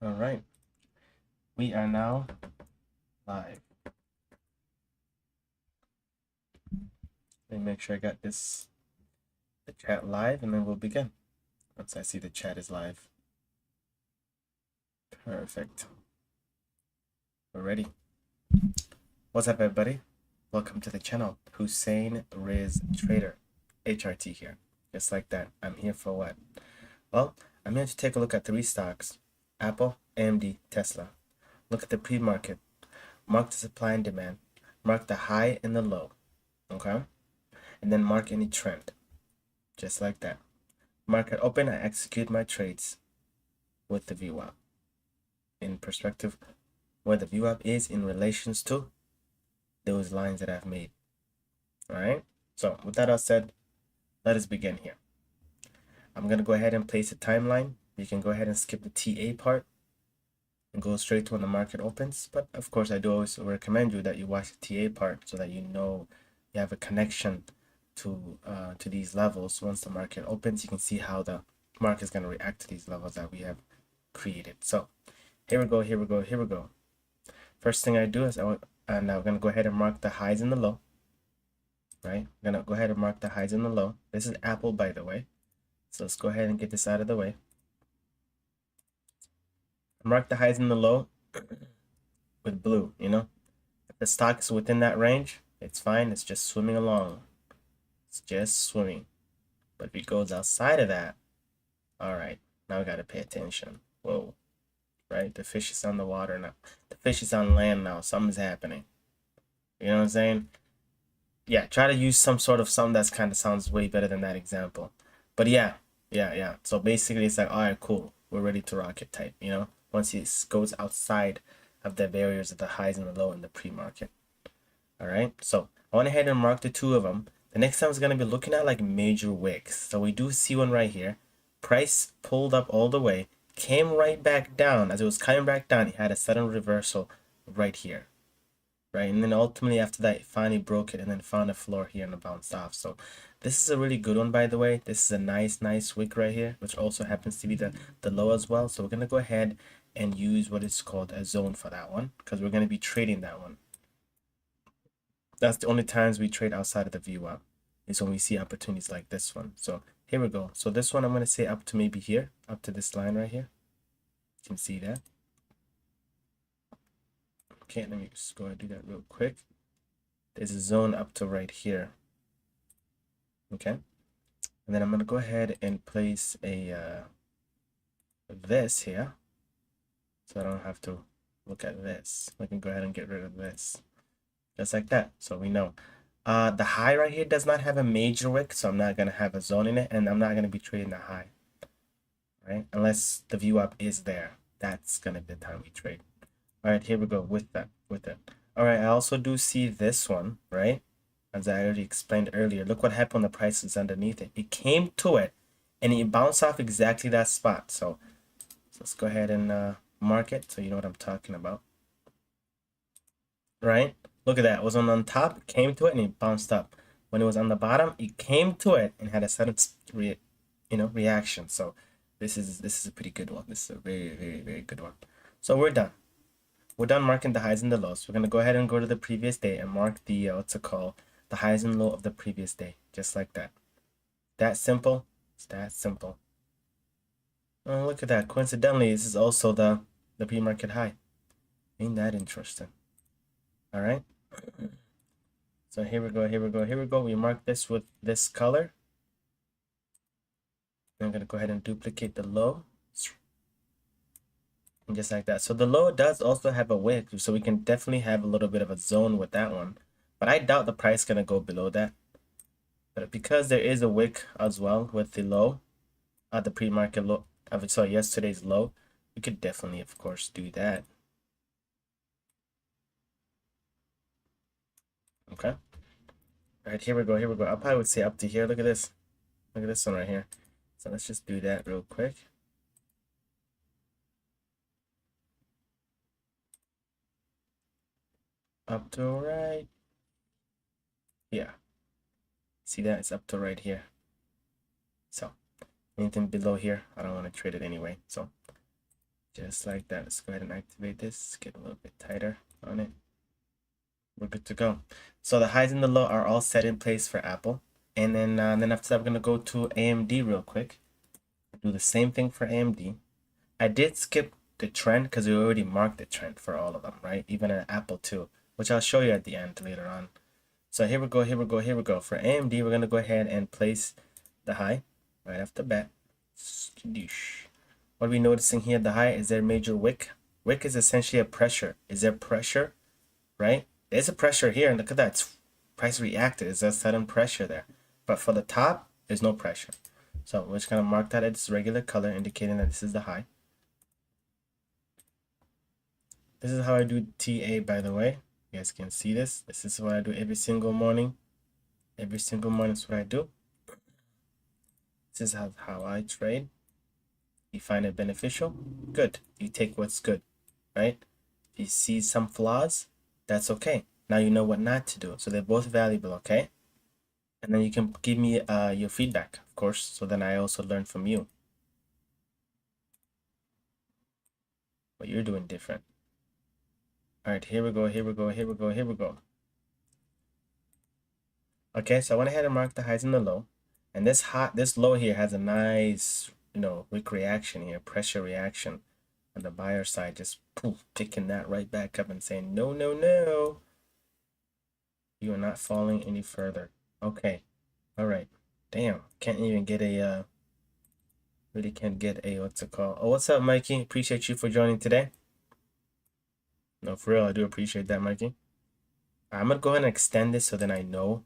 All right, we are now live. Let me make sure I got the chat live, and then we'll begin. Once I see the chat is live. Perfect. We're ready. What's up, everybody? Welcome to the channel. Hussein Riz Trader, HRT here. Just like that. I'm here for what? Well, I'm here to take a look at 3 stocks: Apple, AMD, Tesla. Look at the pre-market. Mark the supply and demand. Mark the high and the low. Okay? And then mark any trend. Just like that. Market open, I execute my trades with the VWAP. In perspective, where the VWAP is in relations to those lines that I've made. Alright? So with that all said, let us begin here. I'm going to go ahead and place a timeline. You can go ahead and skip the TA part and go straight to when the market opens. But of course, I do always recommend you that you watch the TA part so that you know you have a connection to these levels. Once the market opens, you can see how the market is going to react to these levels that we have created. So here we go. First thing I do is I'm going to go ahead and mark the highs and the low. Right? I'm going to go ahead and mark the highs and the low. This is Apple, by the way. So let's go ahead and get this out of the way. Mark the highs and the low with blue, you know? If the stock is within that range, it's fine. It's just swimming along. It's just swimming. But if it goes outside of that, all right, now we got to pay attention. Whoa, right? The fish is on the water now. The fish is on land now. Something's happening. You know what I'm saying? Yeah, try to use some sort of something that's kind of sounds way better than that example. But yeah. So basically, it's like, all right, cool. We're ready to rock it type, you know? Once it goes outside of the barriers of the highs and the low in the pre-market. All right, so I went ahead and marked the 2 of them. The next time is going to be looking at like major wicks. So we do see one right here. Price pulled up all the way, came right back down. As it was coming back down, it had a sudden reversal right here. Right, and then ultimately after that, it finally broke it and then found a floor here and bounced off. So this is a really good one, by the way. This is a nice wick right here, which also happens to be the low as well. So we're going to go ahead and use what is called a zone for that one, because we're going to be trading that one. That's the only times we trade outside of the VWAP, is when we see opportunities like this one. So here we go. So this one I'm going to say up to maybe here, up to this line right here. You can see that. Okay, let me just go ahead and do that real quick. There's a zone up to right here. Okay, and then I'm going to go ahead and place a this here, so I don't have to look at this. I can go ahead and get rid of this, just like that, so we know. The high right here does not have a major wick, so I'm not going to have a zone in it, and I'm not going to be trading the high, right? Unless the VWAP is there. That's going to be the time we trade. All right, here we go with that. All right, I also do see this one, right? As I already explained earlier, look what happened when the price is underneath it. It came to it, and it bounced off exactly that spot. So let's go ahead and mark it so you know what I'm talking about. Right? Look at that. It was on top, came to it, and it bounced up. When it was on the bottom, it came to it and had a sudden reaction. So this is a pretty good one. This is a very good one. So we're done. We're done marking the highs and the lows. We're going to go ahead and go to the previous day and mark the, what's it called? The highs and low of the previous day. Just like that. That simple. It's that simple. Oh, look at that. Coincidentally, this is also the pre-market high. Ain't that interesting? All right. So here we go. We mark this with this color. I'm going to go ahead and duplicate the low. And just like that. So the low does also have a wick, so we can definitely have a little bit of a zone with that one. But I doubt the price is going to go below that. But because there is a wick as well with the low, the pre-market low, sorry, yesterday's low, we could definitely, of course, do that. Okay. All right, here we go. I probably would say up to here. Look at this. Look at this one right here. So let's just do that real quick. Up to right. Yeah. See that? It's up to right here. So anything below here, I don't want to trade it anyway. So Just like that. Let's go ahead and activate this. Get a little bit tighter on it. We're good to go. So the highs and the low are all set in place for Apple. And then after that, we're gonna go to AMD real quick. Do the same thing for AMD. I did skip the trend because we already marked the trend for all of them, right? Even at Apple too, which I'll show you at the end later on. So here we go, here we go, here we go. For AMD, we're gonna go ahead and place the high right off the bat. What are we noticing here? The high, is there major wick? Wick is essentially a pressure. Is there pressure, right? There's a pressure here, and look at that. It's price reacted. Is that sudden pressure there? But for the top, there's no pressure. So we're just gonna mark that as regular color, indicating that this is the high. This is how I do TA, by the way. You guys can see this. This is what I do every single morning. Every single morning is what I do. This is how I trade. You find it beneficial? Good. You take what's good, right? If you see some flaws, that's okay. Now you know what not to do. So they're both valuable, okay? And then you can give me your feedback, of course, so then I also learn from you what you're doing different. All right, here we go, here we go, here we go, here we go. Okay, so I went ahead and marked the highs and the low. And this low here has a nice, wick reaction here, pressure reaction on the buyer side, just poof, picking that right back up and saying, no, no, no. You are not falling any further. Okay. All right. Damn. Can't even get a, really can't get a, what's it called? Oh, what's up, Mikey? Appreciate you for joining today. No, for real, I do appreciate that, Mikey. I'm going to go ahead and extend this so then I know.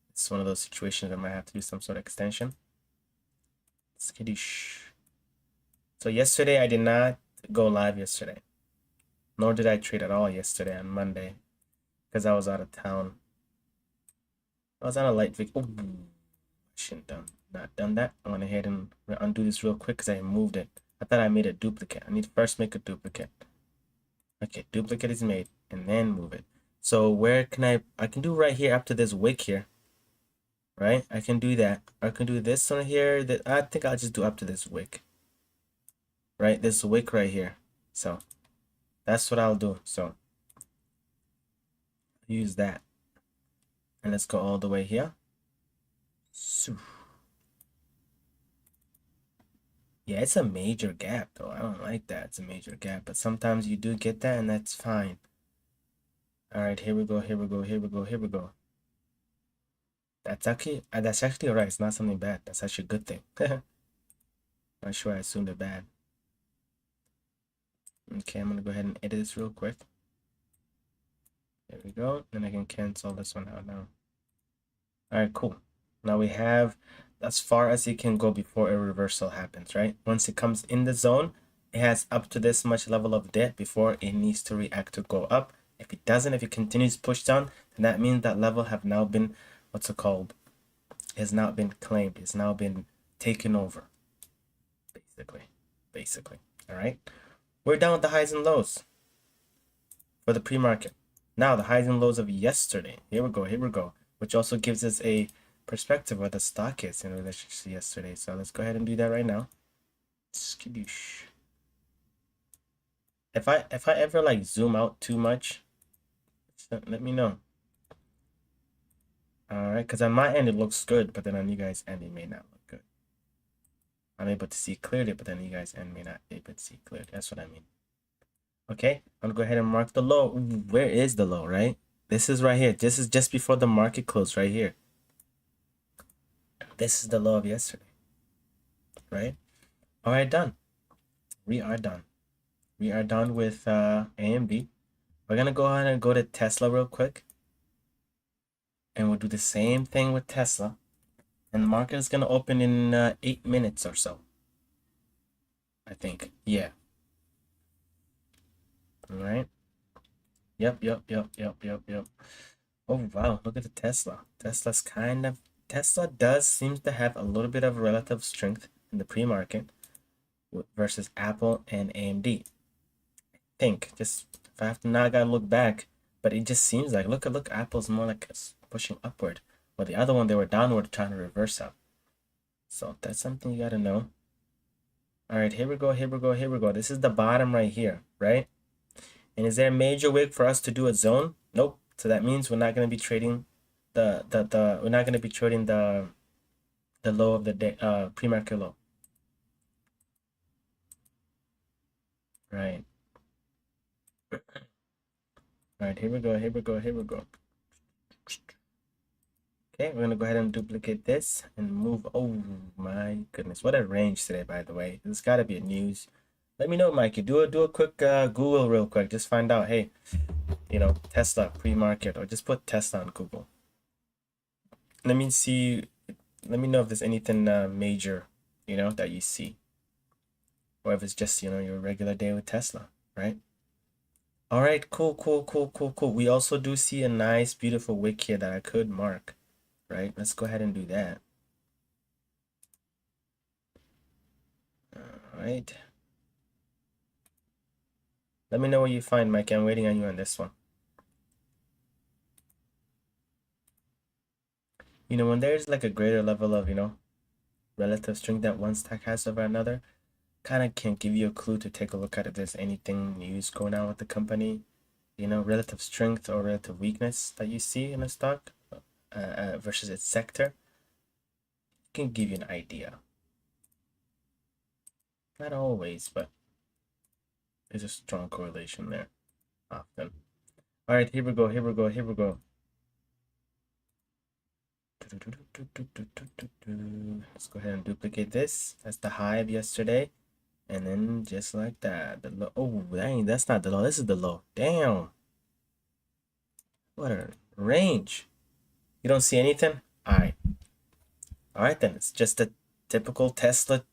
It's one of those situations I might have to do some sort of extension. Skittish. So yesterday, I did not go live yesterday. Nor did I trade at all yesterday on Monday. Because I was out of town. I was on a light vac. Oh, shouldn't not done that. I went ahead and undo this real quick because I moved it. I thought I made a duplicate. I need to first make a duplicate. Okay, duplicate is made. And then move it. So where can I can do right here up to this wick here. Right? I can do that. I can do this one here. I think I'll just do up to this wick. Right? This wick right here. So that's what I'll do. So use that. And let's go all the way here. Yeah, it's a major gap though. I don't like that. It's a major gap. But sometimes you do get that and that's fine. Alright, here we go, here we go, here we go, here we go. That's actually alright. It's not something bad. That's actually a good thing. Not sure I assumed it bad. Okay, I'm gonna go ahead and edit this real quick. There we go. Then I can cancel this one out now. Alright, cool. Now we have as far as it can go before a reversal happens, right? Once it comes in the zone, it has up to this much level of debt before it needs to react to go up. If it doesn't, if it continues to push down, then that means that level have now been, what's it called? Has now been claimed. It's now been taken over. Basically. All right. We're done with the highs and lows for the pre-market. Now the highs and lows of yesterday. Here we go. Which also gives us a perspective where the stock is in relation to yesterday. So let's go ahead and do that right now. Skadoosh. If I ever like zoom out too much, let me know. All right, because on my end it looks good, but then on you guys' end it may not look good. I'm able to see clearly, but then you guys' end may not be able to see clearly. That's what I mean. Okay, I'm gonna go ahead and mark the low. Where is the low, right? This is right here. This is just before the market closed right here. This is the low of yesterday, right? All right, done. We are done. We are done with AMD. We're gonna go ahead and go to Tesla real quick. And we'll do the same thing with Tesla. And the market is gonna open in 8 minutes or so. I think. Yeah. All right. Yep. Oh, wow. Look at the Tesla. Tesla seems to have a little bit of relative strength in the pre-market versus Apple and AMD. I think, just, if I have to, now I gotta look back, but it just seems like, look, Apple's more like pushing upward. Well, the other one, they were downward trying to reverse up. So that's something you gotta know. All right, here we go, here we go, here we go. This is the bottom right here, right? And is there a major wick for us to do a zone? Nope. So that means we're not going to be trading we're not going to be trading the low of the day, pre-market low. Right. All right, here we go, here we go, here we go. Okay, we're gonna go ahead and duplicate this and move. Oh my goodness, what a range today, by the way. There's gotta be a news. Let me know, Mikey. Do a quick Google real quick. Just find out, hey, Tesla pre-market, or just put Tesla on Google. Let me see. Let me know if there's anything major, that you see, or if it's just your regular day with Tesla, right? All right, cool, cool, cool, cool, cool. We also do see a nice, beautiful wick here that I could mark, right? Let's go ahead and do that. All right. Let me know what you find, Mike. I'm waiting on you on this one. When there's like a greater level of, relative strength that one stock has over another, kind of can give you a clue to take a look at if there's anything news going on with the company, relative strength or relative weakness that you see in a stock versus its sector can give you an idea. Not always, but there's a strong correlation there often. All right, here we go, here we go, here we go. Let's go ahead and duplicate this. That's the high of yesterday. And then just like that, the low. Oh, dang, that's not the low. This is the low. Damn. What a range. You don't see anything? All right. All right, then. It's just a typical Tesla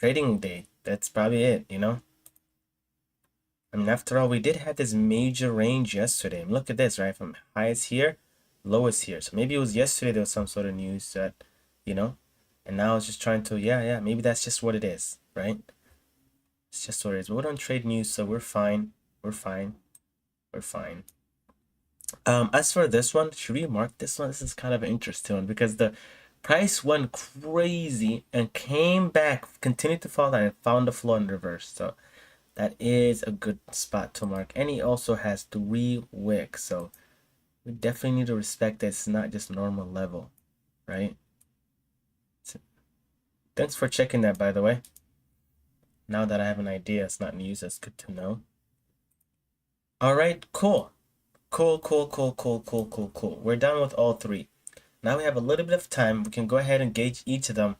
trading day. That's probably it, I mean, after all, we did have this major range yesterday. And look at this, right? From highest here, lowest here. So maybe it was yesterday there was some sort of news that, and now it's just trying to, yeah, maybe that's just what it is, right? It's just what it is. But we don't trade news, so we're fine. We're fine. We're fine. As for this one, should we mark this one? This is kind of an interesting one because the price went crazy and came back, continued to fall down, and found the floor in reverse. So that is a good spot to mark. And he also has 3 wicks, so we definitely need to respect that it's not just normal level, right? So, thanks for checking that, by the way. Now that I have an idea, it's not news, that's good to know. All right, cool. Cool, cool, cool, cool, cool, cool, cool. We're done with all 3. Now we have a little bit of time. We can go ahead and gauge each of them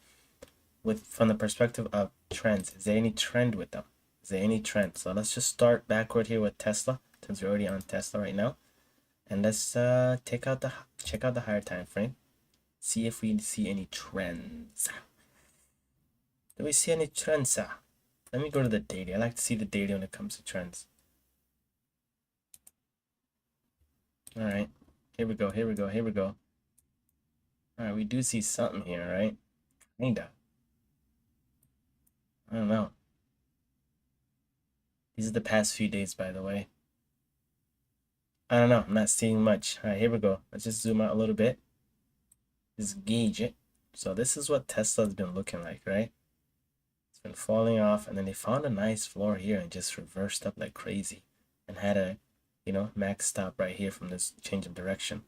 from the perspective of trends. Is there any trend with them? Is there any trend? So let's just start backward here with Tesla, since we're already on Tesla right now. And let's check out the higher time frame. See if we see any trends. Do we see any trends? Let me go to the daily. I like to see the daily when it comes to trends. All right, here we go, here we go, here we go. All right, we do see something here, right? Kinda. I don't know. These are the past few days, by the way. I don't know. I'm not seeing much. All right, here we go. Let's just zoom out a little bit. Just gauge it. So this is what Tesla's been looking like, right? It's been falling off, and then they found a nice floor here and just reversed up like crazy and had a, max stop right here from this change of direction.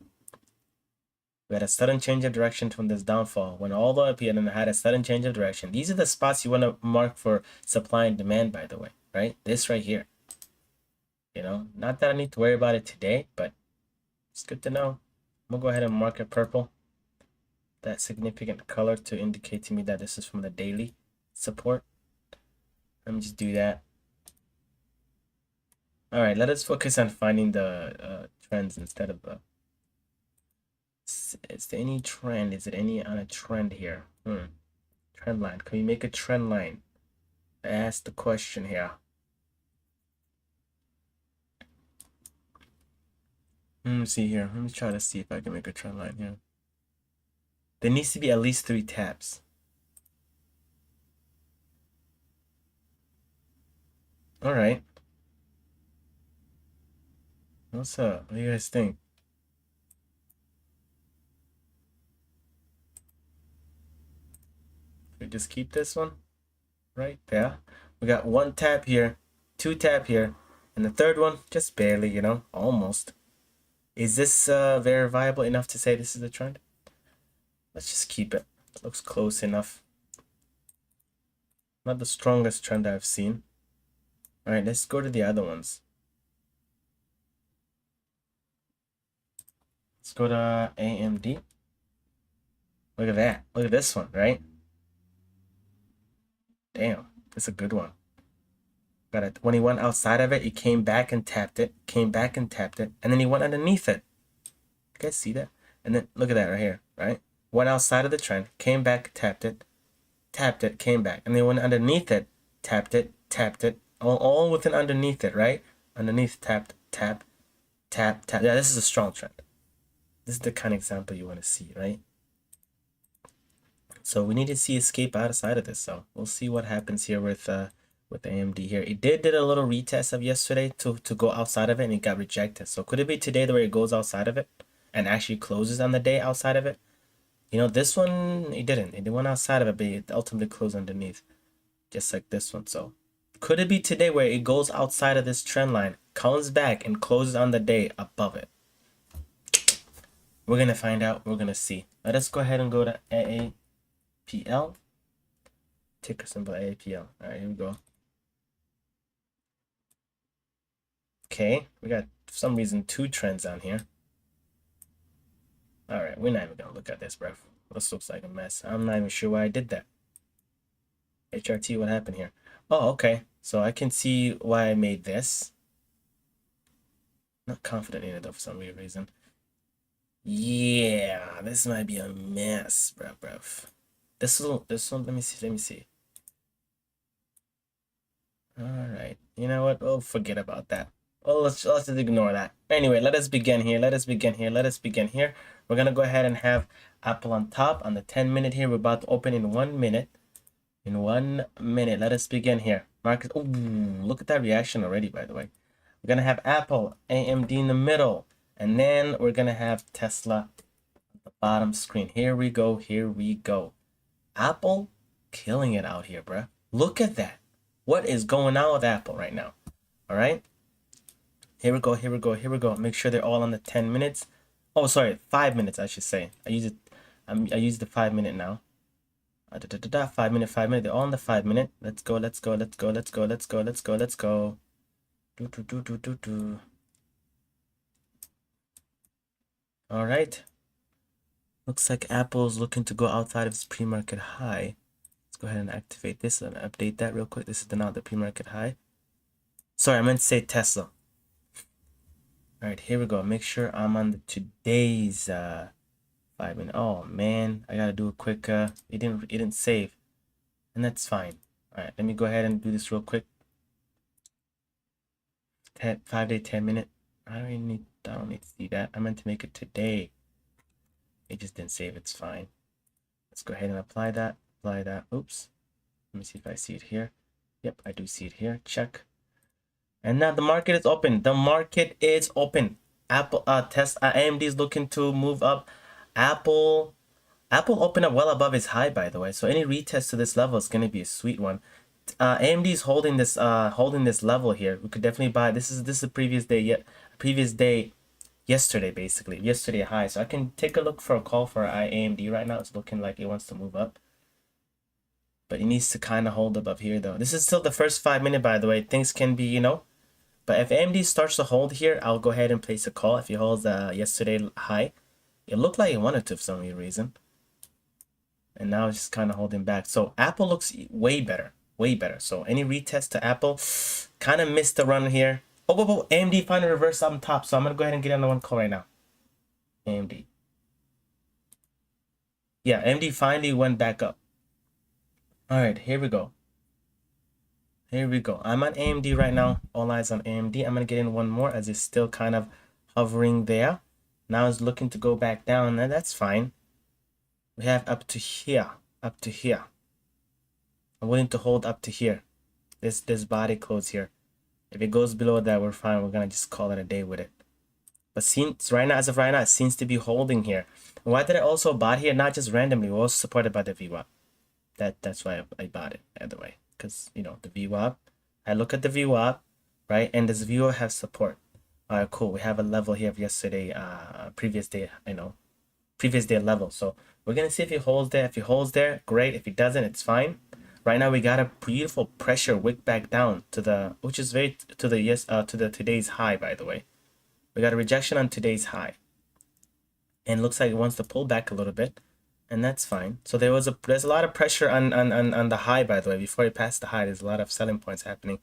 We had a sudden change of direction from this downfall. Went all the way up here and then had a sudden change of direction. These are the spots you want to mark for supply and demand, by the way, right? This right here. Not that I need to worry about it today, but it's good to know. I'm gonna go ahead and mark it purple. That significant color to indicate to me that this is from the daily support. Let me just do that. All right, let us focus on finding the trends instead of the. Is there any trend? Is it any on a trend here? Trend line. Can we make a trend line? I asked the question here. Let me see here. Let me try to see if I can make a trend line here. There needs to be at least 3 tabs. All right. What's up? What do you guys think? We just keep this one right there. We got one tap here, two tap here, and the third one just barely, you know, almost. Is this verifiable enough to say this is the trend? Let's just keep it. Looks close enough. Not the strongest trend I've seen. All right, let's go to the other ones. Let's go to AMD. Look at that. Look at this one, right? Damn, that's a good one. Got it. When he went outside of it, he came back and tapped it, came back and tapped it, and then he went underneath it. You guys see that? And then look at that right here, right? Went outside of the trend, came back, tapped it, came back, and then went underneath it, tapped it, all within underneath it, right? Underneath, tapped, tap, tap, tap. Yeah, this is a strong trend. This is the kind of example you want to see, right? So we need to see escape outside of this. So we'll see what happens here with AMD here. It did a little retest of yesterday to go outside of it, and it got rejected. So could it be today the way it goes outside of it and actually closes on the day outside of it? You know, this one, it didn't. It went outside of it, but it ultimately closed underneath, just like this one. So could it be today where it goes outside of this trend line, comes back, and closes on the day above it? We're going to find out. We're going to see. Let us go ahead and go to AAPL. Ticker symbol AAPL. All right, here we go. Okay, we got, for some reason, two trends on here. All right, we're not even going to look at this, bro. This looks like a mess. I'm not even sure why I did that. HRT, what happened here? Oh, okay. So I can see why I made this. Not confident in it, though, for some weird reason. Yeah, this might be a mess, bro. This one, let me see. All right, you know what? We'll forget about that. Well, let's just ignore that. Anyway, let us begin here. We're gonna go ahead and have Apple on top on the 10-minute here. We're about to open in 1 minute. Let us begin here. Market. Oh, look at that reaction already, by the way. We're gonna have Apple, AMD in the middle, and then we're gonna have Tesla at the bottom screen. Here we go. Apple killing it out here, bruh. Look at that. What is going on with Apple right now? All right. Here we go. Make sure they're all on the 10 minutes. Oh, sorry, 5 minutes, I should say. I use the 5 minute now. 5 minute. They're all on the 5 minute. Let's go. All right. Looks like Apple's looking to go outside of its pre-market high. Let's go ahead and activate this and update that real quick. This is now the pre-market high. Sorry, I meant to say Tesla. All right, here we go. Make sure I'm on the today's 5 minute. Oh man, I gotta do a quick. It didn't save, and that's fine. All right, let me go ahead and do this real quick. 5-day 10-minute. I don't need to see that. I meant to make it today. It just didn't save. It's fine. Let's go ahead and apply that. Oops. Let me see if I see it here. Yep, I do see it here. Check. And now the market is open. Apple, AMD is looking to move up. Apple opened up well above its high, by the way. So any retest to this level is going to be a sweet one. AMD is holding this level here. We could definitely buy. This is the previous day, yesterday basically. Yesterday high. So I can take a look for a call for AMD right now. It's looking like it wants to move up. But it needs to kind of hold above here though. This is still the first 5 minute, by the way. Things can be, you know. But if AMD starts to hold here, I'll go ahead and place a call. If it holds yesterday high, it looked like it wanted to for some reason. And now it's just kind of holding back. So Apple looks way better. So any retest to Apple, kind of missed the run here. Oh, AMD finally reversed on top. So I'm going to go ahead and get on the one call right now. AMD. Yeah, AMD finally went back up. All right, here we go. I'm on AMD right now. All eyes on AMD. I'm going to get in one more as it's still kind of hovering there. Now it's looking to go back down, and that's fine. We have up to here. I'm willing to hold up to here. This body close here. If it goes below that, we're fine. We're going to just call it a day with it. But as of right now, it seems to be holding here. And why did I also bought here? Not just randomly. We're also supported by the VWAP. That's why I bought it, by the way. because, you know, the VWAP. I look at the VWAP, right? And does VWAP have support? All right, cool. We have a level here of yesterday, previous day, previous day level. So we're going to see if he holds there. If he holds there, great. If he doesn't, it's fine. Right now, we got a beautiful pressure wick back down to the, which is very, to the today's high, by the way. We got a rejection on today's high. And looks like it wants to pull back a little bit. And that's fine. So there's a lot of pressure on the high, by the way. Before it passed the high, there's a lot of selling points happening.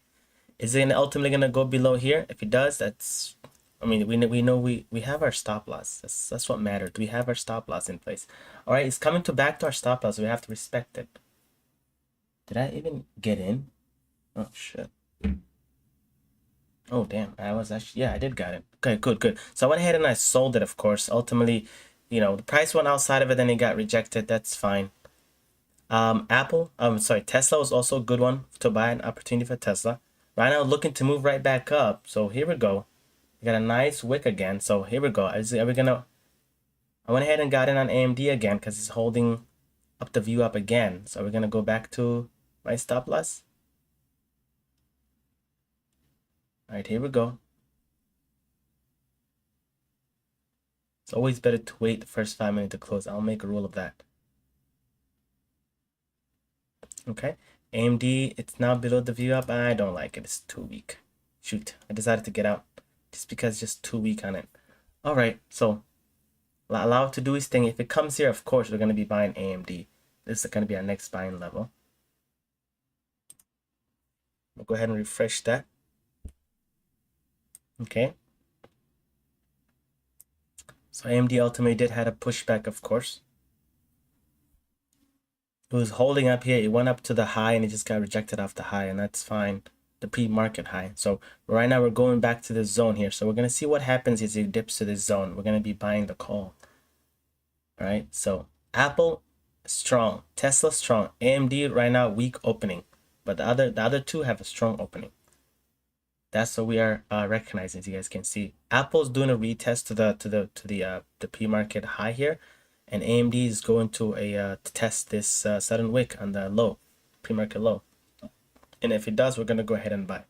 Is it ultimately going to go below here? If it does, that's, I mean, we know we have our stop loss. That's what matters. We have our stop loss in place. All right, it's coming back to our stop loss. We have to respect it. Did I even get in? Oh, shit. Oh, damn. I was actually, yeah, I did got it. Okay, good. So I went ahead and I sold it, of course. Ultimately, you know, the price went outside of it, then it got rejected. That's fine. Tesla was also a good one to buy, an opportunity for Tesla. Right now, looking to move right back up. So here we go. We got a nice wick again. So here we go. I went ahead and got in on AMD again because it's holding up the view up again. So we're gonna go back to my stop loss. All right, here we go. It's always better to wait the first 5 minutes to close. I'll make a rule of that. Okay, AMD, it's now below the view up. I don't like it. It's too weak. Shoot, I decided to get out just because it's just too weak on it. All right, so allow it to do its thing. If it comes here, of course, we're going to be buying AMD. This is going to be our next buying level. We'll go ahead and refresh that. Okay. So AMD ultimately did had a pushback, of course. It was holding up here. It went up to the high and it just got rejected off the high, and that's fine. The pre-market high. So right now we're going back to this zone here. So we're going to see what happens as it dips to this zone. We're going to be buying the call. All right. So Apple strong, Tesla strong, AMD right now weak opening, but the other two have a strong opening. That's what we are recognizing. As you guys can see, Apple's doing a retest to the pre-market high here, and AMD is going to to test this sudden wick on the low, pre-market low. And if it does, we're gonna go ahead and buy.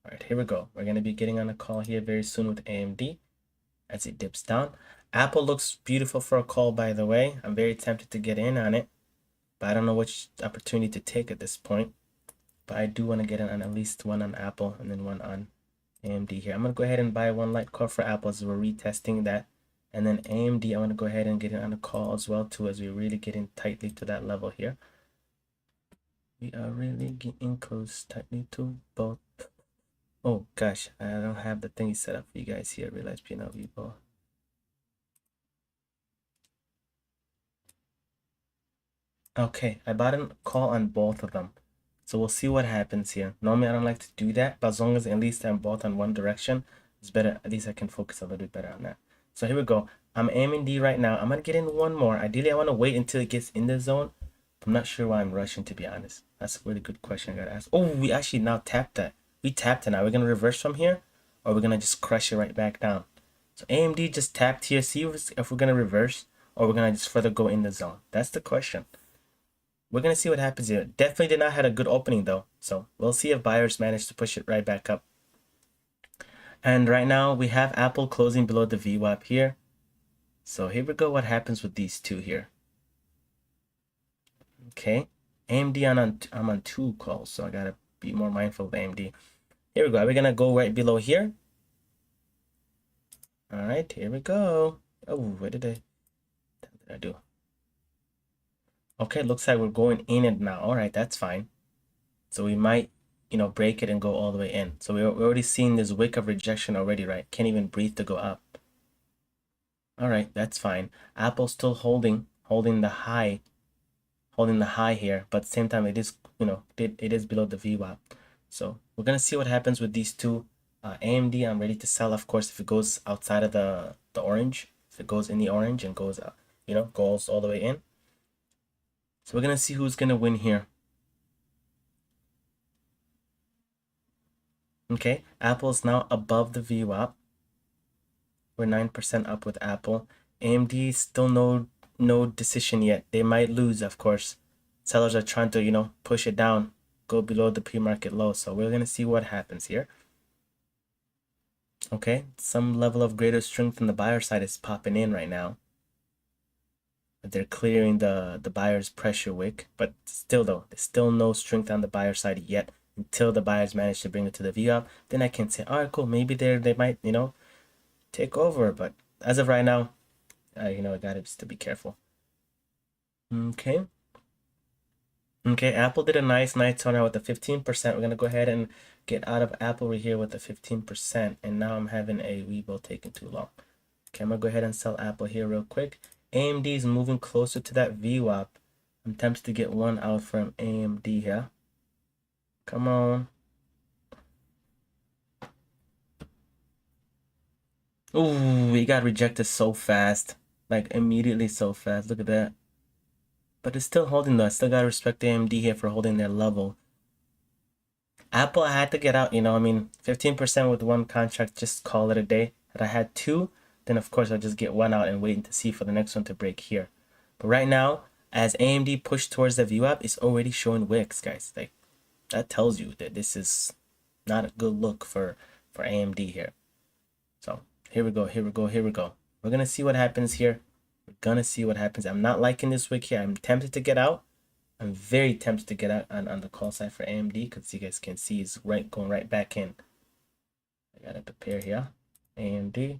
All right, here we go. We're gonna be getting on a call here very soon with AMD as it dips down. Apple looks beautiful for a call, by the way. I'm very tempted to get in on it, but I don't know which opportunity to take at this point. But I do want to get in on at least one on Apple and then one on AMD here. I'm going to go ahead and buy one light call for Apple as we're retesting that. And then AMD, I want to go ahead and get in on a call as well too, as we really get in tightly to that level here. We are really getting close tightly to both. Oh gosh, I don't have the thingy set up for you guys here. Realize P&L Vivo. Okay, I bought a call on both of them. So we'll see what happens here. Normally I don't like to do that, but as long as at least I'm both on one direction, it's better. At least I can focus a little bit better on that. So here we go. I'm AMD right now. I'm gonna get in one more. Ideally, I want to wait until it gets in the zone. I'm not sure why I'm rushing, to be honest. That's a really good question I gotta ask. Oh, we actually now tapped that. We tapped it now. We're gonna reverse from here, or we're gonna just crush it right back down. So AMD just tapped here. See if we're gonna reverse, or we're gonna just further go in the zone. That's the question. We're going to see what happens here. Definitely did not have a good opening though. So we'll see if buyers manage to push it right back up. And right now we have Apple closing below the VWAP here. So here we go. What happens with these two here? Okay. AMD I'm on two calls, so I got to be more mindful of AMD. Here we go. We're going to go right below here. All right, here we go. Oh, what did I do? Okay, looks like we're going in it now. All right, that's fine. So we might, break it and go all the way in. So we're already seeing this wick of rejection already, right? Can't even breathe to go up. All right, that's fine. Apple's still holding the high here, but at the same time, it is, it is below the VWAP. So we're gonna see what happens with these two. AMD, I'm ready to sell, of course, if it goes outside of the orange. If it goes in the orange and goes, goes all the way in. So we're going to see who's going to win here. Okay, Apple's now above the VWAP. We're 9% up with Apple. AMD still no decision yet. They might lose, of course. Sellers are trying to, you know, push it down, go below the pre-market low. So we're going to see what happens here. Okay, some level of greater strength on the buyer side is popping in right now. They're clearing the buyer's pressure wick, but still though, there's still no strength on the buyer side yet until the buyers manage to bring it to the V up. Then I can say, all right, cool, maybe they might, you know, take over. But as of right now, you know, I gotta just to be careful. Okay. Okay, Apple did a nice turnout with the 15%. We're gonna go ahead and get out of Apple right here with the 15%. And now I'm having a Webull taking too long. Okay, I'm gonna go ahead and sell Apple here real quick. AMD is moving closer to that VWAP. I'm tempted to get one out from AMD here. Come on. Ooh, he got rejected so fast. Like immediately so fast. Look at that. But it's still holding though. I still gotta respect AMD here for holding their level. Apple, I had to get out, you know, I mean, 15% with one contract, just call it a day. If I had two, then of course I'll just get one out and waiting to see for the next one to break here. But right now, as AMD pushed towards the VWAP, it's already showing wicks, guys. Like, that tells you that this is not a good look for AMD here. So, here we go, here we go, here we go. We're going to see what happens here. We're going to see what happens. I'm not liking this wick here. I'm tempted to get out. I'm very tempted to get out on the call side for AMD because you guys can see it's going right back in. I gotta prepare here. AMD.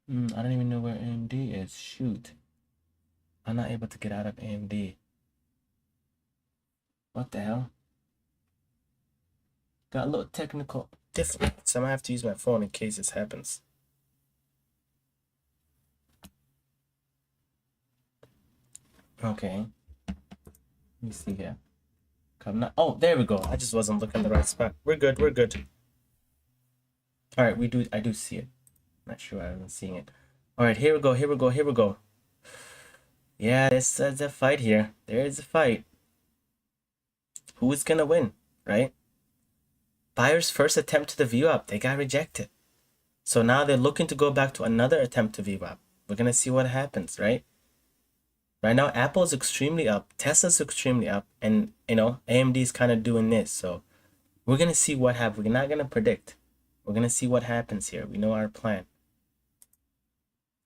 I don't even know where AMD is. Shoot. I'm not able to get out of AMD. What the hell? Got a little technical difficulty, so I'm gonna have to use my phone in case this happens. Okay. Let me see here. Oh, there we go. I just wasn't looking in the right spot. We're good. We're good. All right, I do see it. Not sure I wasn't seeing it. All right, here we go. Here we go. Here we go. Yeah, there's a fight here. There is a fight. Who is gonna win, right? Buyer's first attempt to the view up, they got rejected. So now they're looking to go back to another attempt to view up. We're gonna see what happens, right? Right now, Apple is extremely up, Tesla's extremely up, and you know, AMD is kind of doing this. So we're gonna see what happens. We're not gonna predict. We're gonna see what happens here. We know our plan,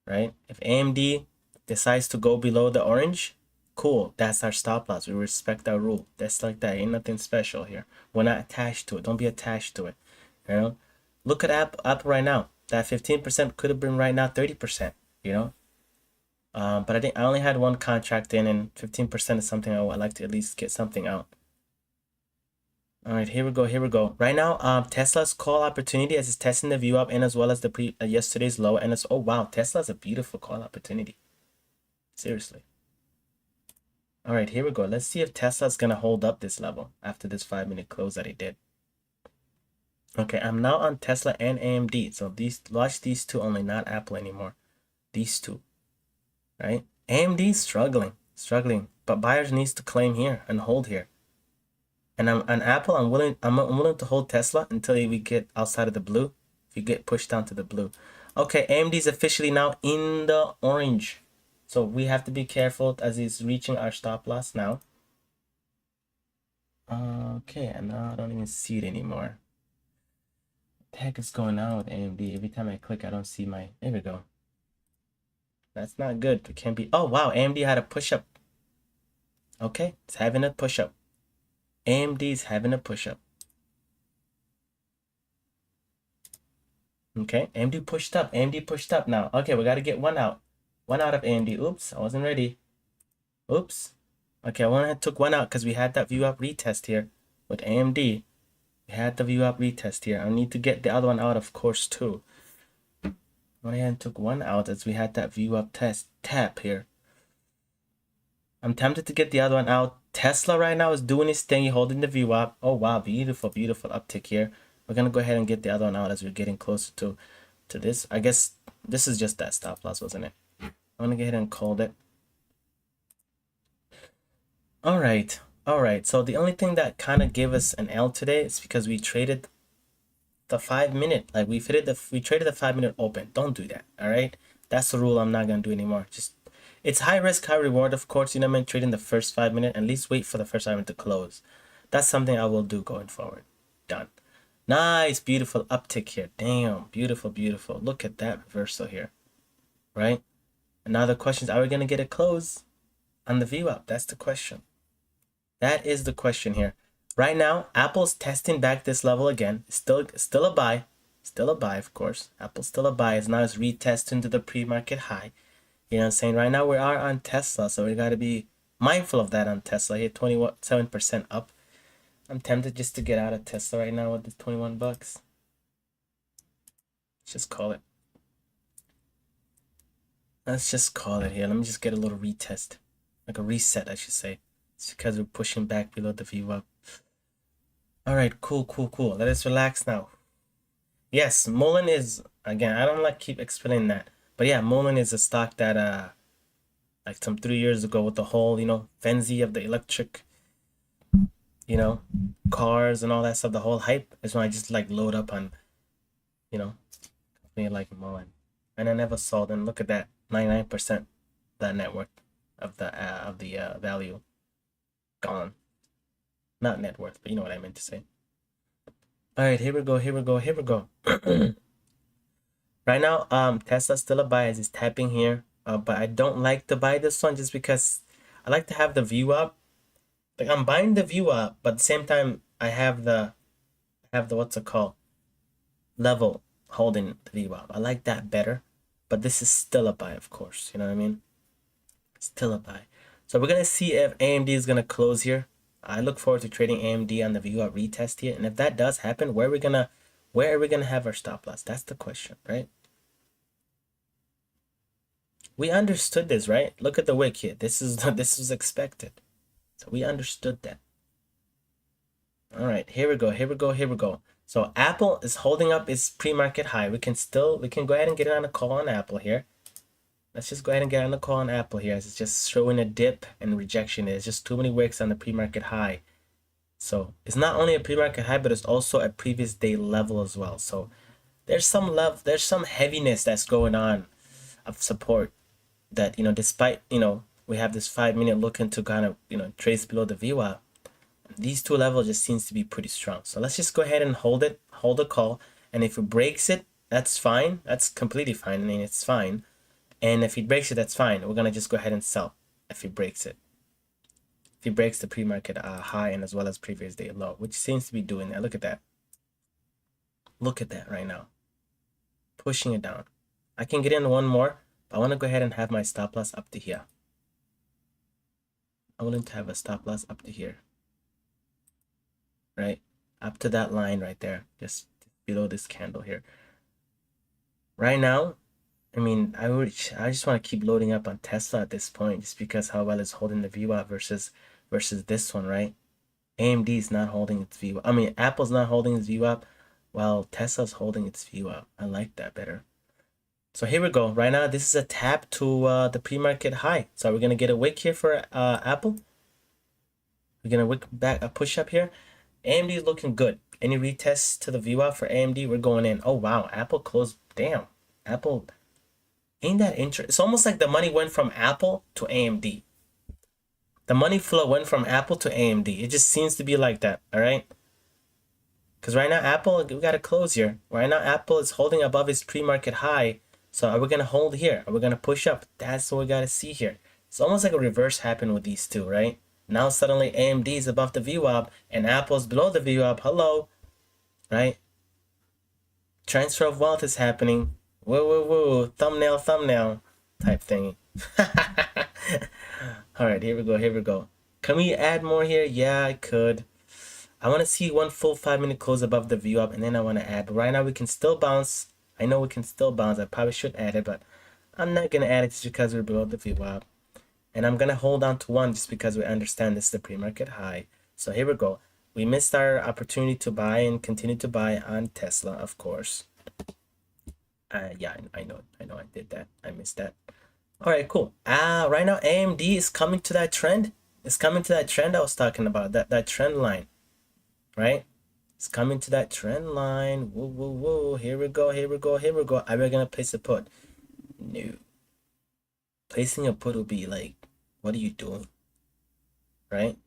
right? If AMD decides to go below the orange, cool. That's our stop loss. We respect our rule. That's like that. Ain't nothing special here. We're not attached to it. Don't be attached to it. You know, look at Apple right now. That 15% could have been right now 30%. You know. But I think I only had one contract in, and 15% is something I like to at least get something out. All right, here we go. Here we go. Right now, Tesla's call opportunity as it's testing the view up and as well as the yesterday's low, and it's oh wow, Tesla's a beautiful call opportunity. Seriously. All right, here we go. Let's see if Tesla's gonna hold up this level after this 5-minute close that it did. Okay, I'm now on Tesla and AMD. So watch these two only, not Apple anymore. These two. Right? AMD is struggling, but buyers needs to claim here and hold here. And I'm on Apple. I'm willing to hold Tesla until we get outside of the blue. If you get pushed down to the blue, okay. AMD is officially now in the orange, so we have to be careful as it's reaching our stop loss now. Okay, and now I don't even see it anymore. What the heck is going on with AMD? Every time I click, I don't see my. There we go. That's not good. It can't be. Oh, wow. AMD had a push-up. Okay. It's having a push-up. AMD's having a push-up. Okay. AMD pushed up. AMD pushed up now. Okay. We got to get one out. One out of AMD. Oops. I wasn't ready. Oops. Okay. I took one out because we had that view up retest here with AMD. We had the view up retest here. I need to get the other one out, of course, too. Went ahead and took one out as we had that view up tap here. I'm tempted to get the other one out. Tesla right now is doing his thing. He's holding the view up. Oh wow, beautiful uptick here. We're gonna go ahead and get the other one out as we're getting closer to this. I guess this is just that stop loss, wasn't it? I'm gonna go ahead and call it. All right. So the only thing that kind of gave us an L today is because we traded the 5-minute, like we traded the 5-minute open. Don't do that. All right, that's the rule. I'm not gonna do anymore. Just It's high risk, high reward, of course. You know what I mean? Trading the first 5 minutes, at least wait for the first 5 minutes to close. That's something I will do going forward. Done. Nice, beautiful uptick here. Damn, beautiful, beautiful. Look at that reversal here, right? And now the question is, are we going to get a close on the VWAP? That's the question. That is the question here. Right now, Apple's testing back this level again. Still a buy. Still a buy, of course. Apple's still a buy. It's now it's retesting to the pre-market high. You know what I'm saying? Right now we are on Tesla, so we got to be mindful of that on Tesla. Hit 27% up. I'm tempted just to get out of Tesla right now with the 21 bucks. Let's just call it. Let's just call it here. Let me just get a little retest. Like a reset, I should say. It's because we're pushing back below the VWAP. Alright, cool. Let us relax now. Yes, Mullen is, again, I don't like keep explaining that. But yeah, Mullen is a stock that like some 3 years ago with the whole, you know, frenzy of the electric, you know, cars and all that stuff, the whole hype is when I just like load up on, you know, company like Mullen. And I never sold, and look at that, 99% that net worth of the value gone. Not net worth, but you know what I meant to say. All right, here we go. Right now, Tesla's still a buy as it's tapping here. But I don't like to buy this one just because I like to have the view up. Like I'm buying the view up, but at the same time I have the what's it called? Level holding the view up. I like that better. But this is still a buy, of course. You know what I mean? Still a buy. So we're gonna see if AMD is gonna close here. I look forward to trading AMD on the view up retest here. And if that does happen, where are we gonna have our stop loss? That's the question, right? We understood this, right? Look at the wick here. This was expected. So we understood that. All right, here we go. So Apple is holding up its pre-market high. We can go ahead and get on a call on Apple here. Let's just go ahead and get on the call on Apple here. It's just showing a dip and rejection. There's just too many wicks on the pre-market high. So it's not only a pre-market high, but it's also a previous day level as well. So there's some heaviness that's going on of support that, you know, despite, you know, we have this 5 minute looking to kind of, you know, trace below the VWAP. These two levels just seems to be pretty strong. So let's just go ahead and hold the call. And if it breaks it, that's fine. That's completely fine. I mean, it's fine. And if he breaks it, that's fine. We're gonna just go ahead and sell if he breaks it. If he breaks the pre-market high and as well as previous day low, which seems to be doing that. Look at that. Look at that right now. Pushing it down. I can get in one more, but I want to go ahead and have my stop loss up to here. I want to have a stop loss up to here. Right? Up to that line right there. Just below this candle here. Right now, I mean, I just want to keep loading up on Tesla at this point, just because how well it's holding the VWAP versus this one, right? AMD is not holding its VWAP. I mean, Apple's not holding its VWAP, while Tesla's holding its VWAP. I like that better. So here we go. Right now, this is a tap to the pre-market high. So we're gonna get a wick here for Apple. We're gonna wick back a push up here. AMD is looking good. Any retests to the VWAP for AMD? We're going in. Oh wow, Apple closed. Damn, Apple. Ain't that interesting? It's almost like the money went from Apple to AMD. The money flow went from Apple to AMD. It just seems to be like that, all right? Because right now, Apple, we got to close here. Right now, Apple is holding above its pre-market high. So are we going to hold here? Are we going to push up? That's what we got to see here. It's almost like a reverse happened with these two, right? Now suddenly AMD is above the VWAP and Apple's below the VWAP. Hello, right? Transfer of wealth is happening. Whoa, thumbnail type thing. All right, here we go. Can we add more here? Yeah, I could. I want to see one full 5 minute close above the VWAP, and then I want to add. But right now we can still bounce. I know we can still bounce. I probably should add it, but I'm not going to add it just because we're below the VWAP. And I'm going to hold on to one just because we understand this is the pre-market high. So here we go. We missed our opportunity to buy and continue to buy on Tesla, of course. Yeah, I know I did that. I missed that. All right, cool. Right now AMD is coming to that trend. It's coming to that trend I was talking about, that trend line, right? It's coming to that trend line. Whoa. Here we go. Are we gonna place a put? No. Placing a put would be like, what are you doing? Right?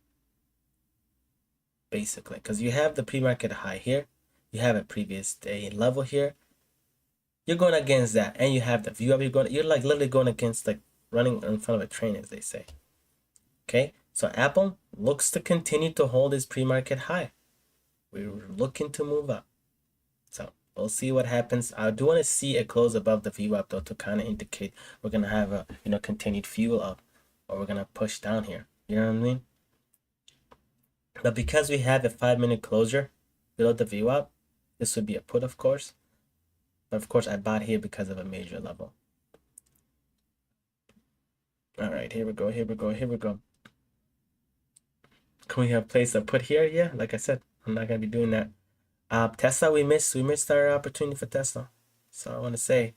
Basically, because you have the pre-market high here, you have a previous day level here. You're going against that, and you have the view up. You're like literally going against, like running in front of a train, as they say. Okay, so Apple looks to continue to hold its pre-market high. We're looking to move up. So we'll see what happens. I do want to see a close above the VWAP though, to kind of indicate we're gonna have a continued fuel up, or we're gonna push down here. You know what I mean? But because we have a 5-minute closure below the VWAP, this would be a put, of course. But of course, I bought here because of a major level. All right, here we go. Here we go. Here we go. Can we have placed a put here? Yeah, like I said, I'm not gonna be doing that. Tesla, we missed our opportunity for Tesla. That's all I want to say.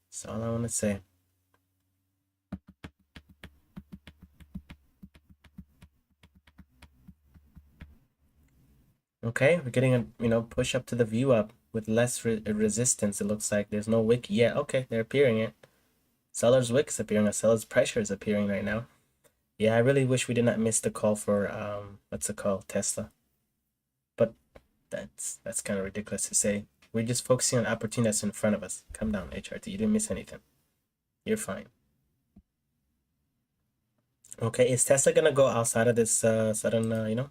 That's all I want to say. Okay, we're getting a push up to the view up with less resistance. It looks like there's no wick yet. Okay, they're appearing it. Seller's wick is appearing. A seller's pressure is appearing right now. Yeah, I really wish we did not miss the call for what's it called, Tesla. But that's kind of ridiculous to say. We're just focusing on opportunity that's in front of us. Come down, HRT. You didn't miss anything. You're fine. Okay, is Tesla gonna go outside of this sudden,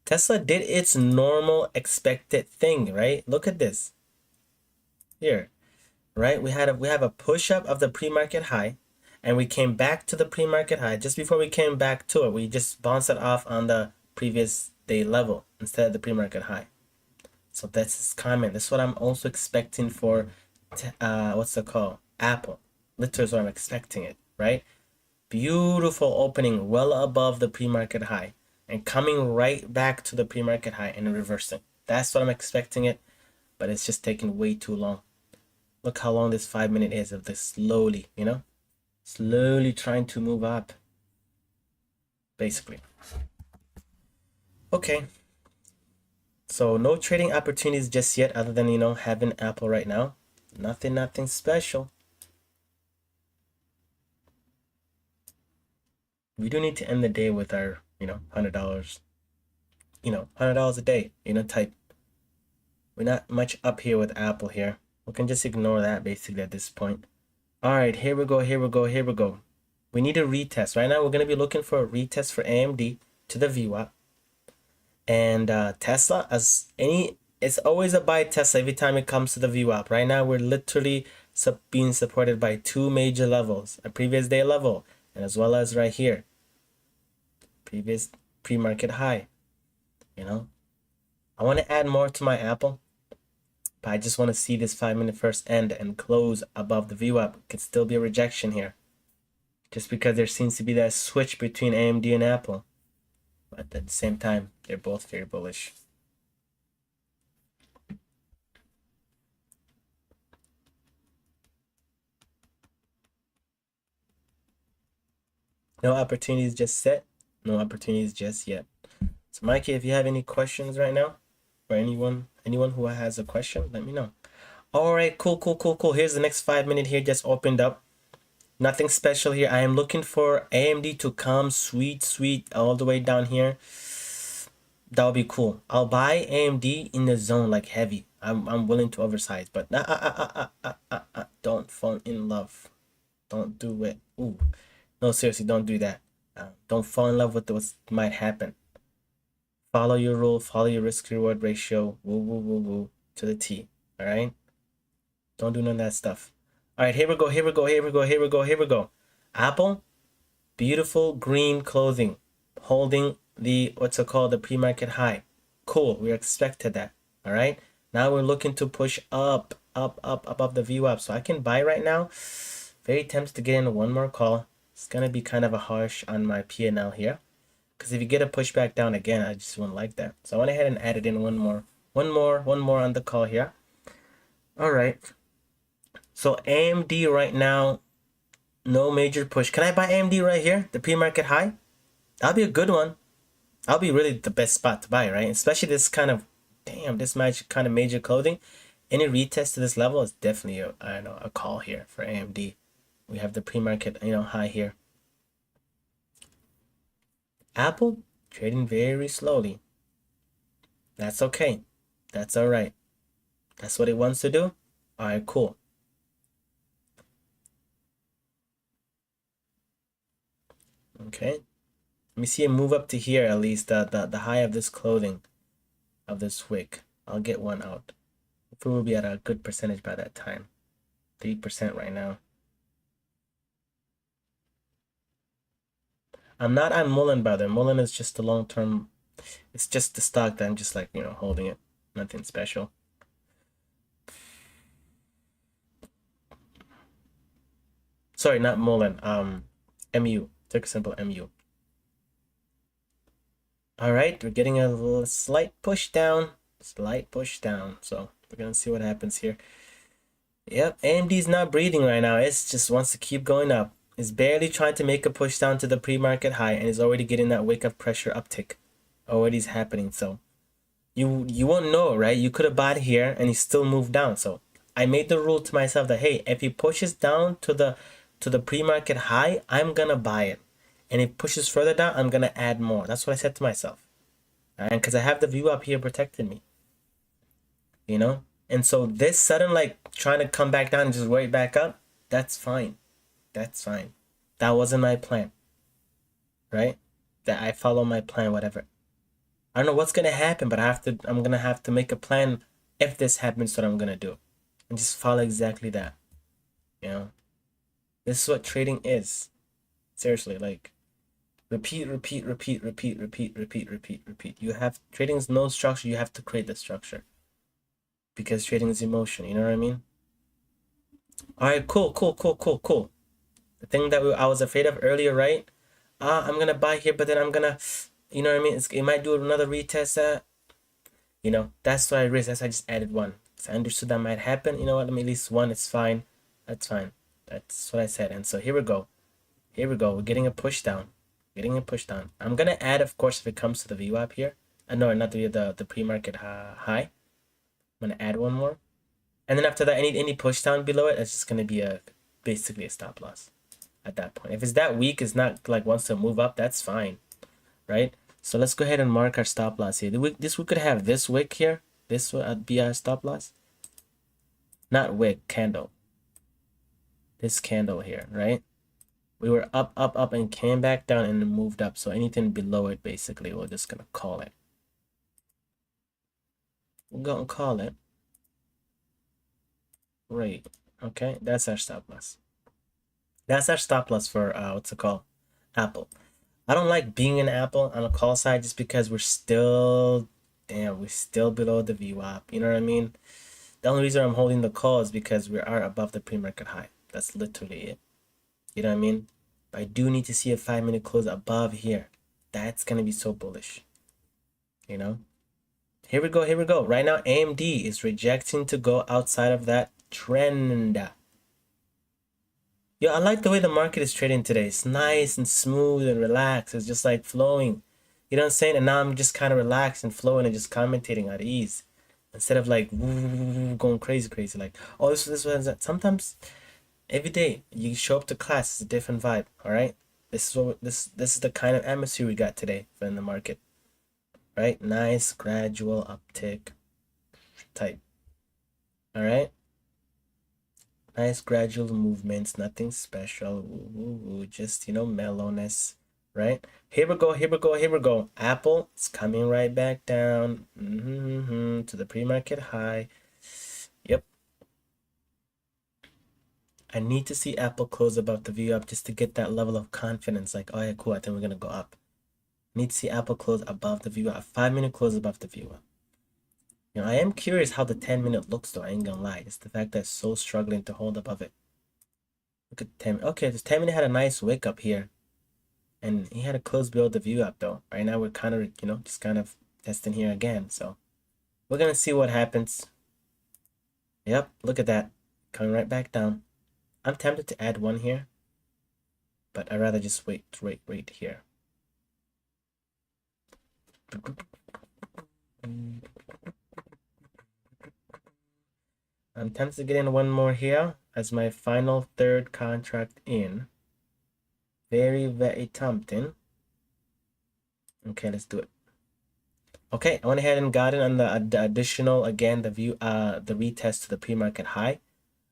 Tesla did its normal expected thing, right? Look at this. Here, right? We have a push up of the pre-market high, and we came back to the pre-market high. Just before we came back to it, we just bounced it off on the previous day level instead of the pre-market high. So that's his comment. That's what I'm also expecting for what's it called? Apple. Literally what I'm expecting it, right? Beautiful opening well above the pre-market high and coming right back to the pre-market high and reversing. That's what I'm expecting it, but it's just taking way too long. Look how long this 5-minute is of this slowly, slowly trying to move up, basically. Okay. So no trading opportunities just yet, other than, having Apple right now. Nothing special. We do need to end the day with our, $100. $100 a day, type. We're not much up here with Apple here. We can just ignore that basically at this point. All right, here we go. We need a retest. Right now, we're going to be looking for a retest for AMD to the VWAP. And Tesla, it's always a buy Tesla every time it comes to the VWAP. Right now, we're literally being supported by two major levels, a previous day level, and as well as right here, previous pre-market high. I want to add more to my Apple, but I just want to see this 5-minute first end and close above the VWAP. It could still be a rejection here, just because there seems to be that switch between AMD and Apple. But at the same time, they're both very bullish. No opportunities just set. No opportunities just yet. So Mikey, if you have any questions right now, or anyone who has a question, let me know. All right, cool. Here's the next 5-minute here, just opened up. Nothing special here. I am looking for AMD to come sweet all the way down here. That would be cool. I'll buy AMD in the zone, like heavy. I'm willing to oversize, but don't fall in love. Don't do it. Ooh, no, seriously, don't do that. Don't fall in love with what might happen. Follow your rule. Follow your risk reward ratio. Woo to the T. All right. Don't do none of that stuff. All right, here we go. Apple, beautiful green clothing, holding the what's it called, the pre-market high. Cool, we expected that. All right, now we're looking to push up above the VWAP, so I can buy right now. Very tempted to get in one more call. It's gonna be kind of a harsh on my P&L here, because if you get a pushback down again, I just wouldn't like that. So I went ahead and added in one more on the call here. All right. So AMD right now, no major push. Can I buy AMD right here? The pre-market high? That'll be a good one. That'll be really the best spot to buy, right? Especially this kind of, this match kind of major clothing. Any retest to this level is definitely a call here for AMD. We have the pre-market, high here. Apple trading very slowly. That's okay. That's all right. That's what it wants to do. All right, cool. Okay. Let me see it move up to here at least, the high of this clothing, of this wick. I'll get one out. Hopefully we'll be at a good percentage by that time. 3% right now. I'm not on Mullen, by the way. Mullen is just a long-term. It's just the stock that I'm just like, holding it. Nothing special. Sorry, not Mullen. MU. Ticker symbol MU. All right, we're getting a little slight push down. Slight push down. So we're gonna see what happens here. Yep, AMD's not breathing right now. It's just wants to keep going up. It's barely trying to make a push down to the pre-market high and is already getting that wake up pressure uptick. Already's happening. So you won't know, right? You could have bought here and he still moved down. So I made the rule to myself that hey, if he pushes down to the pre-market high, I'm gonna buy it. And if it pushes further down, I'm gonna add more. That's what I said to myself. And because I have the view up here protecting me. And so this sudden like trying to come back down and just way back up, that's fine. That's fine. That wasn't my plan. Right? That I follow my plan, whatever. I don't know what's gonna happen, but I'm gonna have to make a plan if this happens, what I'm gonna do. And just follow exactly that. This is what trading is. Seriously, like repeat, repeat, repeat, repeat, repeat, repeat, repeat, repeat. Trading is no structure, you have to create the structure. Because trading is emotion, you know what I mean? Alright, cool. The thing that I was afraid of earlier, right? I'm gonna buy here, but then I'm gonna, you know what I mean? It might do another retest. That's why I risked. That's why I just added one. So I understood that might happen. You know what? Let me at least one. It's fine. That's fine. That's what I said. And so here we go. Here we go. We're getting a push down. I'm gonna add, of course, if it comes to the VWAP here. No, not the pre-market high. I'm gonna add one more. And then after that, any push down below it, it's just gonna be basically a stop loss at that point. If it's that weak, it's not like wants to move up, that's fine, right? So let's go ahead and mark our stop loss here. We could have this wick here. This would be our stop loss. Not wick, candle. This candle here, right? We were up, and came back down and moved up. So anything below it, basically, we're just gonna call it. We're gonna call it. Right. Okay, that's our stop loss. That's our stop loss for what's it called? Apple. I don't like being an Apple on a call side just because we're still below the VWAP. You know what I mean? The only reason I'm holding the call is because we are above the pre-market high. That's literally it. You know what I mean? But I do need to see a 5-minute close above here. That's gonna be so bullish. Here we go. Right now, AMD is rejecting to go outside of that trend. Yo, I like the way the market is trading today. It's nice and smooth and relaxed. It's just like flowing. You know what I'm saying? And now I'm just kind of relaxed and flowing and just commentating at ease. Instead of like going crazy. Like, oh, this was that. Sometimes every day you show up to class, it's a different vibe. All right. This is the kind of atmosphere we got today in the market. Right? Nice gradual uptick type. All right. Nice gradual movements, nothing special. Just, mellowness, right? Here we go. Apple is coming right back down to the pre-market high. Yep. I need to see Apple close above the view up just to get that level of confidence. Like, oh yeah, cool, I think we're gonna go up. Need to see Apple close above the view up. 5-minute close above the view up. I am curious how the 10-minute looks though, I ain't gonna lie. It's the fact that it's so struggling to hold above it. Look at 10. Okay, this 10-minute had a nice wick up here. And he had a close below the view up though. Right now we're kind of, just kind of testing here again. So we're gonna see what happens. Yep, look at that. Coming right back down. I'm tempted to add one here. But I'd rather just wait here. I'm tempted to get in one more here as my final third contract in. Very, very tempting. Okay, let's do it. Okay, I went ahead and got in on the additional, again, the retest to the pre-market high.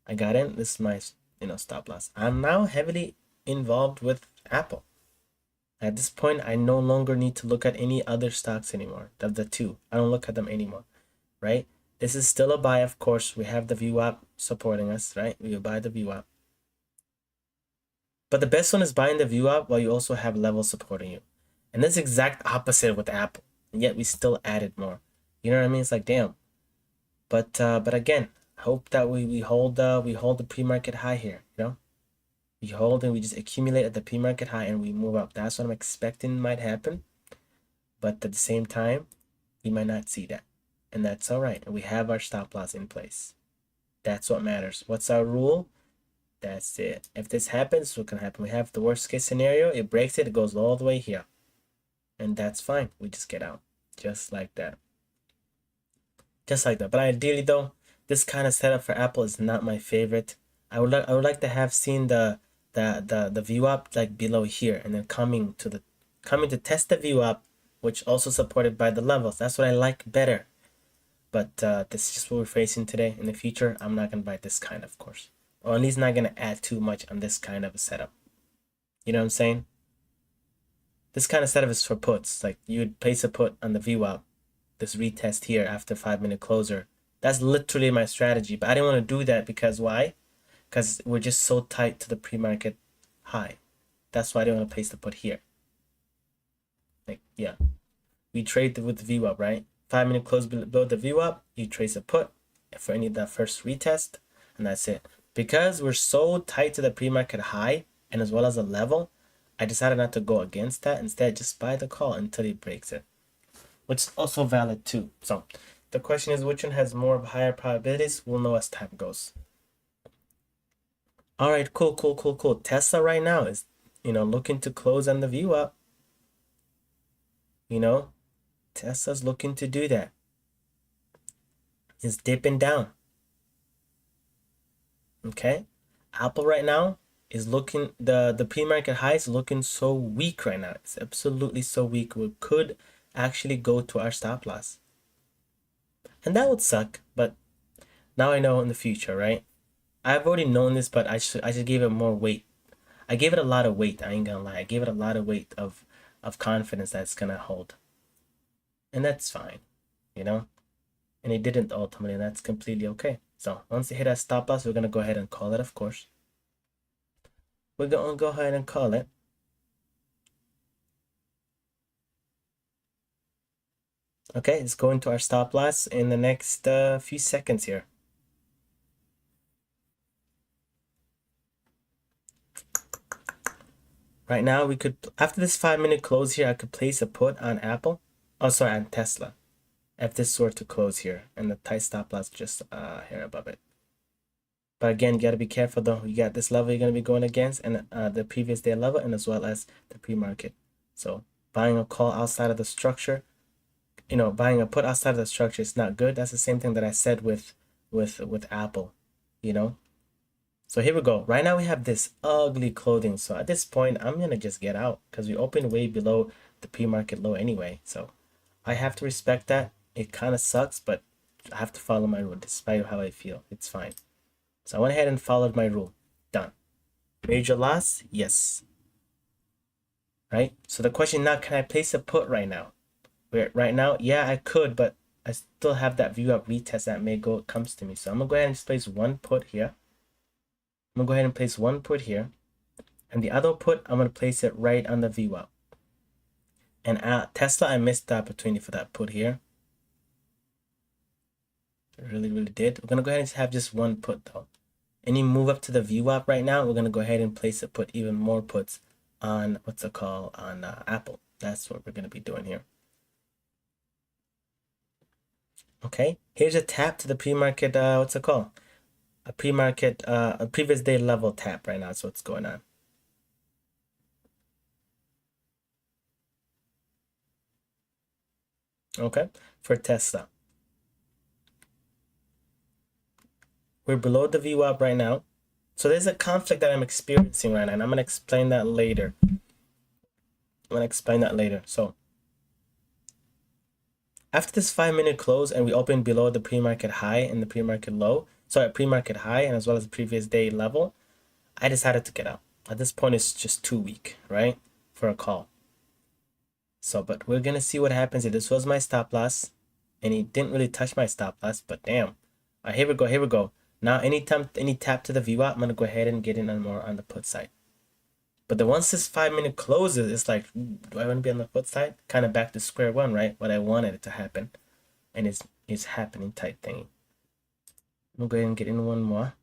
I got in. This is my, stop loss. I'm now heavily involved with Apple. At this point, I no longer need to look at any other stocks anymore. The two, I don't look at them anymore, right? This is still a buy, of course. We have the VWAP supporting us, right? We will buy the VWAP. But the best one is buying the VWAP while you also have levels supporting you. And that's exact opposite with Apple. And yet we still added more. You know what I mean? It's like, damn. But again, hope that we hold the pre-market high here, We hold and we just accumulate at the pre-market high and we move up. That's what I'm expecting might happen. But at the same time, we might not see that. And that's all right. And we have our stop loss in place. That's what matters. What's our rule? That's it. If this happens, what can happen? We have the worst case scenario. It breaks it. It goes all the way here. And that's fine. We just get out. Just like that. Just like that. But ideally, though, this kind of setup for Apple is not my favorite. I would like to have seen the VWAP like below here and then coming to test the VWAP, which also supported by the levels. That's what I like better. But this is just what we're facing today. In the future, I'm not gonna buy this kind, of course, or at least not gonna add too much on this kind of a setup. You know what I'm saying? This kind of setup is for puts. Like you would place a put on the VWAP, this retest here after 5-minute closer. That's literally my strategy. But I didn't want to do that because why? Because we're just so tight to the pre-market high. That's why I didn't want to place the put here. Like, yeah. We trade with the VWAP, right? 5-minute close below the VWAP, you trace a put for any of that first retest, and that's it. Because we're so tight to the pre-market high and as well as a level, I decided not to go against that. Instead, just buy the call until he breaks it, which is also valid too. So the question is, which one has more of higher probabilities? We'll know as time goes. All right, cool. Tesla right now is, looking to close on the VWAP. Tesla's looking to do that. It's dipping down. Okay, Apple right now is looking, the pre-market high is looking so weak right now. It's absolutely so weak. We could actually go to our stop loss, and that would suck. But now I know in the future, right? I've already known this, but I just gave it more weight. I gave it a lot of weight. I ain't gonna lie. I gave it a lot of weight of confidence that's gonna hold, and that's fine, And it didn't ultimately. That's completely okay. So once it hit that stop loss, we're gonna go ahead and call it. Of course, we're gonna go ahead and call it. Okay, it's going to our stop loss in the next few seconds here. Right now, we could, after this 5-minute close here, I could place a put on Apple. Oh, sorry, on Tesla. If this were to close here and the tight stop loss just here above it. But again, you got to be careful though. You got this level you're going to be going against and the previous day level and as well as the pre-market. So buying a call outside of the structure, buying a put outside of the structure is not good. That's the same thing that I said with Apple, So here we go. Right now we have this ugly clothing. So at this point, I'm going to just get out because we opened way below the pre-market low anyway. So I have to respect that. It kind of sucks, but I have to follow my rule despite how I feel. It's fine. So I went ahead and followed my rule. Done. Major loss? Yes. Right? So the question now, can I place a put right now? Right now, yeah, I could, but I still have that VWAP retest that may comes to me. So I'm going to go ahead and just place one put here. I'm going to go ahead and place one put here. And the other put, I'm going to place it right on the VWAP. And Tesla, I missed the opportunity for that put here. I really, really did. We're going to go ahead and have just one put though. Any move up to the VWAP right now, we're going to go ahead and place it, put even more puts on, on Apple. That's what we're going to be doing here. Okay, here's a tap to the pre-market, a pre-market, a previous day level tap right now. That's what's going on. Okay, for Tesla. We're below the VWAP right now. So there's a conflict that I'm experiencing right now, and I'm gonna explain that later. So after this 5-minute close and we open below the pre-market high and the pre-market low, sorry, pre-market high and as well as the previous day level, I decided to get out. At this point, it's just too weak, right, for a call. So, but we're gonna see what happens. This was my stop loss, and he didn't really touch my stop loss, but damn. All right, here we go. Now, any tap to the VWAP, I'm gonna go ahead and get in on more on the put side. But then once this 5-minute closes, it's like, do I want to be on the put side? Kind of back to square one, right? What I wanted it to happen, and it's happening type thing. I'm gonna go ahead and get in one more,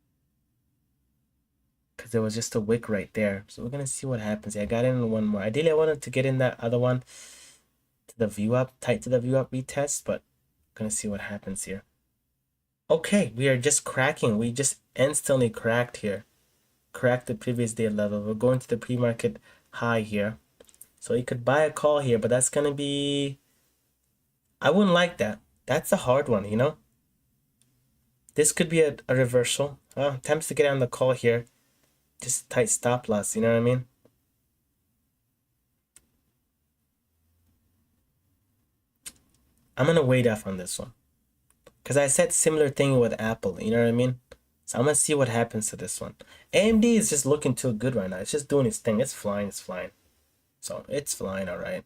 because there was just a wick right there. So we're gonna see what happens. I got in one more. Ideally, I wanted to get in that other one to the VWAP, tight to the VWAP retest, but gonna see what happens here. Okay, we are just cracking. We just instantly cracked here. Cracked the previous day level. We're going to the pre-market high here. So you could buy a call here, but that's gonna be, I wouldn't like that. That's a hard one, you know? This could be a reversal. Attempts to get on the call here. Just tight stop loss, you know what I mean? I'm gonna wait off on this one, because I said similar thing with Apple, you know what I mean? So I'm gonna see what happens to this one. AMD is just looking too good right now. It's just doing its thing. It's flying. So it's flying, all right.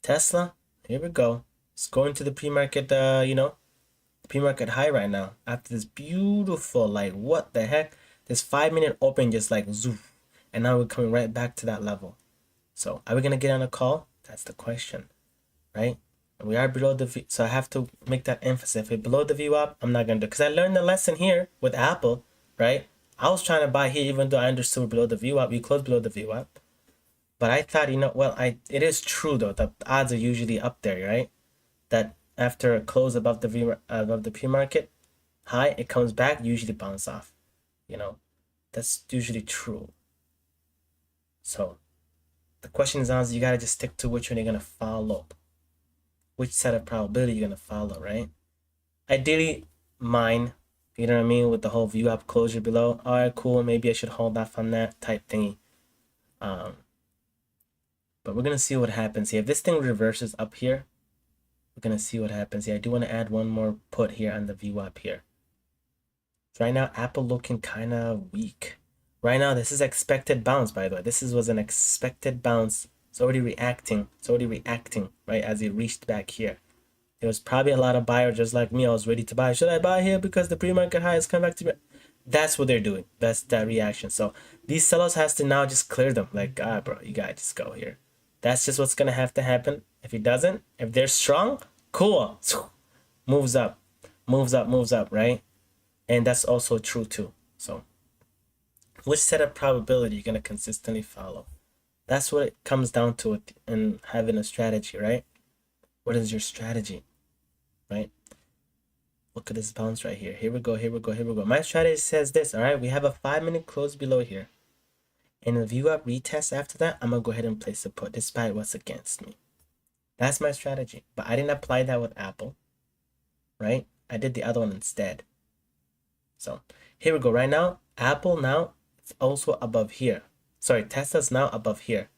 Tesla, here we go. It's going to the pre-market, pre-market high right now. After this beautiful, like, what the heck? This 5-minute open just like zoom, and now we're coming right back to that level. So are we gonna get on a call? That's the question, right? We are below the V, so I have to make that emphasis. If we're below the VWAP, I'm not gonna do, because I learned the lesson here with Apple, right? I was trying to buy here even though I understood we're below the VWAP. We closed below the VWAP, but I thought, it is true though. The odds are usually up there, right? That after a close above the pre-market high, it comes back, usually bounce off. That's usually true. So the question is, you gotta just stick to which one you're gonna follow. Which set of probability you're gonna follow, right? Ideally, mine, you know what I mean, with the whole VWAP closure below. All right, cool. Maybe I should hold off on that type thingy. But we're gonna see what happens here. If this thing reverses up here, we're gonna see what happens here. I do want to add one more put here on the VWAP here. So right now, Apple looking kind of weak. Right now, this is expected bounce, by the way. Was an expected bounce. It's already reacting, right, as it reached back here. There was probably a lot of buyers just like me. I was ready to buy. Should I buy here because the pre-market high has come back to me? That's what they're doing. That's that reaction. So these sellers has to now just clear them. Like, bro, you gotta just go here. That's just what's gonna have to happen. If it doesn't, if they're strong, cool. Moves up, right? And that's also true too. So which set of probability you're gonna consistently follow? That's what it comes down to in having a strategy, right? What is your strategy, right? Look at this bounce right here. Here we go. My strategy says this, all right? We have a 5-minute close below here. And if you have retest after that, I'm going to go ahead and place a put despite what's against me. That's my strategy. But I didn't apply that with Apple, right? I did the other one instead. So here we go. Right now, Apple now, it's also above here. Sorry, Tesla's now above here.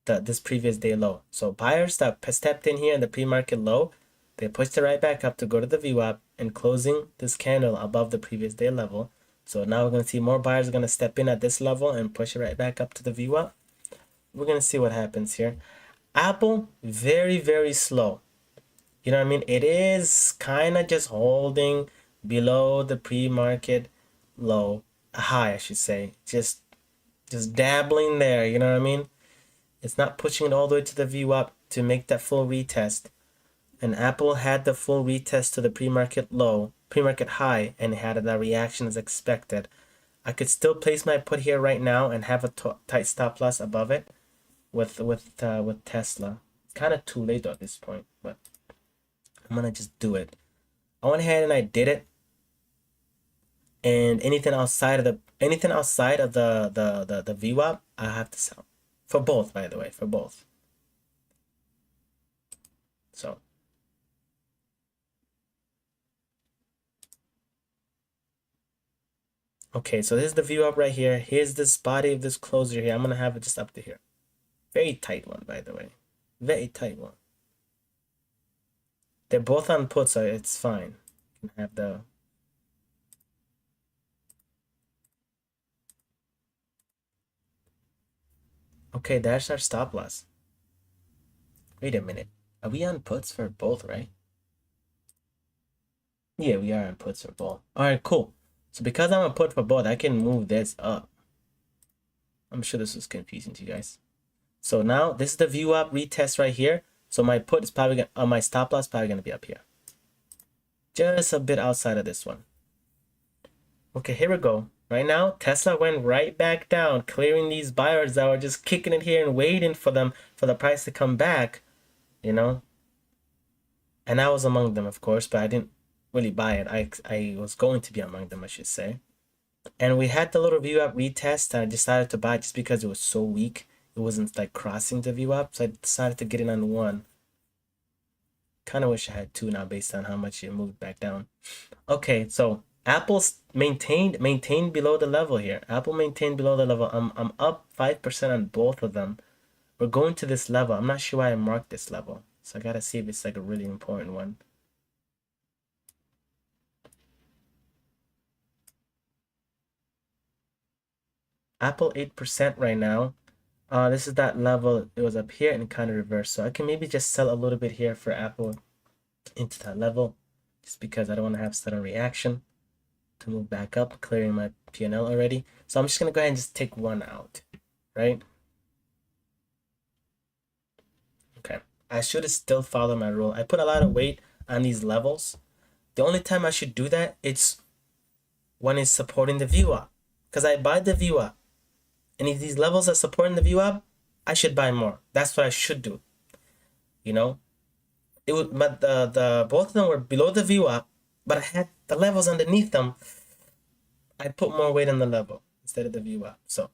This previous day low. So buyers that stepped in here in the pre-market low, they pushed it right back up to go to the VWAP and closing this candle above the previous day level. So now we're going to see more buyers are going to step in at this level and push it right back up to the VWAP. We're going to see what happens here. Apple, very, very slow. You know what I mean? It is kind of just holding below the pre-market low, high, I should say. Just dabbling there, you know what I mean? It's not pushing it all the way to the VWAP to make that full retest. And Apple had the full retest to the pre-market low, pre-market high, and had that reaction as expected. I could still place my put here right now and have a tight stop loss above it with Tesla. It's kind of too late at this point, but I'm gonna just do it. I went ahead and I did it. And anything outside of the VWAP, I have to sell. For both, by the way, for both. So Okay, so this is the view up right here. Here's this body of this closer here. I'm gonna have it just up to here. Very tight one, by the way. Very tight one. They're both on put, so it's fine. You can have the... Okay, there's our stop loss. Wait a minute. Are we on puts for both, right? Yeah, we are on puts for both. Alright, cool. So because I'm on put for both, I can move this up. I'm sure this was confusing to you guys. So now this is the view up retest right here. So my put is probably gonna, my stop loss is probably gonna be up here. Just a bit outside of this one. Okay, here we go. Right now, Tesla went right back down, clearing these buyers that were just kicking it here and waiting for them for the price to come back, you know. And I was among them, of course, but I didn't really buy it. I was going to be among them, I should say. And we had the little view up retest, and I decided to buy it just because it was so weak. It wasn't like crossing the view up, so I decided to get in on one. Kind of wish I had two now based on how much it moved back down. Okay, so Apple's maintained below the level here. Apple maintained below the level. I'm up 5% on both of them. We're going to this level. I'm not sure why I marked this level. So I gotta see if it's like a really important one. Apple 8% right now. This is that level. It was up here and kind of reversed. So I can maybe just sell a little bit here for Apple into that level, just because I don't want to have sudden reaction to move back up, clearing my P&L already. So I'm just gonna go ahead and just take one out, right? Okay, I should have still followed my rule. I put a lot of weight on these levels. The only time I should do that, it's when it's supporting the view up, because I buy the view up, and if these levels are supporting the view up, I should buy more. That's what I should do. You know, it would, but the both of them were below the view up, but I had the levels underneath them. I put more weight on the level instead of the view up. So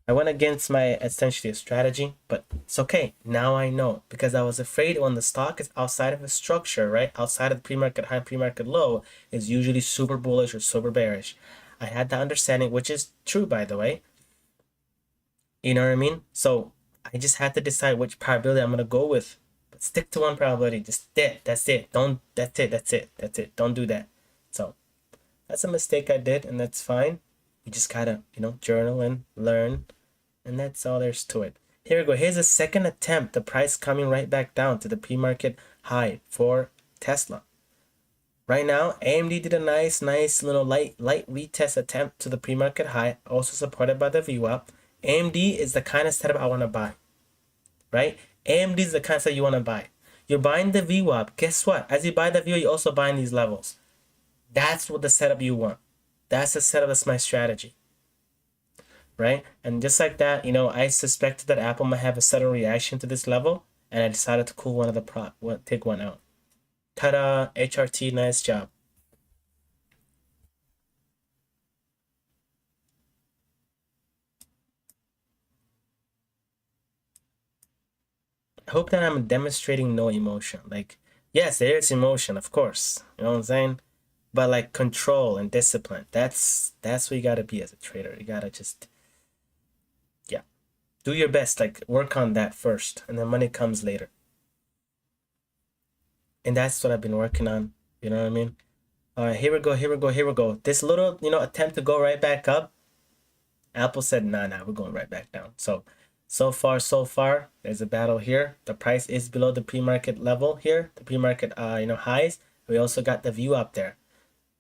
I went against my essentially a strategy, but it's okay. Now I know, because I was afraid when the stock is outside of a structure, right? Outside of the pre-market high, pre-market low is usually super bullish or super bearish. I had that understanding, which is true, by the way. You know what I mean? So I just had to decide which probability I'm gonna go with. But stick to one probability. Just that's it. That's it. Don't do that. So that's a mistake I did, and that's fine. You just gotta, journal and learn, and that's all there's to it. Here we go. Here's a second attempt. The price coming right back down to the pre-market high for Tesla. Right now, AMD did a nice little light retest attempt to the pre-market high, also supported by the view up. AMD is the kind of setup I want to buy, right? AMD is the kind of setup you want to buy. You're buying the view up. Guess what? As you buy the view, you're also buying these levels. That's what the setup you want. That's the setup. That's my strategy, right? And just like that, I suspected that Apple might have a sudden reaction to this level, and I decided to cool one of the take one out. Ta-da! HRT, nice job. I hope that I'm demonstrating no emotion. Like, yes, there is emotion, of course. You know what I'm saying? But like control and discipline. That's what you gotta be as a trader. You gotta just, yeah, do your best. Like, work on that first, and then money comes later. And that's what I've been working on. You know what I mean? All right, here we go. This little, attempt to go right back up. Apple said, nah, we're going right back down. So far, there's a battle here. The price is below the pre-market level here, the pre-market, highs. We also got the view up there.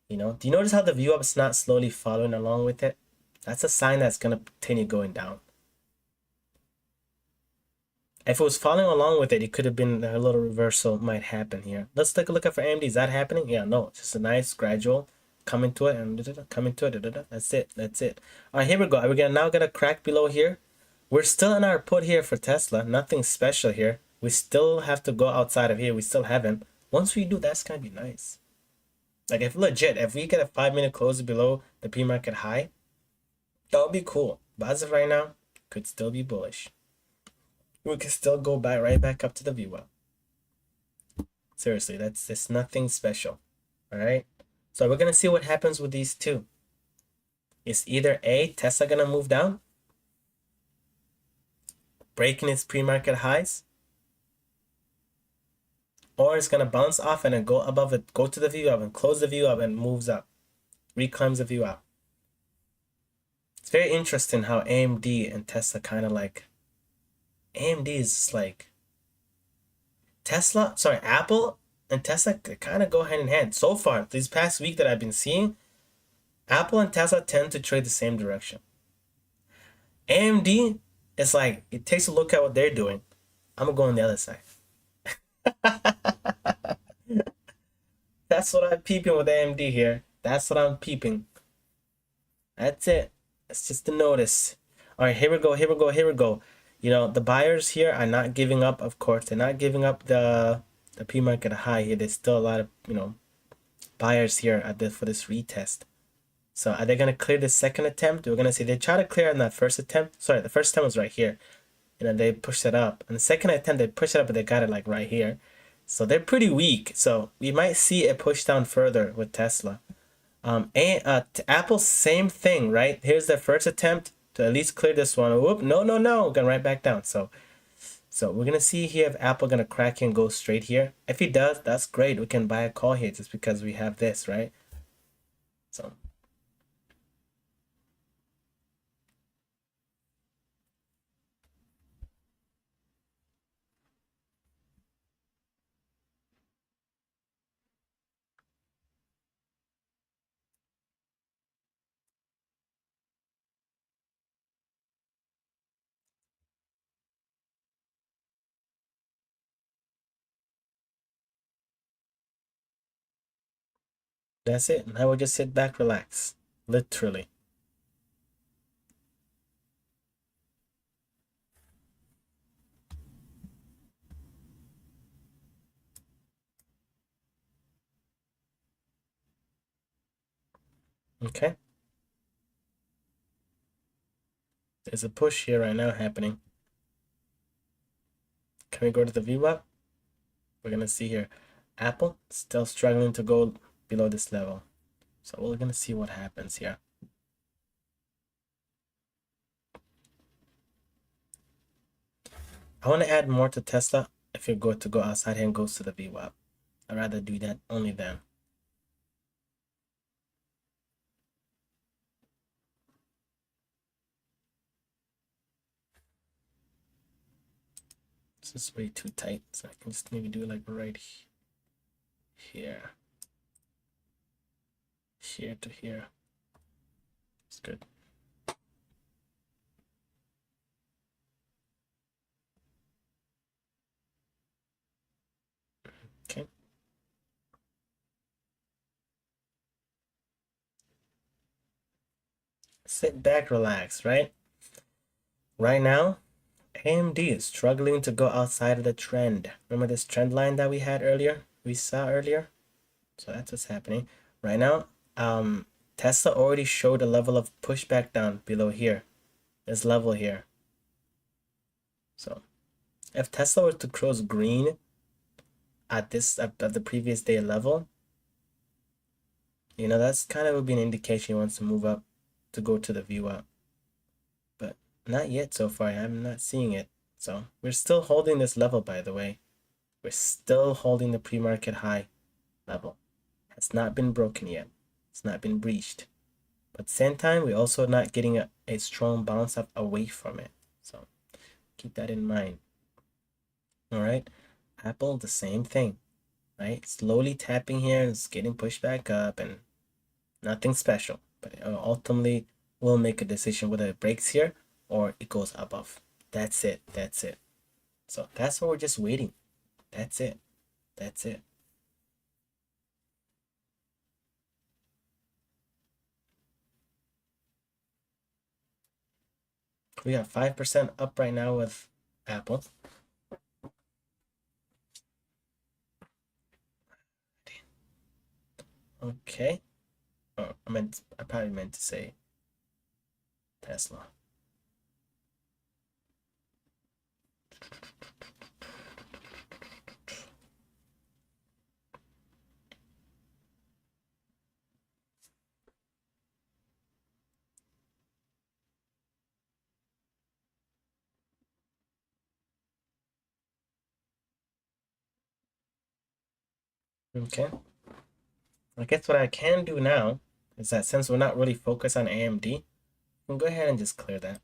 Do you notice how the view up is not slowly following along with it? That's a sign that's gonna continue going down. If it was following along with it, it could have been a little reversal might happen here. Let's take a look at for AMD. Is that happening? Yeah, no, it's just a nice gradual coming to it and coming to it. That's it. All right, here we go. We're now gonna crack below here. We're still in our put here for Tesla. Nothing special here. We still have to go outside of here. We still haven't. Once we do, that's gonna be nice. Like, if we get a 5-minute close below the pre-market high, that would be cool. But as of right now, could still be bullish. We could still go right back up to the view up. Seriously, that's nothing special. All right. So we're gonna see what happens with these two. It's either A, Tesla gonna move down, breaking its pre-market highs, or it's gonna bounce off and then go above it, go to the view up and close the view up and moves up, reclaims the view up. It's very interesting how AMD and Tesla kind of like, AMD is just like Apple and Tesla kind of go hand in hand. So far, this past week that I've been seeing, Apple and Tesla tend to trade the same direction. AMD is like, it takes a look at what they're doing. I'm gonna go on the other side. That's what I'm peeping with AMD here. That's what I'm peeping. That's it. It's just a notice. All right, here we go. Here we go. Here we go. You know, the buyers here are not giving up, of course. They're not giving up the pre-market high here. There's still a lot of, you know, buyers here at for this retest. So are they going to clear the second attempt? We're going to see they try to clear on that first attempt. Sorry, the first attempt was right here. You know, they pushed it up. And the second attempt, they pushed it up, but they got it like right here. So they're pretty weak. So we might see a push down further with Tesla. Apple, same thing, right? Here's their first attempt to at least clear this one. Whoop, no, going right back down. So we're gonna see here if Apple gonna crack and go straight here. If he does, that's great. We can buy a call here just because we have this, right? So that's it. Now we'll just sit back, relax. Literally. Okay. There's a push here right now happening. Can we go to the VWAP? We're gonna see here. Apple still struggling to go below this level. So we're gonna see what happens here. I want to add more to Tesla if you're going to go outside here and goes to the VWAP. I'd rather do that only then. This is way too tight, so I can just maybe do it like right here. Here to here. It's good. Okay. Sit back, relax, right? Right now, AMD is struggling to go outside of the trend. Remember this trend line that we had earlier? We saw earlier? So that's what's happening. Right now, Tesla already showed a level of pushback down below here. This level here. So if Tesla were to close green at the previous day level, you know, that's kind of would be an indication he wants to move up to go to the VWAP. But not yet so far. I'm not seeing it. So we're still holding this level, by the way. We're still holding the pre-market high level. It's not been broken yet. It's not been breached. But at the same time, we're also not getting a strong bounce up away from it. So keep that in mind. All right. Apple, the same thing, right? Slowly tapping here and it's getting pushed back up and nothing special. But ultimately, we'll make a decision whether it breaks here or it goes above. That's it. That's it. So that's what we're just waiting. That's it. That's it. We got 5% up right now with Apple. Okay. Oh, I probably meant to say Tesla. Okay. I guess what I can do now is that since we're not really focused on AMD, we can go ahead and just clear that.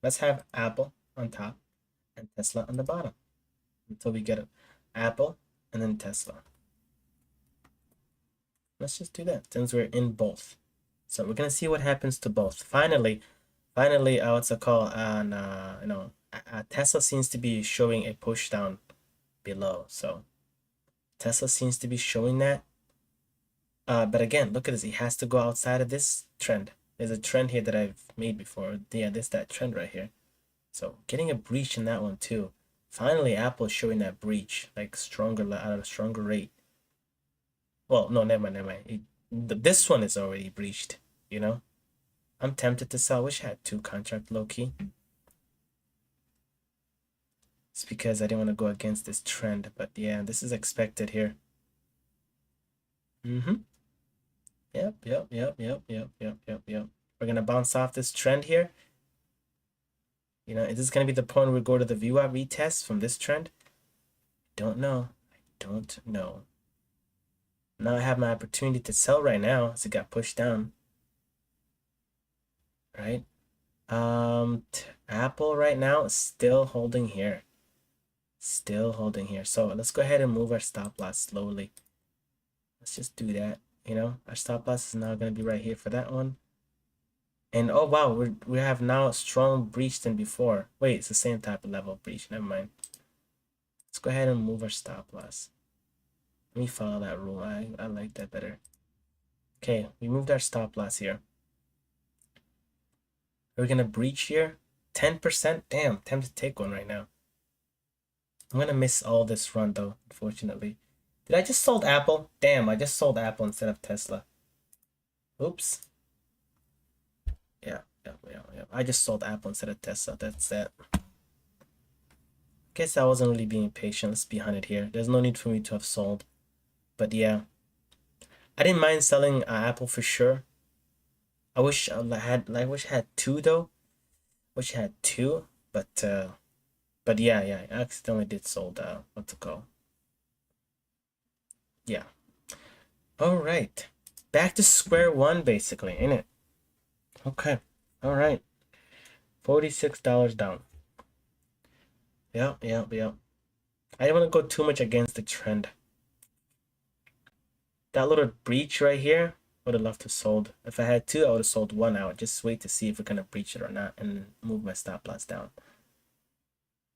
Let's have Apple on top and Tesla on the bottom until we get Apple and then Tesla. Let's just do that since we're in both. So we're gonna see what happens to both. Finally, what's it called? Tesla seems to be showing a push down below. So Tesla seems to be showing that. But again, look at this. It has to go outside of this trend. There's a trend here that I've made before. Yeah, there's that trend right here. So getting a breach in that one too. Finally, Apple is showing that breach, like stronger at a stronger rate. Well, no, never mind. This one is already breached, you know? I'm tempted to sell. Wish I had two contract low key. It's because I didn't want to go against this trend, but yeah, this is expected here. Yep. We're gonna bounce off this trend here. You know, is this gonna be the point where we go to the VWAP retest from this trend? Don't know. I don't know. Now I have my opportunity to sell right now as it got pushed down. Right? Apple right now is still holding here. Still holding here. So let's go ahead and move our stop loss slowly. Let's just do that. You know, our stop loss is now going to be right here for that one. And oh wow, we have now a strong breach than before. Wait, it's the same type of level of breach. Never mind. Let's go ahead and move our stop loss. Let me follow that rule. I like that better. Okay, we moved our stop loss here. We're gonna breach here. 10%? Damn, tempted to take one right now. I'm gonna miss all this run though, unfortunately. Did I just sold Apple? Damn, I just sold Apple instead of Tesla. Oops. Yeah. I just sold Apple instead of Tesla. That's that. Guess I wasn't really being patient. Let's be behind it here. There's no need for me to have sold. But yeah. I didn't mind selling Apple for sure. I wish I had two though. Wish I had two, but yeah, I accidentally did sold what's it called? Yeah. All right. Back to square one basically, ain't it? Okay. All right. $46 down. Yeah. I didn't want to go too much against the trend. That little breach right here, would have loved to have sold. If I had two, I would have sold one out. Just wait to see if we're gonna breach it or not and move my stop loss down.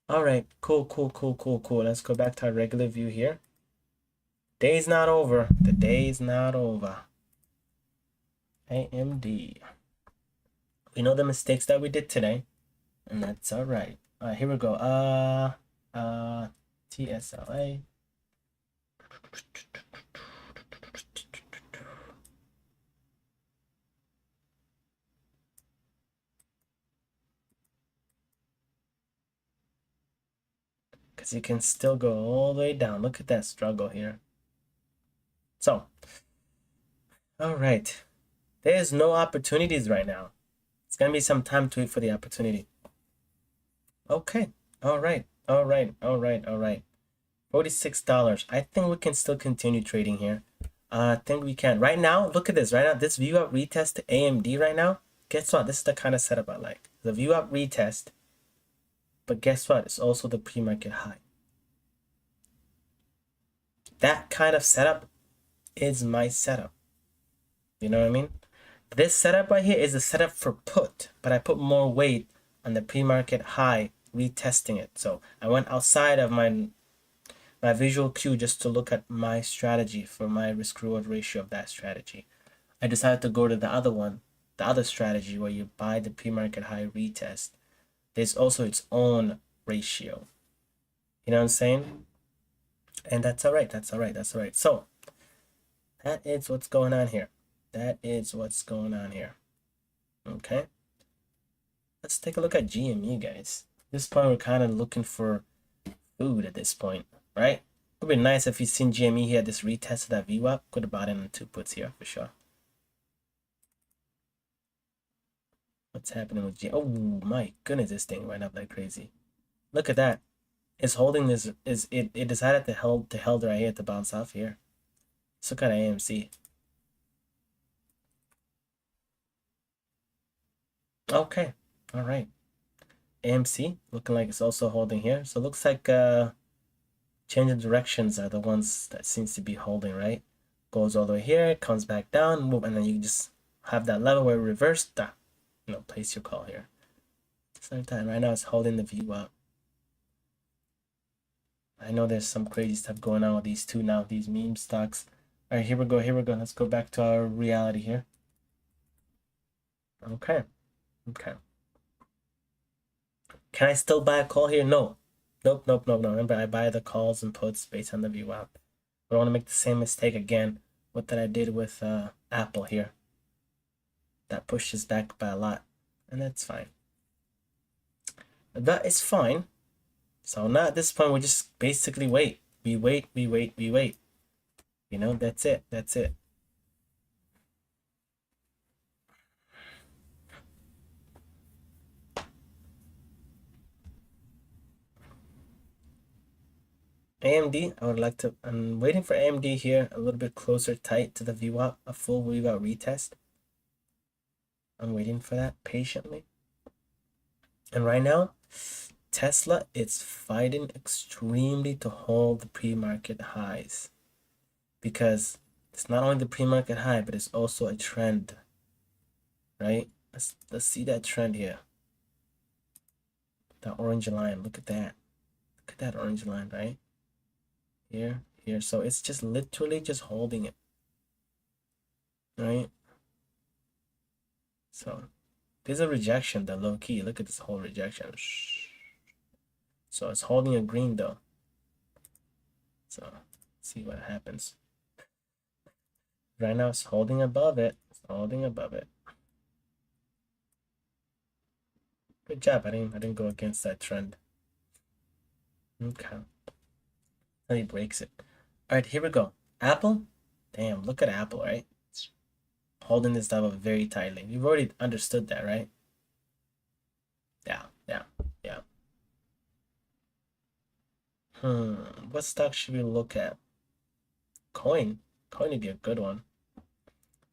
All right, cool. Let's go back to our regular view here. Day's not over. The day's not over. AMD. We know the mistakes that we did today, and that's all right. All right, here we go. TSLA. Because you can still go all the way down. Look at that struggle here. So, all right. There's no opportunities right now. It's going to be some time to wait for the opportunity. Okay. All right. $46. I think we can still continue trading here. I think we can. Right now, look at this. Right now, this view up retest to AMD right now. Guess what? This is the kind of setup I like. The view up retest. But guess what? It's also the pre-market high. That kind of setup is my setup. You know what I mean? This setup right here is a setup for put, but I put more weight on the pre-market high retesting it. So I went outside of my visual cue just to look at my strategy for my risk reward ratio of that strategy. I decided to go to the other one, the other strategy where you buy the pre-market high retest. There's also its own ratio. You know what I'm saying? And that's all right. So that is what's going on here. Okay. Let's take a look at GME, guys. At this point, we're kind of looking for food at this point, right? It would be nice if you've seen GME here, this retest of that VWAP. Could have bought in on 2 puts here for sure. What's happening with GME? Oh my goodness, this thing went up like crazy. Look at that. It's holding this. It decided to hold right here to bounce off here. Let's look at AMC. Okay, all right. AMC looking like it's also holding here. So it looks like change of directions are the ones that seems to be holding, right? Goes all the way here, comes back down, move, and then you just have that level where reverse that, place your call here. Same time, right now it's holding the view up. I know there's some crazy stuff going on with these two now, these meme stocks. All right, here we go. Let's go back to our reality here. Okay. Can I still buy a call here? No. Nope. Remember, I buy the calls and puts based on the VWAP. I don't want to make the same mistake again. What that I did with Apple here. That pushes back by a lot, and that's fine. That is fine. So now at this point, we just basically wait. We wait. That's it. AMD, I'm waiting for AMD here a little bit closer tight to the VWAP, a full VWAP retest. I'm waiting for that patiently. And right now, Tesla, it's fighting extremely to hold the pre-market highs because it's not only the pre-market high, but it's also a trend, right? Let's see that trend here. That orange line, look at that. Look at that orange line, right? Here. So it's just literally just holding it, right? So there's a rejection, the low key. Look at this whole rejection. So it's holding a green though. So let's see what happens. Right now it's holding above it. Good job. I didn't go against that trend. Okay. Then he breaks it. All right, here we go. Apple. Damn, look at Apple, right? It's holding this level very tightly. You've already understood that, right? Yeah. What stock should we look at? Coin would be a good one.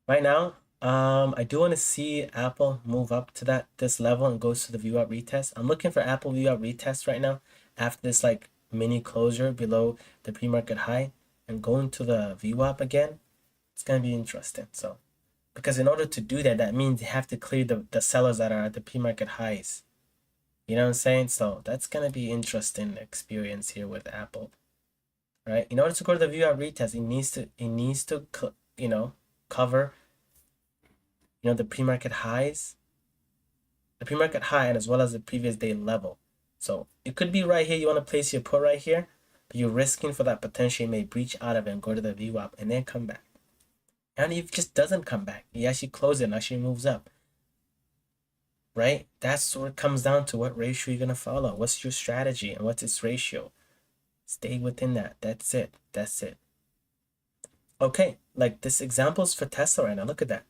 Right now, I do want to see Apple move up to this level and goes to the VWAP retest. I'm looking for Apple VWAP retest right now after this like mini closure below the pre-market high and going to the VWAP again. It's gonna be interesting. So, because in order to do that, that means you have to clear the sellers that are at the pre-market highs. You know what I'm saying? So that's gonna be interesting experience here with Apple, right? In order to go to the VWAP retest, it needs to cover the pre-market highs, the pre-market high, and as well as the previous day level. So it could be right here. You want to place your put right here, but you're risking for that potential. You may breach out of it and go to the VWAP and then come back. And if it just doesn't come back, you actually close it and actually moves up, right? That's what it comes down to. What ratio you're gonna follow? What's your strategy and what's its ratio? Stay within that. That's it. Okay, like this example's for Tesla right now. Look at that.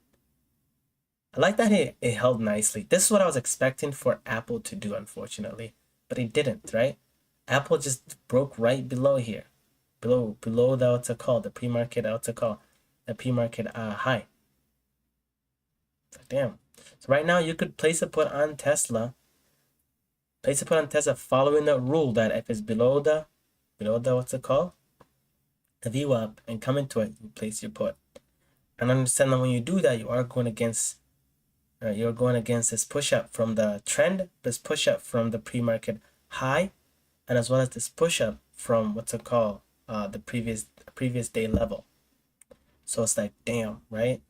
I like that it held nicely. This is what I was expecting for Apple to do, unfortunately, but it didn't, right? Apple just broke right below here, below the what's called the pre-market the pre-market high. So, damn. So right now you could place a put on Tesla. Place a put on Tesla following the rule that if it's below the what's called the VWAP and come into it, you place your put. And understand that when you do that, you are going against. You're going against this push-up from the trend, this push-up from the pre-market high, and as well as this push-up from what's it called, the previous day level. So it's like, damn, right?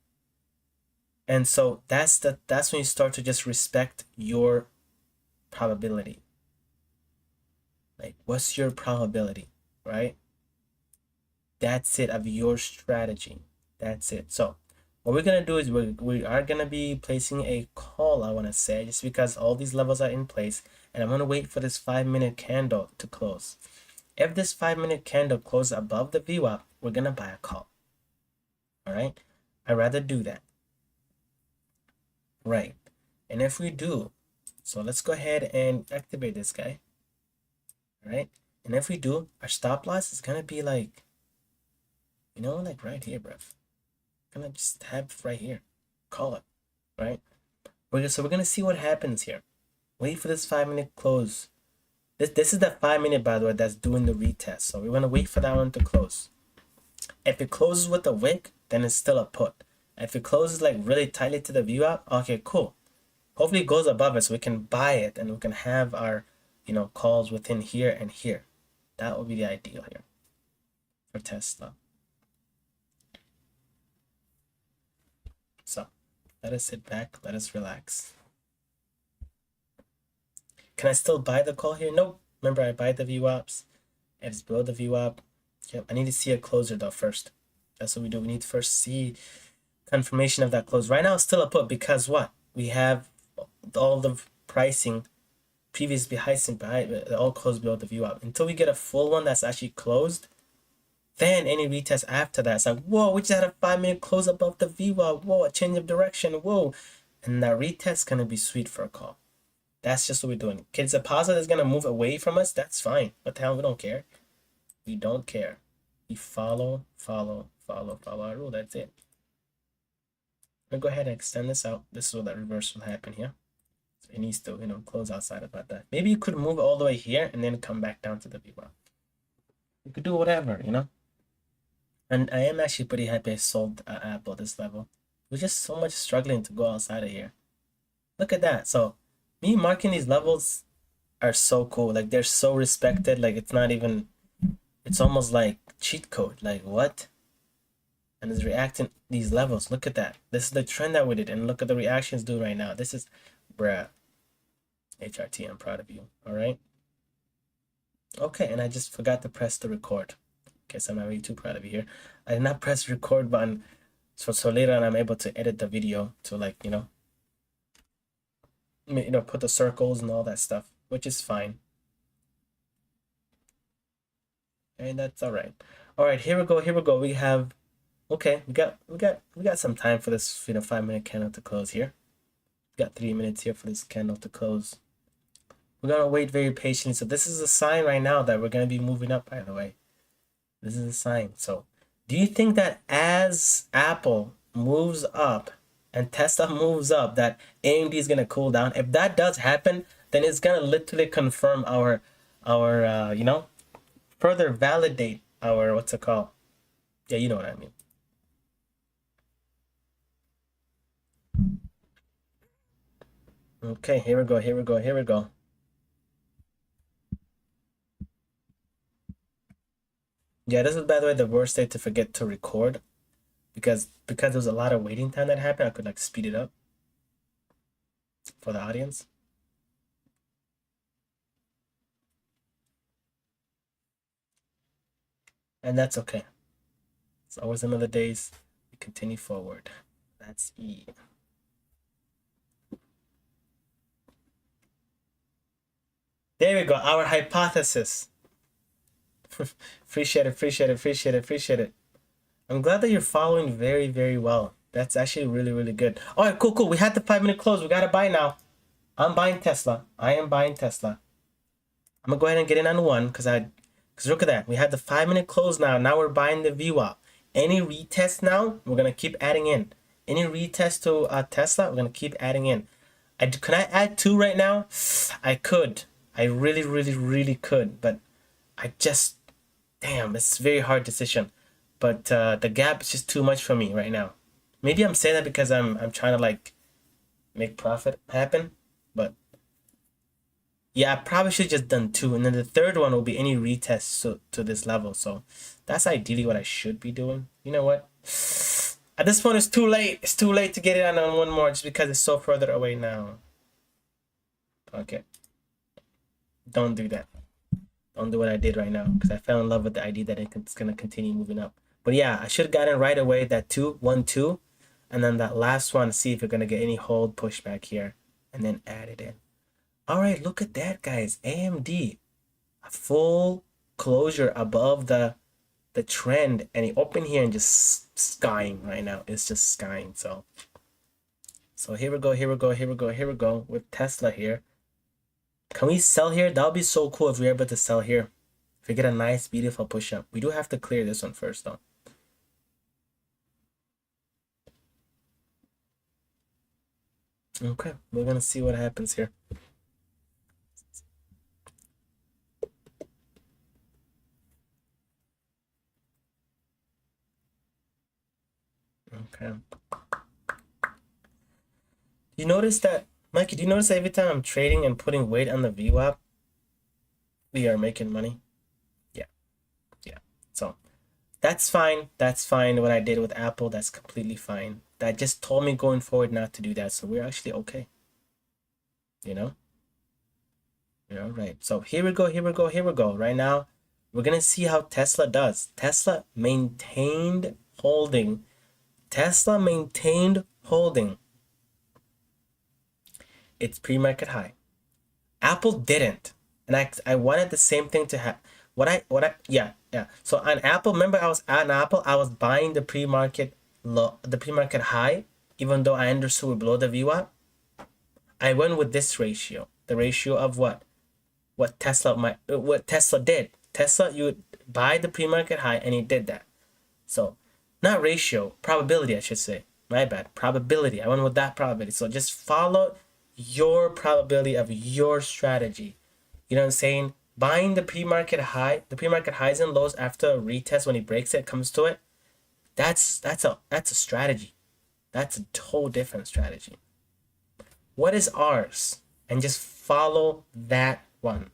And so that's when you start to just respect your probability. Like, what's your probability, right? That's it of your strategy. That's it. So what we're gonna do is we are gonna be placing a call, I wanna say, just because all these levels are in place, and I'm gonna wait for this 5-minute candle to close. If this 5-minute candle closes above the VWAP, we're gonna buy a call. All right, I'd rather do that. Right, and if we do, so let's go ahead and activate this guy. All right, and if we do, our stop loss is gonna be like, You know, like right here, bruv. Gonna just have right here. Call it, right? So we're gonna see what happens here. Wait for this 5-minute close. This is the 5-minute, by the way, that's doing the retest. So we're gonna wait for that one to close. If it closes with a wick, then it's still a put. If it closes like really tightly to the VWAP, okay, cool. Hopefully it goes above it so we can buy it and we can have our, you know, calls within here and here. That would be the ideal here for Tesla. So let us sit back, let us relax. Can I still buy the call here? Nope. Remember, I buy the VWAPs. If it's below the VWAP, yep, I need to see a closer though first. That's what we do. We need to first see confirmation of that close. Right now, it's still a put because what? We have all the pricing previously all closed below the VWAP. Until we get a full one that's actually closed, then any retest after that, it's like, whoa, we just had a 5-minute close above the VWAP. Whoa, a change of direction. Whoa. And that retest is going to be sweet for a call. That's just what we're doing. Kids, a deposit is going to move away from us. That's fine. What the hell? We don't care. We don't care. We follow our rule. That's it. I'm going to go ahead and extend this out. This is what that reverse will happen here. So it needs to, you know, close outside about that. Maybe you could move all the way here and then come back down to the VWAP. You could do whatever, you know. And I am actually pretty happy I sold Apple this level. We're just so much struggling to go outside of here. Look at that. So me marking these levels are so cool. Like they're so respected. Like it's not even, it's almost like cheat code. Like what? And it's reacting these levels. Look at that. This is the trend that we did. And look at the reactions do right now. This is, bruh. HRT, I'm proud of you. All right. Okay, and I just forgot to press the record. Guess I'm not really too proud of you here. I did not press record button. So later on I'm able to edit the video to like, you know, put the circles and all that stuff, which is fine. And that's all right. All right, here we go. We have, okay, we got some time for this, 5-minute candle to close here. We got 3 minutes here for this candle to close. We're gonna wait very patiently. So this is a sign right now that we're gonna be moving up, by the way. This is a sign. So do you think that as Apple moves up and Tesla moves up, that AMD is gonna cool down? If that does happen, then it's gonna literally confirm our further validate our, what's it called? Yeah, you know what I mean. Okay, here we go. Yeah, this is, by the way, the worst day to forget to record because there was a lot of waiting time that happened. I could like speed it up for the audience. And that's okay. It's always another days. We continue forward. That's E. There we go. Our hypothesis. Appreciate it. I'm glad that you're following very, very well. That's actually really, really good. All right, cool. We had the 5-minute close. We gotta buy now. I'm buying Tesla. I am buying Tesla. I'm gonna go ahead and get in on one because look at that. We had the 5-minute close now. Now we're buying the VWAP. Any retest now, we're gonna keep adding in. Any retest to Tesla, we're gonna keep adding in. Can I add 2 right now? I could. I really, really, really could. But I just, damn, it's a very hard decision. But the gap is just too much for me right now. Maybe I'm saying that because I'm trying to like make profit happen. But yeah, I probably should have just done 2. And then the third one will be any retest to this level. So that's ideally what I should be doing. You know what? At this point, it's too late. It's too late to get it on one more just because it's so further away now. Okay. Don't do that. Don't do what I did right now because I fell in love with the idea that it's going to continue moving up. But yeah, I should have gotten right away that 1, 2. And then that last one, see if you're going to get any hold pushback here. And then add it in. All right, look at that, guys. AMD. A full closure above the trend. And it opened here and just skying right now. It's just skying. So here we go with Tesla here. Can we sell here? That would be so cool if we're able to sell here. If we get a nice, beautiful push up. We do have to clear this one first, though. Okay, we're gonna see what happens here. Okay. You notice that, Mikey, do you notice that every time I'm trading and putting weight on the VWAP, we are making money? Yeah, yeah. So that's fine. That's fine. What I did with Apple, that's completely fine. That just told me going forward not to do that. So we're actually okay. You know? Yeah, right. So here we go, here we go, here we go. Right now, we're gonna see how Tesla does. Tesla maintained holding. Tesla maintained holding its pre-market high. Apple didn't. And I wanted the same thing to happen. Yeah. So on Apple, remember I was on Apple, I was buying the pre-market low, the pre-market high, even though I understood we're below the VWAP. I went with this ratio. The ratio of what? What Tesla did. Tesla, you would buy the pre-market high and he did that. So not ratio, probability, I should say. My bad. Probability. I went with that probability. So just follow your probability of your strategy. You know what I'm saying? Buying the pre-market high, the pre-market highs and lows after a retest when he breaks it, comes to it. That's a strategy. That's a whole different strategy. What is ours? And just follow that one.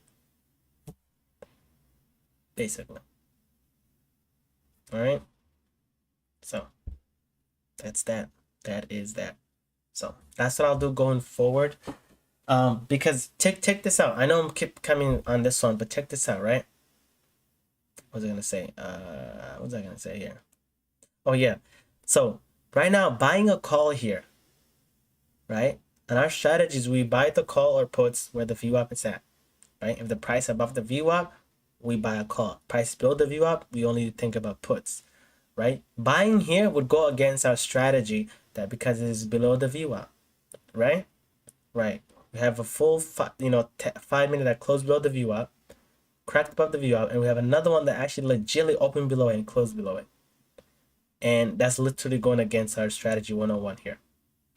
Basically. All right. So that's that. That is that. So that's what I'll do going forward. Because check this out. I know I'm keep coming on this one, but check this out, right? What was I gonna say? What was I gonna say here? Oh yeah. So right now, buying a call here, right? And our strategies, we buy the call or puts where the VWAP is at, right? If the price above the VWAP, we buy a call. Price below the VWAP, we only think about puts, right? Buying here would go against our strategy that because it is below the VWAP, right? Right. We have a full 5 minute that closed below the VWAP, cracked above the VWAP, and we have another one that actually legitimately opened below it and closed below it. And that's literally going against our strategy 101 here,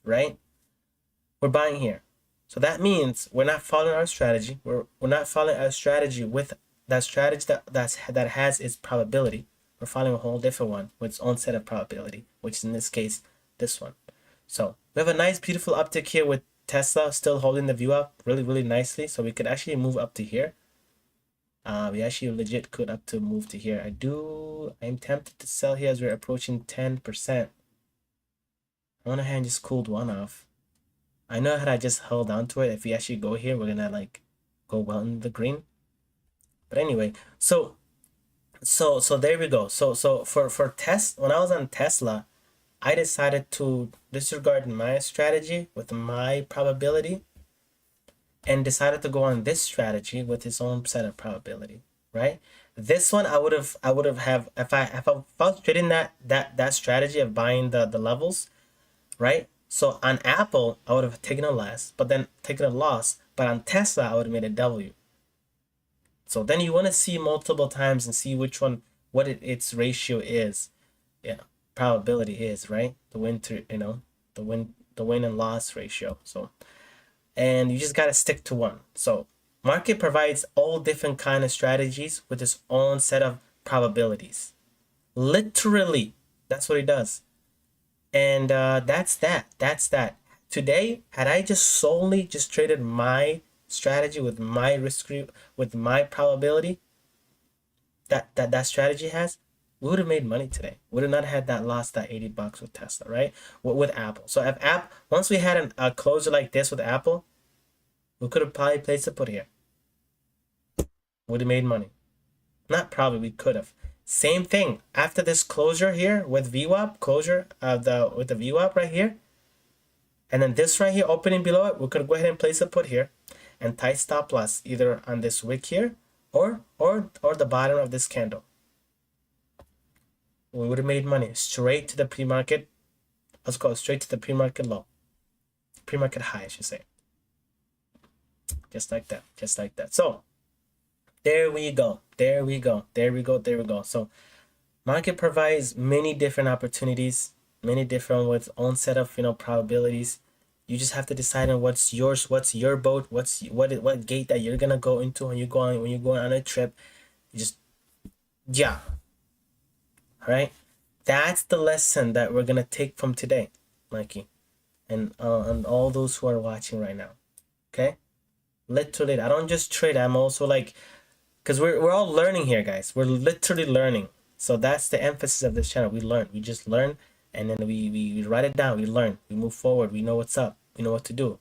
right? We're buying here. So that means we're not following our strategy. We're not following our strategy with that strategy that has its probability. We're following a whole different one with its own set of probability, which is in this case, this one. So we have a nice, beautiful uptick here with Tesla still holding the view up really, really nicely. So we could actually move up to here. We actually legit could up to move to here. I'm tempted to sell here as we're approaching 10%. I went ahead and just cooled one off. I know had I just held on to it, if we actually go here, we're gonna like go well in the green. But anyway, so there we go. So for test, when I was on Tesla, I decided to disregard my strategy with my probability and decided to go on this strategy with its own set of probability, right? This one I would have if I was trading that strategy of buying the levels, right? So on Apple, I would have taken a loss, but then taken a loss. But on Tesla, I would have made a W. So then you want to see multiple times and see which one, what its ratio is, yeah, probability is, right? The win to, the win and loss ratio. So, and you just got to stick to one. So market provides all different kind of strategies with its own set of probabilities. Literally, that's what it does. And that's that. Today, had I just solely just traded my strategy with my risk with my probability that strategy has, we would have made money today. We would have not had that loss, that $80 with Tesla, right? With Apple. So if once we had a closure like this with Apple, we could have probably placed a put here. Would have made money. Not probably, we could have. Same thing after this closure here with VWAP, closure of with the VWAP right here. And then this right here opening below it, we could go ahead and place a put here and tight stop loss either on this wick here or the bottom of this candle. We would have made money straight to the pre-market. Let's go straight to the pre-market low. Pre-market high, I should say. Just like that. Just like that. So there we go. There we go. There we go. There we go. So market provides many different opportunities, many different with own set of probabilities. You just have to decide on what's yours, what's your boat, what gate that you're gonna go into when you're going on a trip. You just, yeah. All right. That's the lesson that we're gonna take from today, Mikey, and all those who are watching right now. Okay. Literally, I don't just trade. I'm also like, because we're all learning here, guys. We're literally learning. So that's the emphasis of this channel. We learn. We just learn, and then we write it down. We learn. We move forward. We know what's up. We know what to do.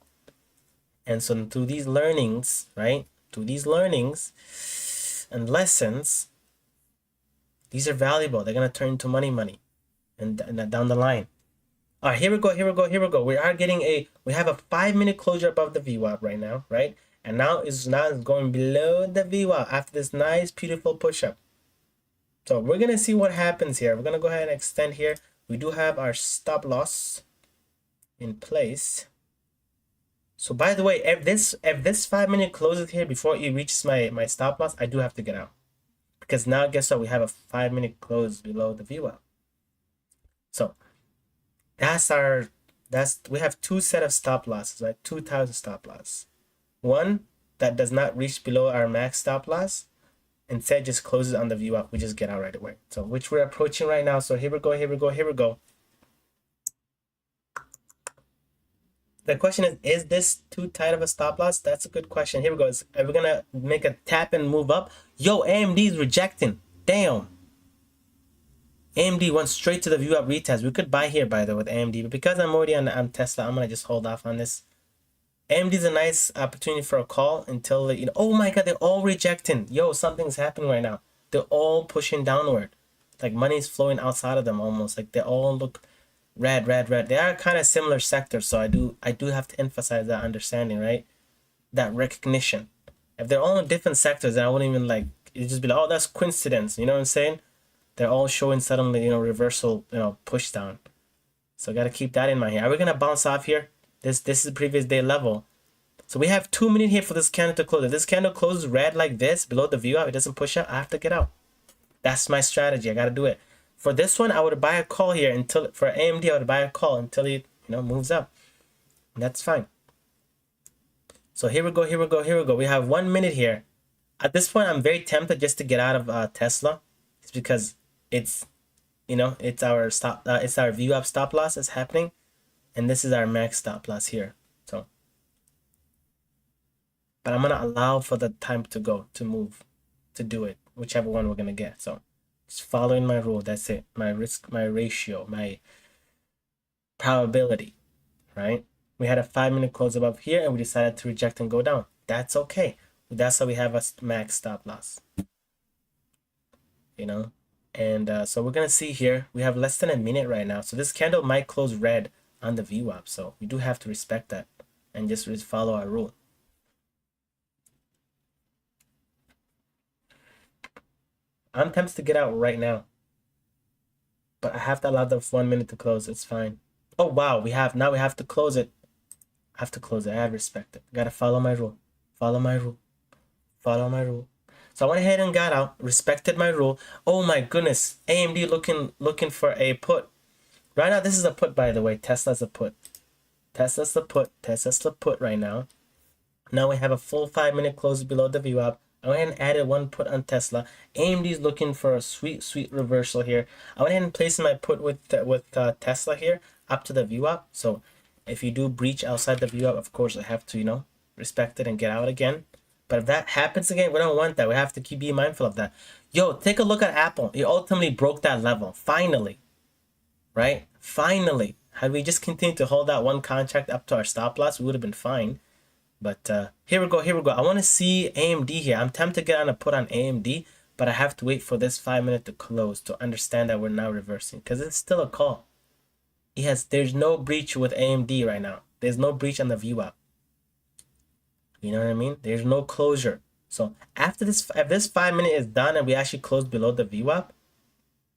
And so through these learnings, right? Through these learnings and lessons, these are valuable. They're gonna turn into money, and down the line. All right, here we go. We are getting we have a 5-minute closure above the VWAP right now, right? And now it's going below the VWAP after this nice, beautiful push-up. So we're gonna see what happens here. We're gonna go ahead and extend here. We do have our stop loss in place. So by the way, if this 5-minute closes here before it reaches my stop loss, I do have to get out. Because now guess what? We have a 5-minute close below the VWAP. So we have two set of stop losses, right? 2 types of stop loss. One that does not reach below our max stop loss, instead just closes on the VWAP. We just get out right away. So which we're approaching right now. So here we go. The question is this too tight of a stop loss? That's a good question. Here we go. Are we gonna make a tap and move up? Yo, AMD is rejecting. Damn. AMD went straight to the VWAP retest. We could buy here, by the way, with AMD, but because I'm already on Tesla, I'm gonna just hold off on this. AMD is a nice opportunity for a call until oh my god, they're all rejecting. Yo, something's happening right now. They're all pushing downward, like money's flowing outside of them almost. Like they all look red. They are kind of similar sectors, so I do have to emphasize that understanding, right? That recognition. If they're all in different sectors, then I wouldn't even like it. Just be like, oh, that's coincidence. You know what I'm saying? They're all showing suddenly, reversal, push down. So I got to keep that in mind here. Are we gonna bounce off here? This is the previous day level. So we have 2 minutes here for this candle to close. If this candle closes red like this below the VWAP, it doesn't push up, I have to get out. That's my strategy. I got to do it. For this one, I would buy a call here for AMD, I would buy a call until it, moves up. And that's fine. So here we go. We have 1 minute here. At this point, I'm very tempted just to get out of Tesla. It's because it's, it's our VWAP stop loss is happening. And this is our max stop loss here. So, but I'm going to allow for the time to move, to do it, whichever one we're going to get. So just following my rule. That's it. My risk, my ratio, my probability, right? We had a 5-minute close above here and we decided to reject and go down. That's okay. That's how we have a max stop loss, And so we're going to see here, we have less than a minute right now. So this candle might close red on the VWAP. So we do have to respect that and just follow our rule. I'm tempted to get out right now, but I have to allow the 1 minute to close. It's fine. Oh, wow. We have to close it. I have to close it. I have to respect it. Got to follow my rule. Follow my rule. So I went ahead and got out, respected my rule. Oh my goodness. AMD looking for a put. Right now, this is a put, by the way. Tesla's a put. Tesla's the put right now. Now we have a full 5-minute close below the VWAP. I went ahead and added one put on Tesla. AMD is looking for a sweet reversal here. I went ahead and placed my put with Tesla here up to the VWAP. So if you do breach outside the VWAP, of course, I have to, respect it and get out again. But if that happens again, we don't want that. We have to be mindful of that. Yo, take a look at Apple. It ultimately broke that level. Finally. Right? Finally. Had we just continued to hold that one contract up to our stop loss, we would have been fine. But here we go. I want to see AMD here. I'm tempted to get on a put on AMD, but I have to wait for this 5-minute to close to understand that we're now reversing. Because it's still a call. There's no breach with AMD right now. There's no breach on the VWAP. You know what I mean? There's no closure. So after this, if this 5-minute is done and we actually close below the VWAP,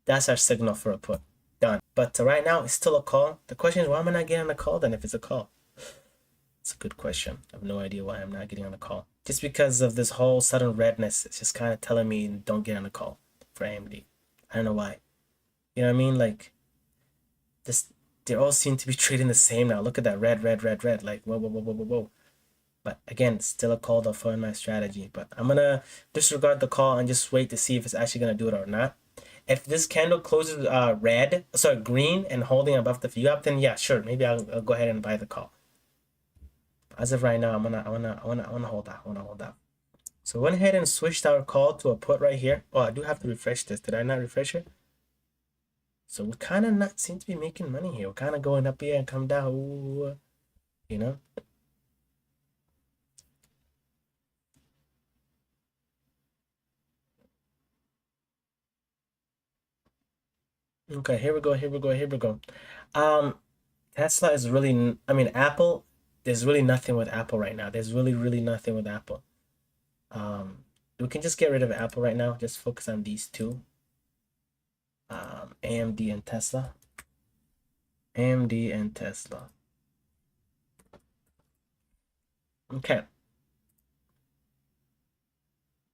that's our signal for a put. Done. But right now, it's still a call. The question is, why am I not getting on a call then if it's a call? It's a good question. I have no idea why I'm not getting on a call. Just because of this whole sudden redness, it's just kind of telling me don't get on a call for AMD. I don't know why. You know what I mean? Like, this they all seem to be trading the same now. Look at that red, red, red, red. Like whoa, whoa, whoa, whoa, whoa, whoa. But again, still a call to find my strategy. But I'm gonna disregard the call and just wait to see if it's actually gonna do it or not. If this candle closes green and holding above the VWAP, then yeah, sure, maybe I'll go ahead and buy the call. As of right now, I wanna hold that. I wanna hold that. So went ahead and switched our call to a put right here. Oh, I do have to refresh this. Did I not refresh it? So we kind of not seem to be making money here. We're kind of going up here and come down. Ooh, you know. Okay, here we go. Here we go. Here we go. Tesla is really. I mean, Apple. There's really nothing with Apple right now. There's really nothing with Apple. We can just get rid of Apple right now. Just focus on these two. AMD and Tesla. AMD and Tesla. Okay.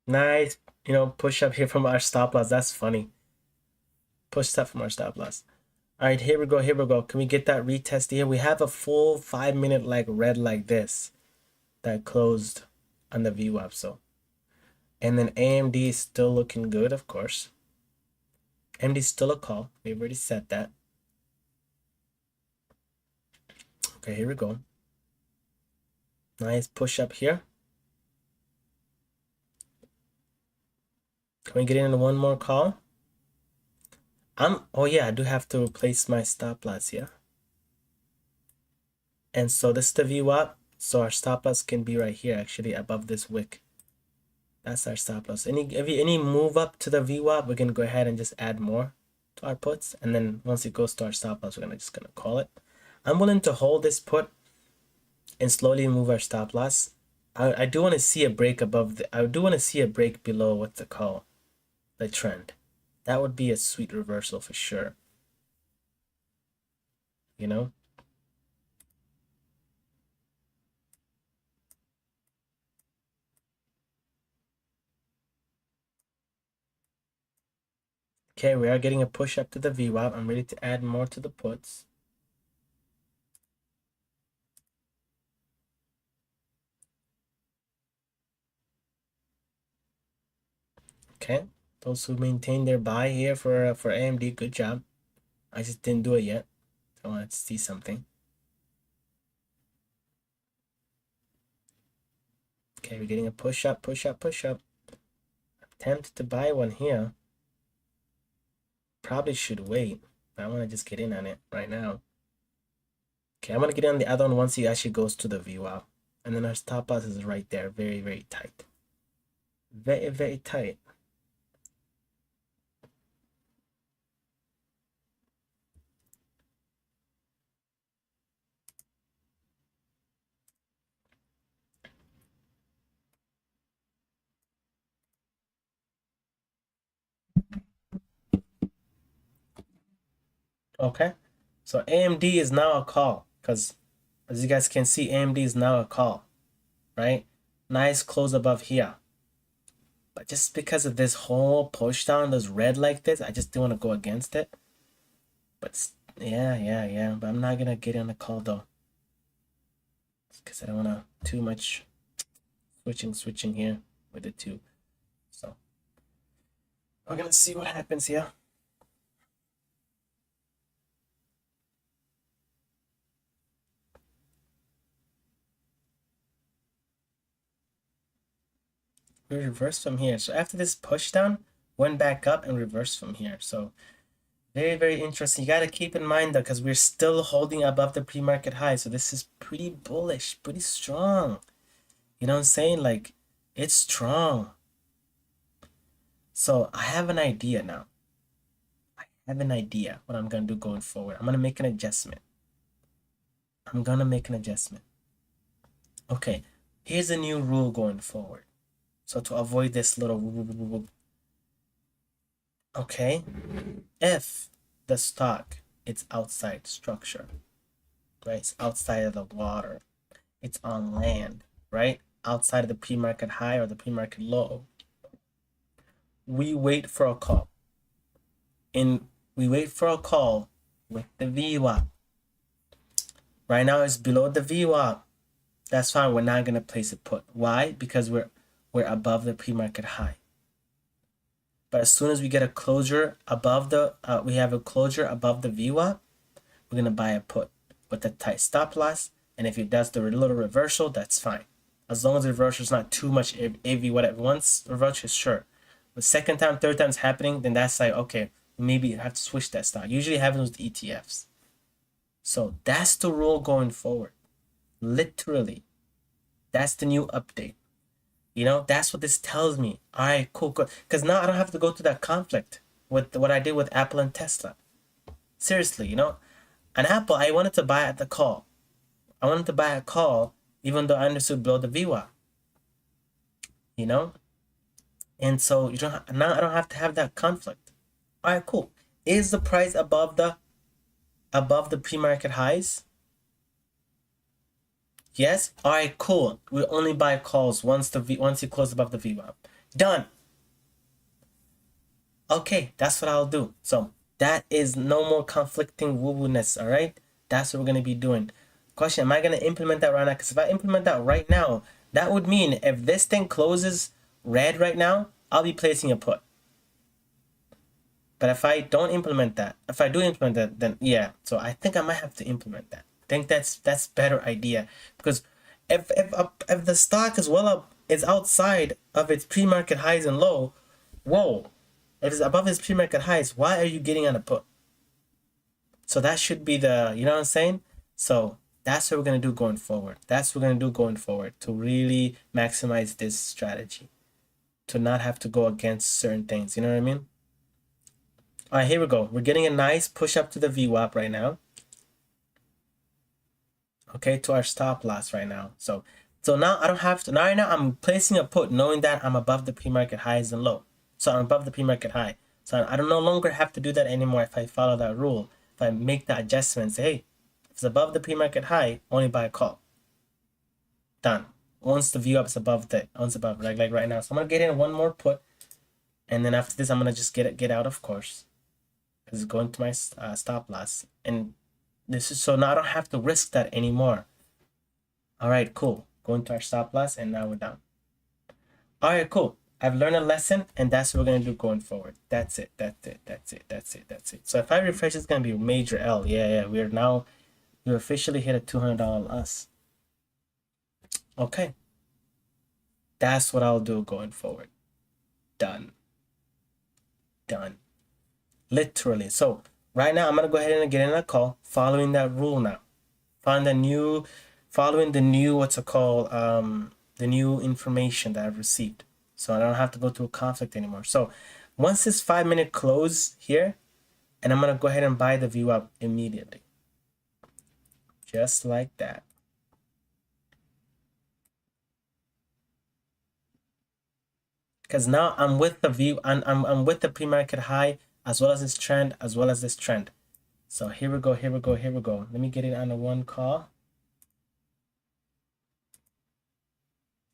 Nice, push up here from our stop loss. That's funny. Push up from our stop loss. All right, here we go. Here we go. Can we get that retest here? We have a full 5-minute like red like this that closed on the VWAP. So, and then AMD is still looking good, of course. AMD is still a call. We've already said that. Okay, here we go. Nice push up here. Can we get in one more call? Oh yeah, I do have to replace my stop loss here. And so this is the VWAP. So our stop loss can be right here, actually, above this wick. That's our stop loss. Any move up to the VWAP, we're gonna go ahead and just add more to our puts. And then once it goes to our stop loss, we're just gonna call it. I'm willing to hold this put and slowly move our stop loss. I do want to see a break I do want to see a break below what's it called? The trend. That would be a sweet reversal for sure. You know? Okay, we are getting a push up to the VWAP. I'm ready to add more to the puts. Okay, those who maintain their buy here for AMD, good job. I just didn't do it yet. I wanted to see something. Okay, we're getting a push up, push up, push up. Attempt to buy one here. Probably should wait. I want to just get in on it right now. Okay, I'm gonna get on the other one once he actually goes to the VWAP. And then our stop loss is right there. Very tight. Very tight. Okay, so AMD is now a call because as you guys can see, AMD is now a call, right? Nice close above here. But just because of this whole push down, this red like this, I just don't want to go against it. But yeah. But I'm not gonna get on the call though, because I don't want to too much switching here with the two. So we're gonna see what happens here. We reversed from here. So after this push down, went back up and reversed from here. So very interesting. You got to keep in mind though, because we're still holding above the pre-market high. So this is pretty bullish, pretty strong. You know what I'm saying? Like, it's strong. So I have an idea now. I have an idea what I'm going to do going forward. I'm going to make an adjustment. Okay, here's a new rule going forward. So to avoid this little... Okay, if the stock, it's outside structure, right? It's outside of the water. It's on land, right? Outside of the pre-market high or the pre-market low. We wait for a call. We wait for a call with the VWAP. Right now it's below the VWAP. That's fine. We're not gonna place a put. Why? Because we're above the pre-market high. But as soon as we get a closure above the we have a closure above the VWAP, we're gonna buy a put with a tight stop loss. And if it does the little reversal, that's fine. As long as the reversal is not too much AV what at once reversal, sure. But second time, third time is happening, then that's like, okay, maybe you have to switch that stock. Usually it happens with ETFs. So that's the rule going forward. Literally. That's the new update. You know, that's what this tells me. All right, cool. Because now I don't have to go through that conflict with what I did with Apple and Tesla. Seriously, you know, on Apple, I wanted to buy at the call. I wanted to buy a call, even though I understood below the VWAP. You know, and so you don't now. I don't have to have that conflict. All right, cool. Is the price above the pre-market highs? Yes. All right, cool. We only buy calls once you close above the VWAP. Done. Okay, that's what I'll do. So that is no more conflicting woo-woo-ness. All right, that's what we're gonna be doing. Question: am I gonna implement that right now? Because if I implement that right now, that would mean if this thing closes red right now, I'll be placing a put. But if I don't implement that, if I do implement that, then yeah. So I think I might have to implement that. I think that's better idea, because if the stock is well up, is outside of its pre-market highs and low, whoa. If it's above its pre-market highs, why are you getting on a put? So that should be the, you know what I'm saying? So that's what we're gonna do going forward. That's what we're gonna do going forward to really maximize this strategy, to not have to go against certain things. You know what I mean? All right, here we go. We're getting a nice push up to the VWAP right now. Okay, to our stop loss right now. So now I don't have to. Now right now I'm placing a put, knowing that I'm above the pre-market highs and low. So I'm above the pre-market high. So I don't no longer have to do that anymore if I follow that rule. If I make that adjustment, say, hey, if it's above the pre-market high, only buy a call. Done. Once the VWAP is above like right now. So I'm gonna get in one more put, and then after this I'm gonna just get out, of course, because it's going to my stop loss. And this is so now I don't have to risk that anymore. All right, cool. Going to our stop loss, and now we're down. All right, cool. I've learned a lesson, and that's what we're gonna do going forward. That's it. That's it. That's it. That's it. That's it. So if I refresh, it's gonna be major L. Yeah. We officially hit a $200 loss. Okay. That's what I'll do going forward. Done. Literally. So right now I'm gonna go ahead and get in a call following that rule now. Following the new what's it called? The new information that I've received. So I don't have to go through a conflict anymore. So once this 5-minute close here, and I'm gonna go ahead and buy the VWAP immediately. Just like that. Because now I'm with the view, and I'm with the pre-market high as well as this trend, So here we go. Let me get it on the one call.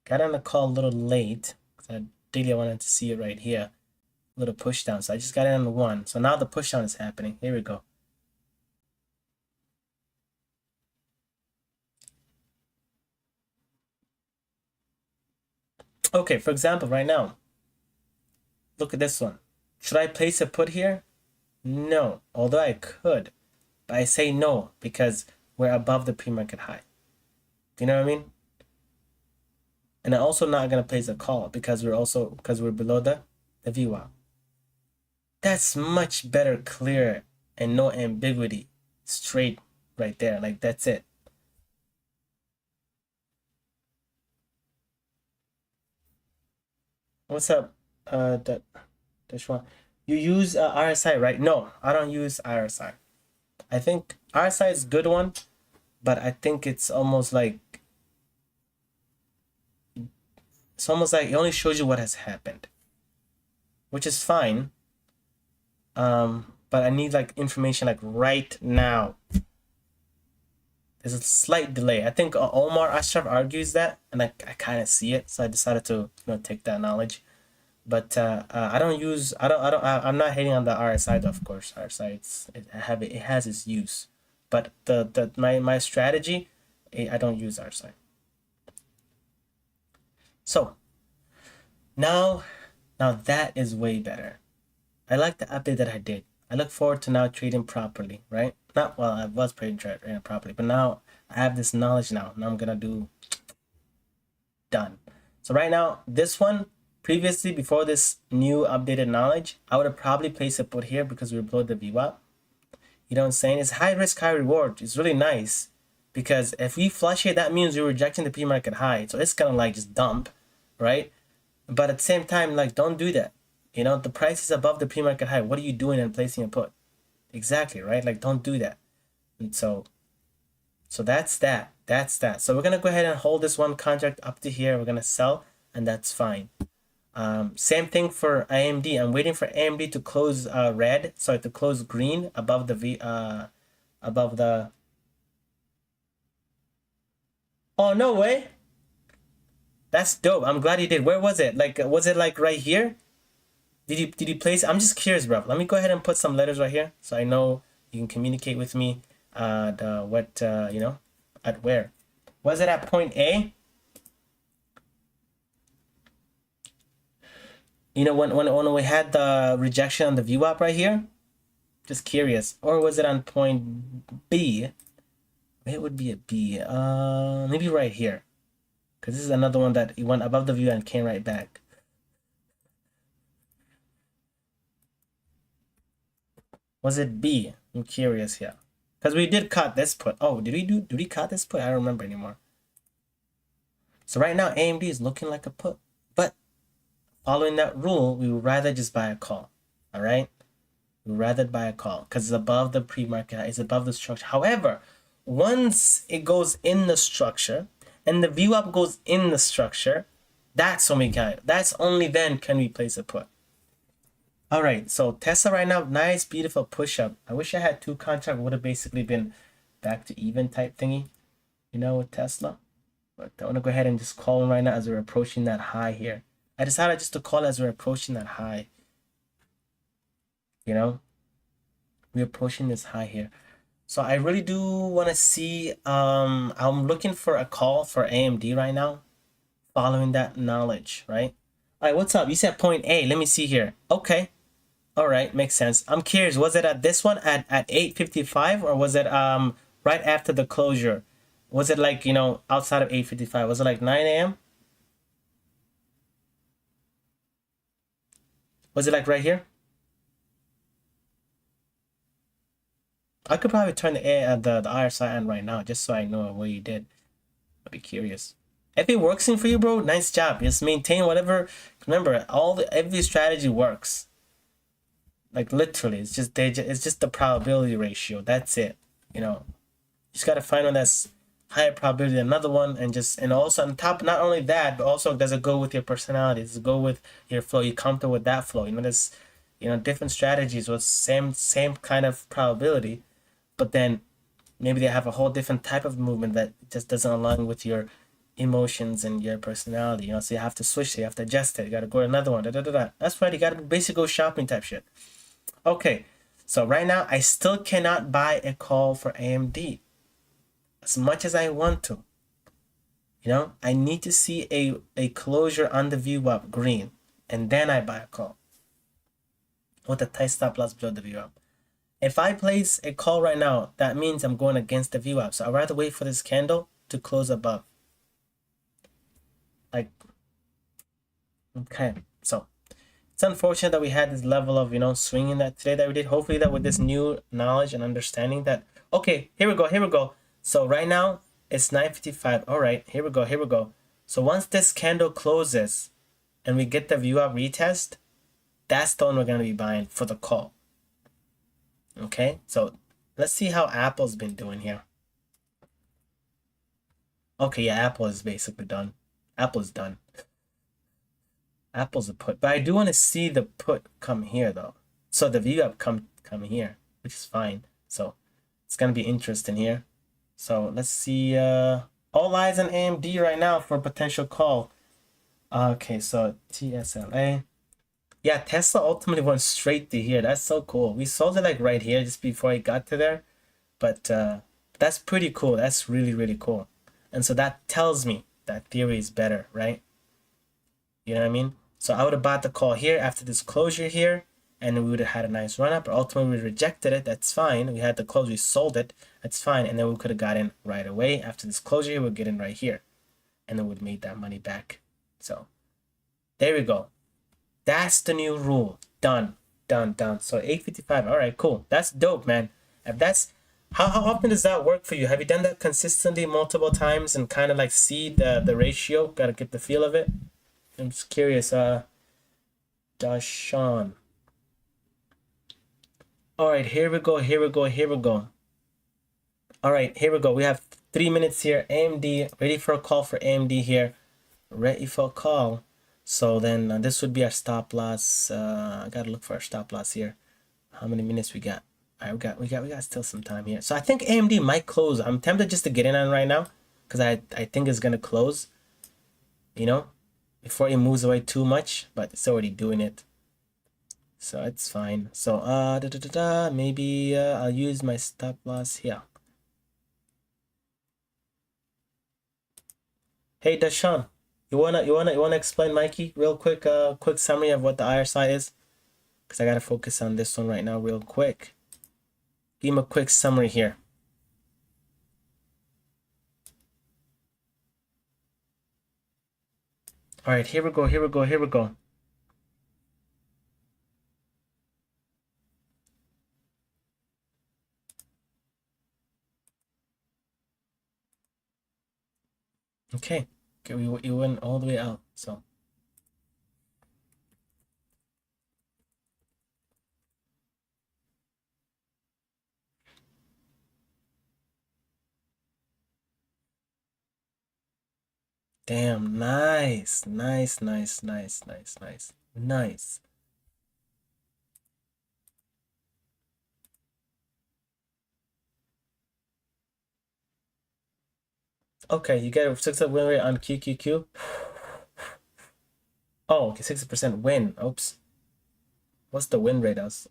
Got on the call a little late because I wanted to see it right here. A little push down. So I just got it on the one. So now the push down is happening. Here we go. Okay, for example, right now, look at this one. Should I place a put here? No, although I could, but I say no because we're above the pre-market high. Do you know what I mean? And I'm also not gonna place a call because we're below the VWAP. That's much better, clear, and no ambiguity. Straight right there. Like that's it. What's up? Dashwan. You use RSI, right? No, I don't use RSI. I think RSI is a good one, but I think it's almost like it only shows you what has happened, which is fine. But I need like information like right now. There's a slight delay. I think Omar Ashraf argues that, and I kind of see it, so I decided to take that knowledge. But I'm not hating on the RSI though, of course. RSI it has its use, But my strategy, I don't use RSI. So now that is way better. I like the update that I did. I look forward to now trading properly, right? Not well, I was trading properly, but now I have this knowledge now. Now I'm gonna do done. So right now, this one, previously before this new updated knowledge, I would have probably placed a put here because we were below the VWAP. You know what I'm saying? It's high risk, high reward. It's really nice because if we flush here, that means we're rejecting the pre-market high. So it's gonna like just dump, right? But at the same time, like don't do that. You know, the price is above the pre-market high. What are you doing and placing a put? Exactly, right? Like don't do that. And so that's that. That's that. So we're gonna go ahead and hold this one contract up to here. We're gonna sell, and that's fine. Same thing for AMD. I'm waiting for AMD to close red, sorry, to close green above the above the. Oh no way! That's dope. I'm glad you did. Where was it? Like, was it like right here? Did you place? I'm just curious, bro. Let me go ahead and put some letters right here so I know you can communicate with me. You know, at where? Was it at point A? You know, when we had the rejection on the VWAP right here? Just curious. Or was it on point B? It would be a B. Maybe right here. Because this is another one that went above the view and came right back. Was it B? I'm curious here. Because we did cut this put. Oh, did we cut this put? I don't remember anymore. So right now, AMD is looking like a put. But following that rule, we would rather just buy a call. All right? We would rather buy a call because it's above the pre-market. It's above the structure. However, once it goes in the structure and the VWAP goes in the structure, that's when we can. That's only then can we place a put. All right, so Tesla right now, nice, beautiful push up. I wish I had two contract. Would have basically been back to even type thingy, you know, with Tesla. But I want to go ahead and just call them right now as we're approaching that high here. I decided just to call as we're approaching that high. You know, we're approaching this high here. So I really do want to see, I'm looking for a call for AMD right now, following that knowledge, right? All right, what's up? You said point A. Let me see here. Okay. All right, makes sense. I'm curious, was it at this one at 8:55 or was it right after the closure? Was it like, you know, outside of 8:55? Was it like 9 a.m.? Was it like right here? I could probably turn the RSI on right now just so I know what you did. I'd be curious. If it works for you, bro, nice job. Just maintain whatever. Remember, every strategy works. Like literally, it's just the probability ratio. That's it. You know, you just gotta find one that's higher probability than another one, and also on top, not only that, but also does it go with your personality? Does it go with your flow? You comfortable with that flow? You know, there's different strategies with same kind of probability, but then maybe they have a whole different type of movement that just doesn't align with your emotions and your personality. You know, so you have to switch it, you have to adjust it. You gotta go to another one. That's right. You gotta basically go shopping type shit. Okay, so right now I still cannot buy a call for AMD as much as I want to. You know, I need to see a closure on the VWAP green, and then I buy a call with a tight stop loss below the VWAP. If I place a call right now, that means I'm going against the VWAP. So I'd rather wait for this candle to close above. Like, okay, so it's unfortunate that we had this level of, swinging that today that we did. Hopefully that with this new knowledge and understanding that, okay, here we go. So right now it's 9:55. All right, here we go. So once this candle closes and we get the VWAP retest, that's the one we're going to be buying for the call. Okay, so let's see how Apple's been doing here. Okay, yeah, Apple is basically done. Apple's done. Apple's a put, but I do want to see the put come here though. So the VWAP come here, which is fine. So it's gonna be interesting here. So let's see. All eyes on AMD right now for a potential call. Okay, so TSLA. Yeah, Tesla ultimately went straight to here. That's so cool. We sold it like right here just before it got to there. But that's pretty cool. That's really, really cool. And so that tells me that theory is better, right? You know what I mean? So I would have bought the call here after this closure here, and we would have had a nice run up. But ultimately, we rejected it. That's fine. We had the close. We sold it. That's fine. And then we could have got in right away. After this closure here, we'd get in right here. And then we'd made that money back. So there we go. That's the new rule. Done. Done. Done. So 855. All right, cool. That's dope, man. If that's how often does that work for you? Have you done that consistently multiple times and kind of like see the ratio? Gotta get the feel of it. I'm just curious. Dashawn. All right, here we go. Here we go. Here we go. All right, here we go. We have 3 minutes here. AMD, ready for a call for AMD here. Ready for a call. So then this would be our stop loss. I gotta look for our stop loss here. How many minutes we got? All right, we got still some time here. So I think AMD might close. I'm tempted just to get in on right now because I think it's gonna close. You know, before it moves away too much, but it's already doing it. So it's fine. So maybe I'll use my stop loss here. Hey Dashawn, you wanna explain Mikey real quick? Quick summary of what the RSI is, because I gotta focus on this one right now real quick. Give him a quick summary here. All right, here we go. Here we go. Here we go. Okay, we went all the way out. So damn, nice, nice, nice, nice, nice, nice, nice. Okay, you get a 6% win rate on QQQ. Oh, okay, 60% win. Oops. What's the win rate else?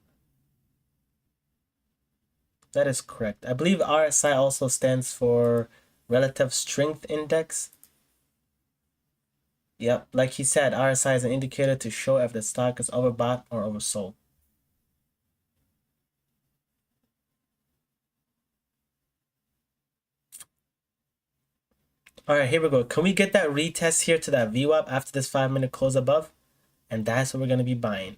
That is correct. I believe RSI also stands for Relative Strength Index. Yep, like he said, RSI is an indicator to show if the stock is overbought or oversold. All right, here we go. Can we get that retest here to that VWAP after this 5-minute close above? And that's what we're going to be buying.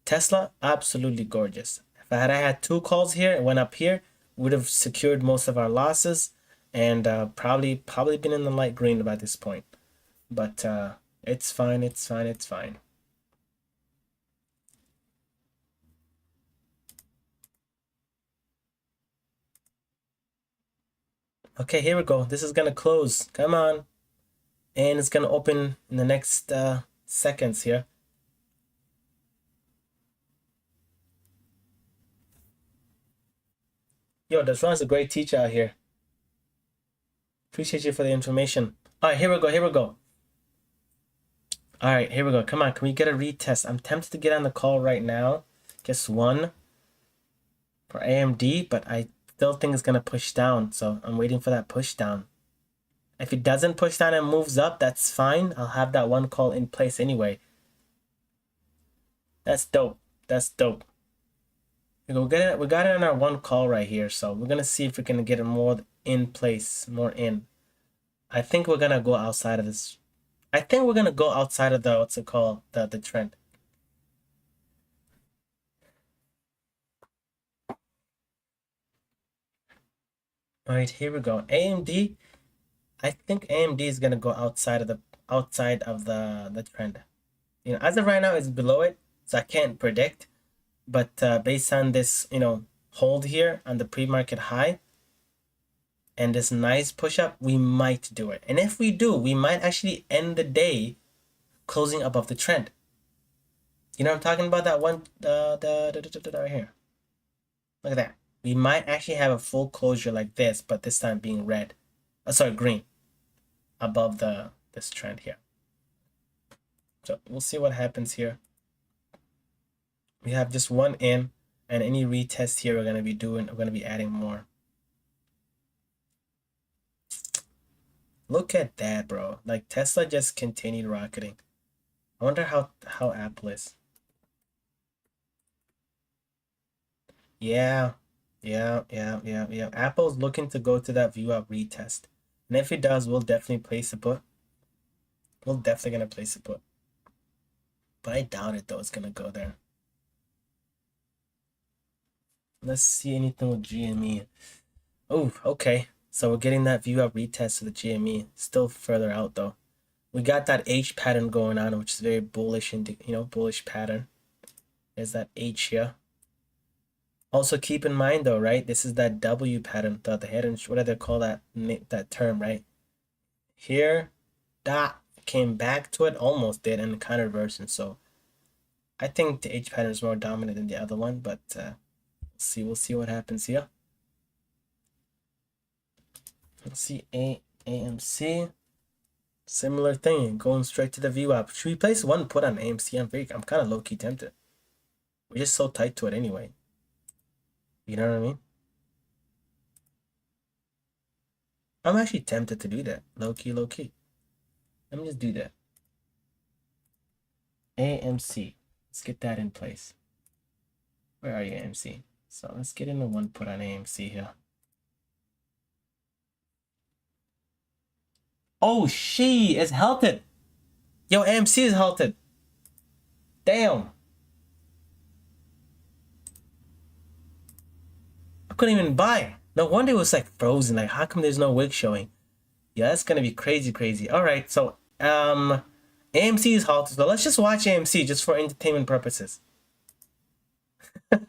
Tesla, absolutely gorgeous. If I had 2 calls here and went up here, would have secured most of our losses and probably been in the light green by this point. But it's fine, it's fine, it's fine. Okay, here we go. This is gonna close. Come on. And it's gonna open in the next seconds here. Yo, Dashawn's a great teacher out here. Appreciate you for the information. All right, here we go. Here we go. All right, here we go. Come on, can we get a retest? I'm tempted to get on the call right now. Just one for AMD, but I still think it's gonna push down. So I'm waiting for that push down. If it doesn't push down and moves up, that's fine. I'll have that one call in place anyway. That's dope. That's dope. We got it on our one call right here, so we're gonna see if we can get it more in place, more in. I think we're gonna go outside of this. I think we're gonna go outside of the what's it called, the trend. All right, here we go. AMD. I think AMD is gonna go outside of the trend. You know, as of right now, it's below it, so I can't predict. But based on this, hold here on the pre-market high and this nice push up, we might do it. And if we do, we might actually end the day closing above the trend. You know what I'm talking about? That one, right here. Look at that. We might actually have a full closure like this, but this time being red. Sorry, green. Above this trend here. So we'll see what happens here. We have just one in. And any retest here we're gonna be adding more. Look at that, bro. Like Tesla just continued rocketing. I wonder how Apple is. Yeah. Yeah. Apple's looking to go to that view up retest. And if it does, we'll definitely place a put. We're definitely gonna place a put. But I doubt it though, it's gonna go there. Let's see anything with GME. Oh, okay. So we're getting that view up retest of the GME. Still further out though. We got that H pattern going on, which is very bullish and bullish pattern. There's that H here. Also keep in mind though, right? This is that W pattern, the head and what do they call that term, right? Here, that came back to it, almost did, and kind of reversing. So I think the H pattern is more dominant than the other one, but we'll see what happens here. Let's see AMC. Similar thing, going straight to the view up. Should we place one put on AMC? I'm kind of low-key tempted. We're just so tight to it anyway. You know what I mean? I'm actually tempted to do that. Low-key. Let me just do that. AMC. Let's get that in place. Where are you, AMC? So let's get into one put on AMC here. Oh, she is halted. Yo, AMC is halted. Damn. I couldn't even buy. No wonder it was like frozen. Like, how come there's no wick showing? Yeah, that's gonna be crazy. All right, so AMC is halted. So let's just watch AMC just for entertainment purposes. All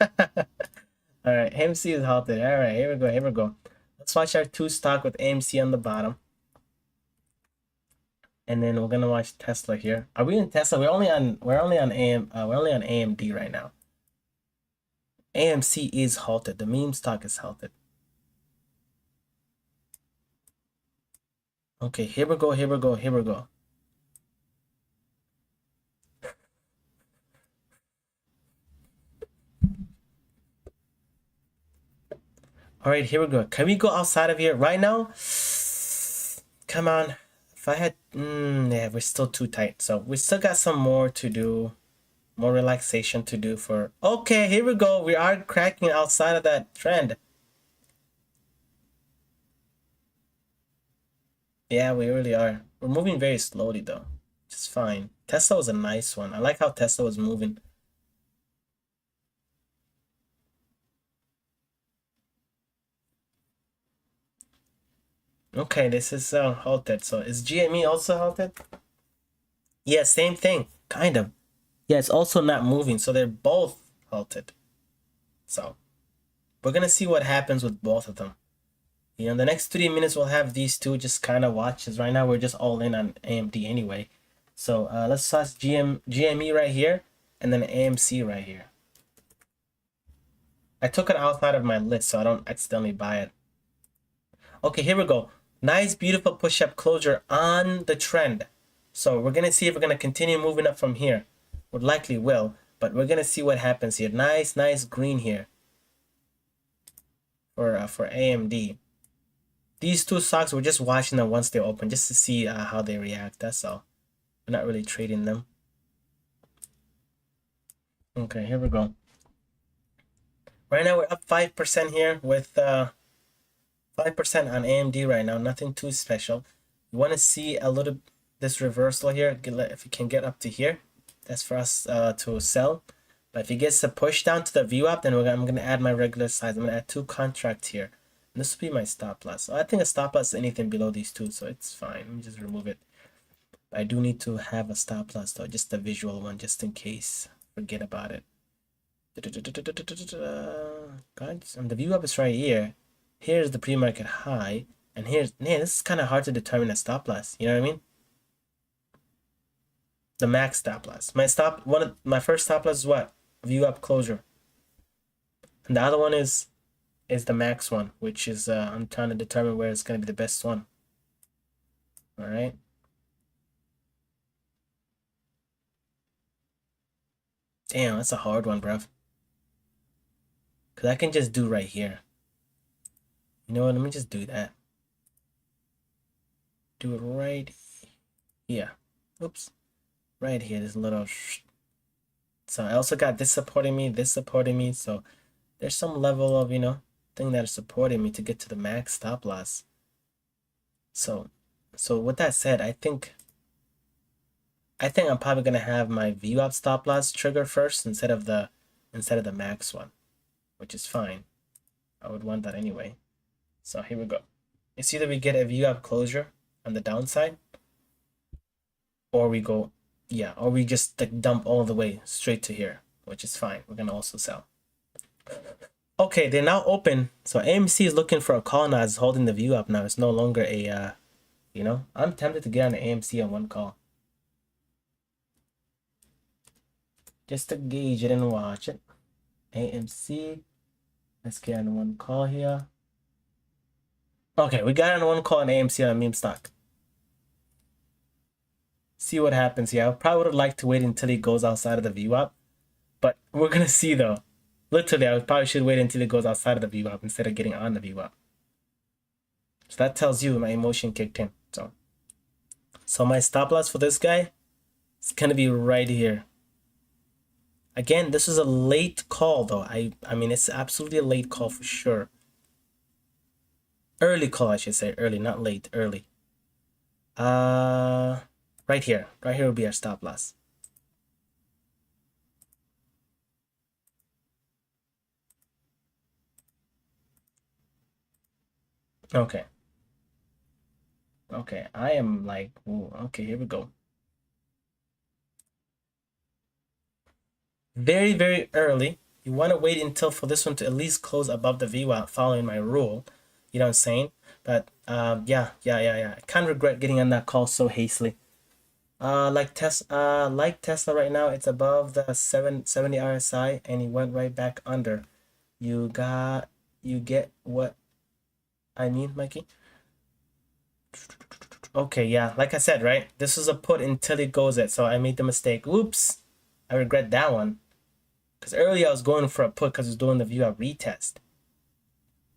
right, AMC is halted. All right, here we go. Let's watch our two stock with AMC on the bottom. And then we're gonna watch Tesla here. Are we in Tesla? We're only on AMD right now. AMC is halted. The meme stock is halted. Okay, here we go. All right, here we go. Can we go outside of here right now? Come on. If I had, yeah, we're still too tight. So we still got some more to do, more relaxation to do for. Okay, here we go. We are cracking outside of that trend. Yeah, we really are. We're moving very slowly though, which is fine. Tesla was a nice one. I like how Tesla was moving. Okay, this is halted. So is GME also halted? Yeah, same thing, kind of. Yeah, it's also not moving, so they're both halted. So we're gonna see what happens with both of them. You know, the next 3 minutes we'll have these two just kind of watches. Right now we're just all in on AMD anyway. So let's toss GME right here and then AMC right here. I took it outside of my list so I don't accidentally buy it. Okay, here we go. Nice, beautiful push-up closure on the trend. So we're gonna see if we're gonna continue moving up from here. We likely will, but we're gonna see what happens here. Nice green here for AMD. These two stocks, we're just watching them once they open, just to see how they react. That's all. We're not really trading them. Okay, here we go. Right now we're up 5% here with 5% on AMD right now. Nothing too special. You want to see a little this reversal here. If you can get up to here, that's for us to sell. But if it gets a push down to the view up, then I'm going to add my regular size. I'm going to add 2 contracts here. And this will be my stop loss. So I think a stop loss is anything below these two, so it's fine. Let me just remove it. I do need to have a stop loss though, just a visual one, just in case. Forget about it. Guys, and the view up is right here. Here's the pre-market high, and here's, man, this is kind of hard to determine a stop loss. You know what I mean? The max stop loss. My first stop loss is what? View up closure. And the other one is the max one, which is I'm trying to determine where it's gonna be the best one. All right. Damn, that's a hard one, bruv. Because I can just do right here. You know what? Let me just do that. Do it right here. Oops. Right here. This little... So I also got this supporting me, this supporting me. So there's some level of, thing that is supporting me to get to the max stop loss. So with that said, I think I'm probably gonna have my VWAP stop loss trigger first instead of the max one, which is fine. I would want that anyway. So here we go. It's either we get a VWAP closure on the downside, or we go, or we just like dump all the way straight to here, which is fine. We're gonna also sell. Okay, they're now open. So AMC is looking for a call now. It's holding the VWAP now. It's no longer a, I'm tempted to get on the AMC on one call. Just to gauge it and watch it. AMC. Let's get on one call here. Okay, we got on one call on AMC on a meme stock. See what happens here. I probably would have liked to wait until he goes outside of the VWAP. But we're going to see though. Literally, I probably should wait until it goes outside of the VWAP instead of getting on the VWAP. So that tells you my emotion kicked in. So my stop loss for this guy is going to be right here. Again, this is a late call though. I mean, it's absolutely a late call for sure. Early call, I should say. Early, not late. Early. Right here. Right here will be our stop loss. Okay. Okay, I am like, ooh, okay, here we go. Very, very early. You want to wait until for this one to at least close above the VWAP following my rule. You know what I'm saying? But yeah. I kind of regret getting on that call so hastily. Like Tesla right now, it's above the 770 RSI and he went right back under. You get what I mean, Mikey? Okay, yeah, like I said, right? This is a put until it goes it. So I made the mistake. Oops. I regret that one. Because earlier I was going for a put because I was doing the VWAP retest.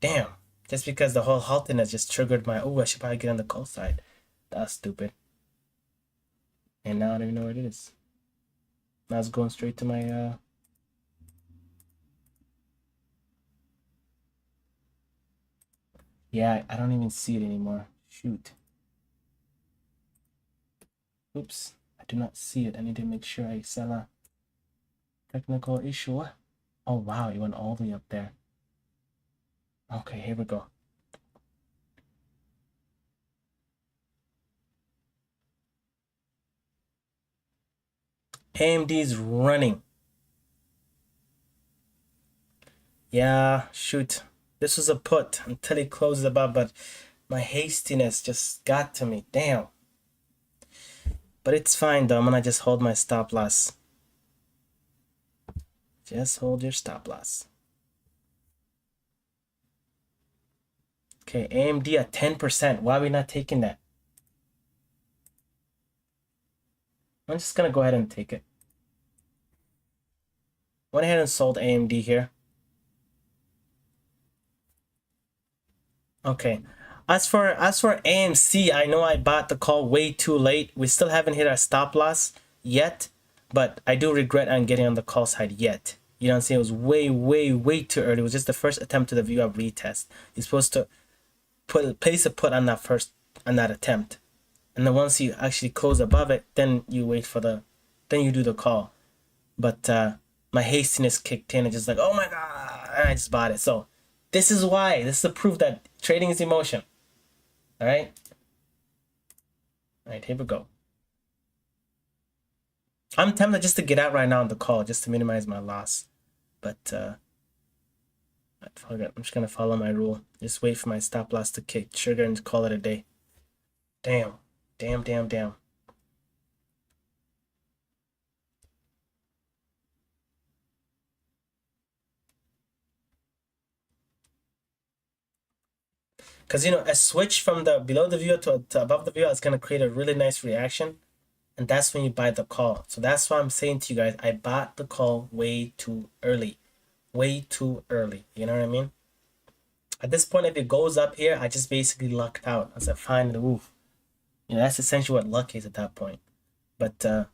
Damn. Just because the whole halting has just triggered my, I should probably get on the call side. That's stupid. And now I don't even know where it is. Now it's going straight to my, yeah, I don't even see it anymore. Shoot. Oops. I do not see it. I need to make sure I sell a technical issue. Oh, wow. It went all the way up there. Okay, here we go. AMD is running. Yeah, shoot. This was a put until it closes above, but my hastiness just got to me. Damn. But it's fine though. I'm gonna just hold my stop loss. Just hold your stop loss. Okay, AMD at 10%. Why are we not taking that? I'm just gonna go ahead and take it. Went ahead and sold AMD here. Okay. As for AMC, I know I bought the call way too late. We still haven't hit our stop loss yet, but I do regret on getting on the call side yet. You know what I'm saying? It was way too early. It was just the first attempt to the VWAP retest. You're supposed to place a put on that attempt. And then once you actually close above it, then you wait for then you do the call. But my hastiness kicked in and just like, oh my God, and I just bought it. So this is why. This is the proof that trading is emotion. All right. All right, here we go. I'm tempted just to get out right now on the call just to minimize my loss. But I'm just gonna follow my rule. Just wait for my stop loss to kick trigger and call it a day. Damn. Because a switch from the below the viewer to above the viewer is gonna create a really nice reaction, and that's when you buy the call. So that's why I'm saying to you guys, I bought the call way too early. Way too early. You know what I mean? At this point, if it goes up here, I just basically lucked out. I said, fine, the roof. You know, that's essentially what luck is at that point. But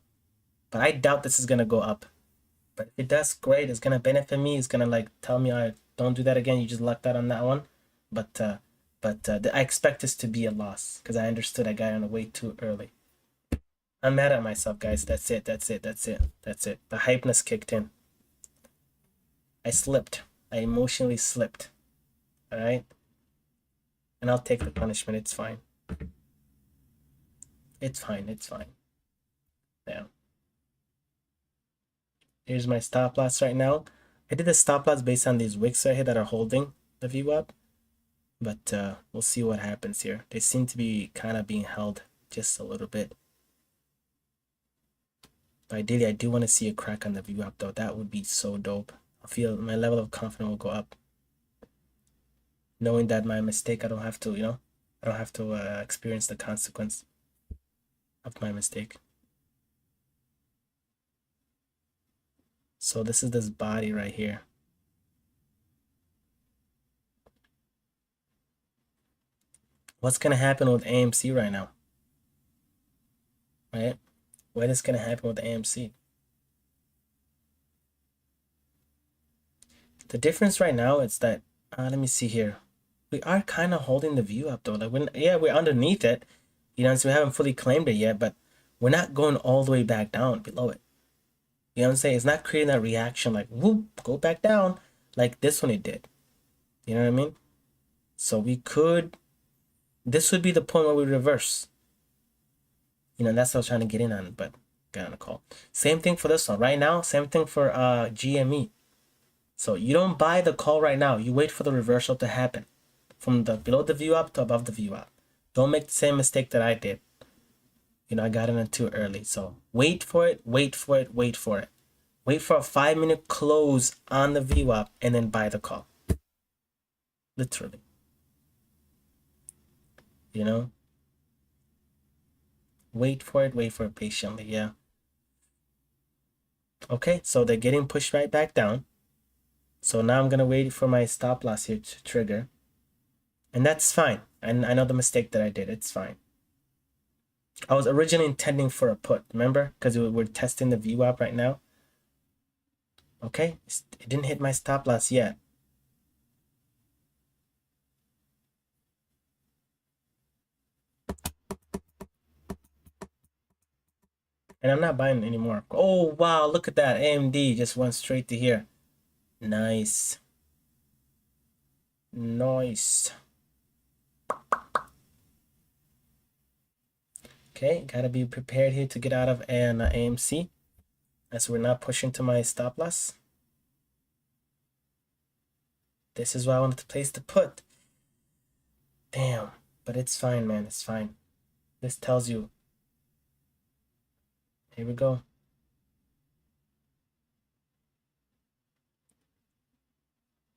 I doubt this is gonna go up. But if it does, great. It's gonna benefit me. It's gonna like tell me, I don't do that again. You just lucked out on that one. But I expect this to be a loss because I understood I got on way too early. I'm mad at myself, guys. That's it. That's it. That's it. That's it. The hypeness kicked in. I slipped. I emotionally slipped. All right. And I'll take the punishment. It's fine. It's fine. It's fine. Yeah. Here's my stop loss right now. I did the stop loss based on these wicks right here that are holding the view up. But we'll see what happens here. They seem to be kind of being held just a little bit. But ideally, I do want to see a crack on the view up though. That would be so dope. I feel my level of confidence will go up. Knowing that my mistake, I don't have to, I don't have to experience the consequence of my mistake. So this is this body right here. What's gonna happen with AMC right now? Right? What is gonna happen with AMC? The difference right now is that let me see here. We are kind of holding the view up though. Like we're underneath it. So we haven't fully claimed it yet, but we're not going all the way back down below it. You know what I'm saying? It's not creating that reaction like whoop, go back down like this one it did. You know what I mean? So this would be the point where we reverse. That's what I was trying to get in on, but got on a call. Same thing for this one. Right now, same thing for GME. So you don't buy the call right now. You wait for the reversal to happen. From the below the view up to above the view up. Don't make the same mistake that I did. I got in too early. So wait for it, wait for it, wait for it. Wait for a 5-minute close on the view up and then buy the call. Literally. Wait for it patiently, yeah. Okay, so they're getting pushed right back down. So now I'm gonna wait for my stop loss here to trigger. And that's fine. And I know the mistake that I did. It's fine. I was originally intending for a put, remember? Because we're testing the VWAP right now. Okay, it didn't hit my stop loss yet. And I'm not buying anymore. Oh, wow, look at that. AMD just went straight to here. Nice. Nice. Okay, gotta be prepared here to get out of an AMC. As we're not pushing to my stop loss. This is why I wanted to place the put. Damn, but it's fine, man. It's fine. This tells you. Here we go.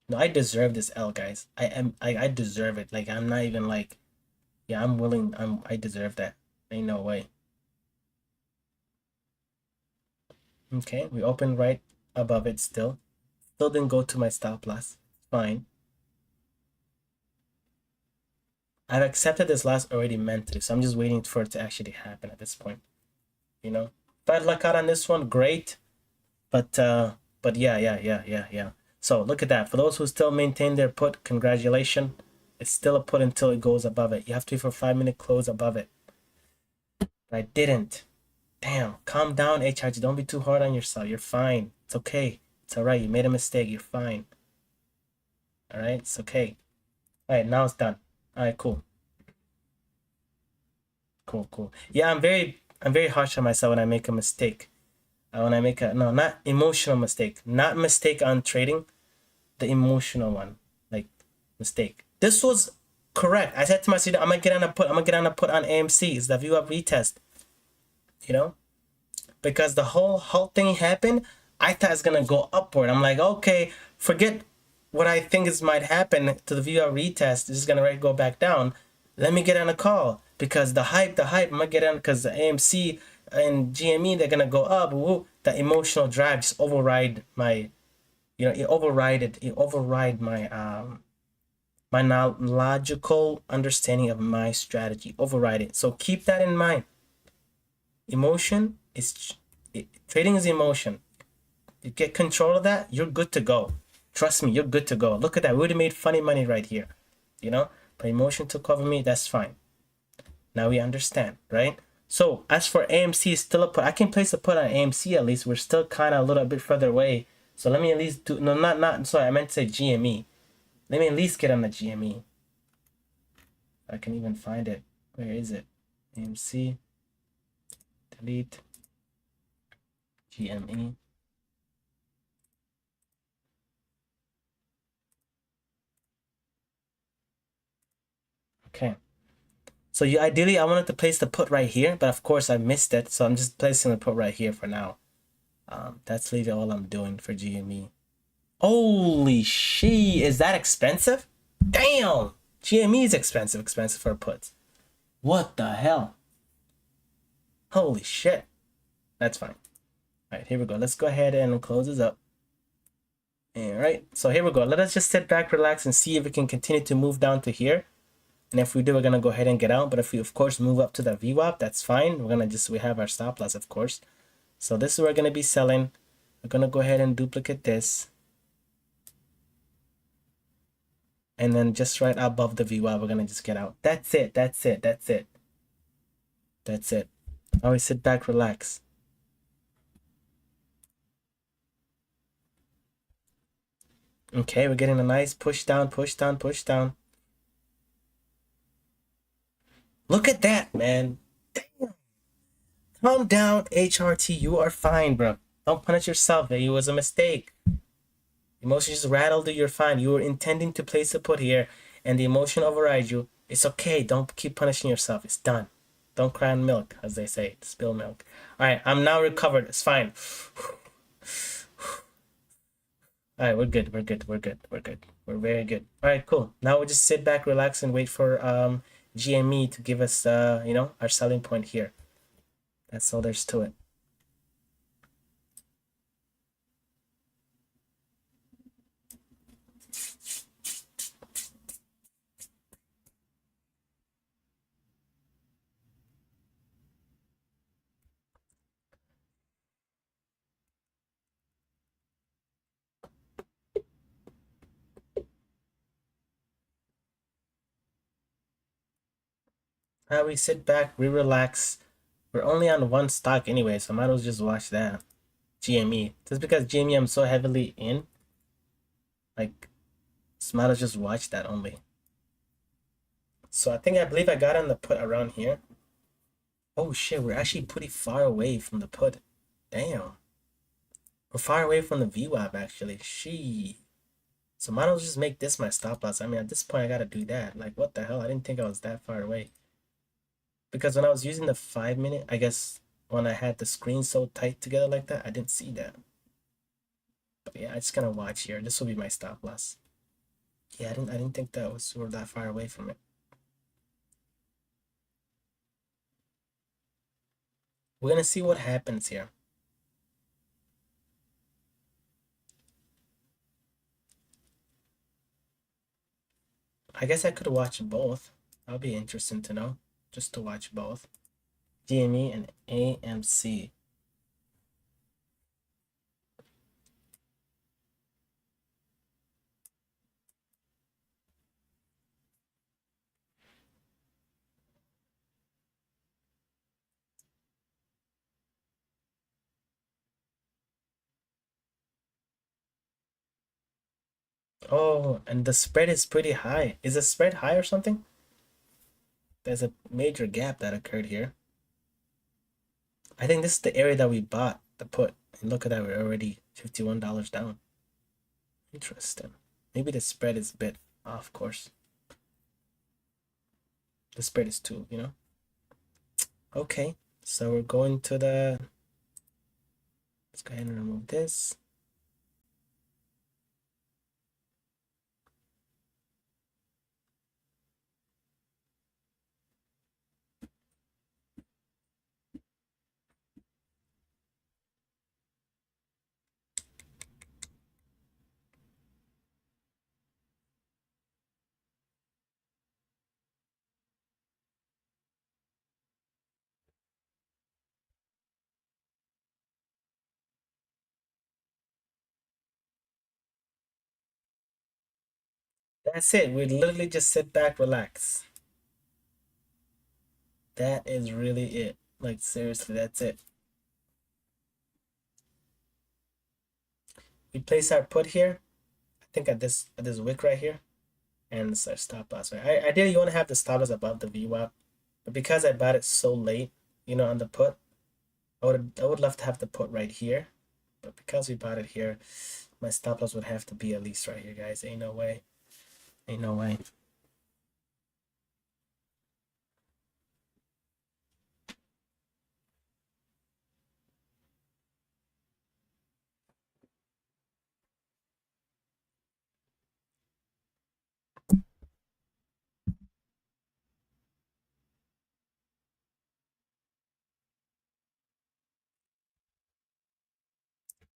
No, I deserve this L, guys. I deserve it. Like, I'm not even like, yeah, I'm willing. I deserve that. Ain't no way. Okay, we opened right above it still. Still didn't go to my stop loss. Fine. I've accepted this loss already mentally, so I'm just waiting for it to actually happen at this point. If I luck out on this one, great. But yeah. So look at that. For those who still maintain their put, congratulations. It's still a put until it goes above it. You have to wait for a 5-minute close above it. But I didn't. Damn, calm down, HRG. Don't be too hard on yourself. You're fine. It's okay. It's all right. You made a mistake. You're fine. All right, it's okay. All right, now it's done. All right, cool. Cool. Yeah, I'm very harsh on myself when I make a mistake. When I make not emotional mistake, not mistake on trading, the emotional one, like mistake. This was correct. I said to myself, I'm gonna get on a put. I'm gonna get on a put on AMC. It's the view up retest. Because the whole thing happened, I thought it's gonna go upward. I'm like, okay, forget what I think might happen to the view up retest. It's just gonna go back down. Let me get on a call because the hype. I'm gonna get on because the AMC and GME they're gonna go up. Woo, the emotional drive just override my it override my logical understanding of my strategy. Override it. So keep that in mind. Emotion is trading is emotion. You get control of that, you're good to go. Trust me, you're good to go. Look at that. We would have made funny money right here. But emotion took over me. That's fine. Now we understand, right? So as for AMC, still a put. I can place a put on AMC at least. We're still kind of a little bit further away. So let me at least do, no, not, sorry, I meant to say GME. Let me at least get on the GME. I can even find it. Where is it? AMC, delete, GME. Okay. So ideally, I wanted to place the put right here, but of course I missed it. So I'm just placing the put right here for now. That's literally all I'm doing for GME. Holy shit, is that expensive? Damn! GME is expensive for puts. What the hell? Holy shit. That's fine. All right, here we go. Let's go ahead and close this up. All right, so here we go. Let us just sit back, relax, and see if we can continue to move down to here. And if we do, we're gonna go ahead and get out. But if we, of course, move up to the VWAP, that's fine. We have our stop loss, of course. So this is where we're gonna be selling. We're gonna go ahead and duplicate this. And then just right above the VWAP, we're gonna just get out. That's it. That's it. That's it. That's it. Always sit back, relax. Okay, we're getting a nice push down, push down, push down. Look at that, man. Damn. Calm down, HRT. You are fine, bro. Don't punish yourself. It was a mistake. Emotions just rattled you. You're fine. You were intending to place a put here, and the emotion overrides you. It's okay. Don't keep punishing yourself. It's done. Don't cry on milk, as they say. Spill milk. All right, I'm now recovered. It's fine. All right, we're good. We're good. We're good. We're good. We're very good. All right, cool. Now we'll just sit back, relax, and wait for GME to give us our selling point here. That's all there's to it. Now we sit back, we relax. We're only on one stock anyway, so I might as well just watch that. GME. Just because GME I'm so heavily in, like, so might as well just watch that only. So I believe I got on the put around here. Oh shit, we're actually pretty far away from the put. Damn. We're far away from the VWAP actually. So might as well just make this my stop loss. I mean, at this point I gotta do that. Like, what the hell? I didn't think I was that far away. Because when I was using the 5-minute, I guess when I had the screen so tight together like that, I didn't see that. But yeah, I'm just gonna watch here. This will be my stop loss. Yeah, I didn't think that we're that far away from it. We're gonna see what happens here. I guess I could watch both. That'll be interesting to know. Just to watch both. GME and AMC. Oh, and the spread is pretty high. Is the spread high or something? There's a major gap that occurred here. I think this is the area that we bought the put. And look at that, we're already $51 down. Interesting. Maybe the spread is a bit off course. The spread is 2, you know? Okay, so we're going to the... Let's go ahead and remove this. That's it. We literally just sit back, relax. That is really it. Like seriously, that's it. We place our put here. I think at this wick right here, and it's our stop loss. Right. Ideally, you want to have the stop loss above the VWAP, but because I bought it so late, on the put, I would love to have the put right here, but because we bought it here, my stop loss would have to be at least right here, guys. Ain't no way. Ain't no way.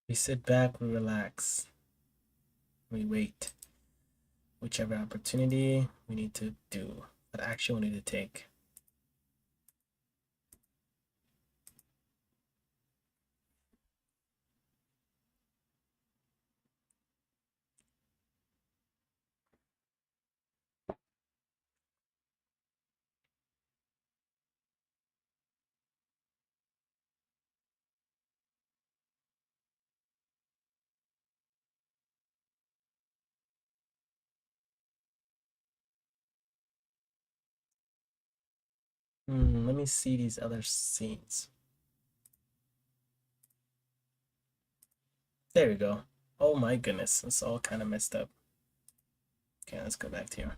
We sit back, we relax, we wait. Whichever opportunity we need to do, what action we need to take. Let me see these other scenes. There we go. Oh my goodness, it's all kind of messed up. Okay, let's go back to here.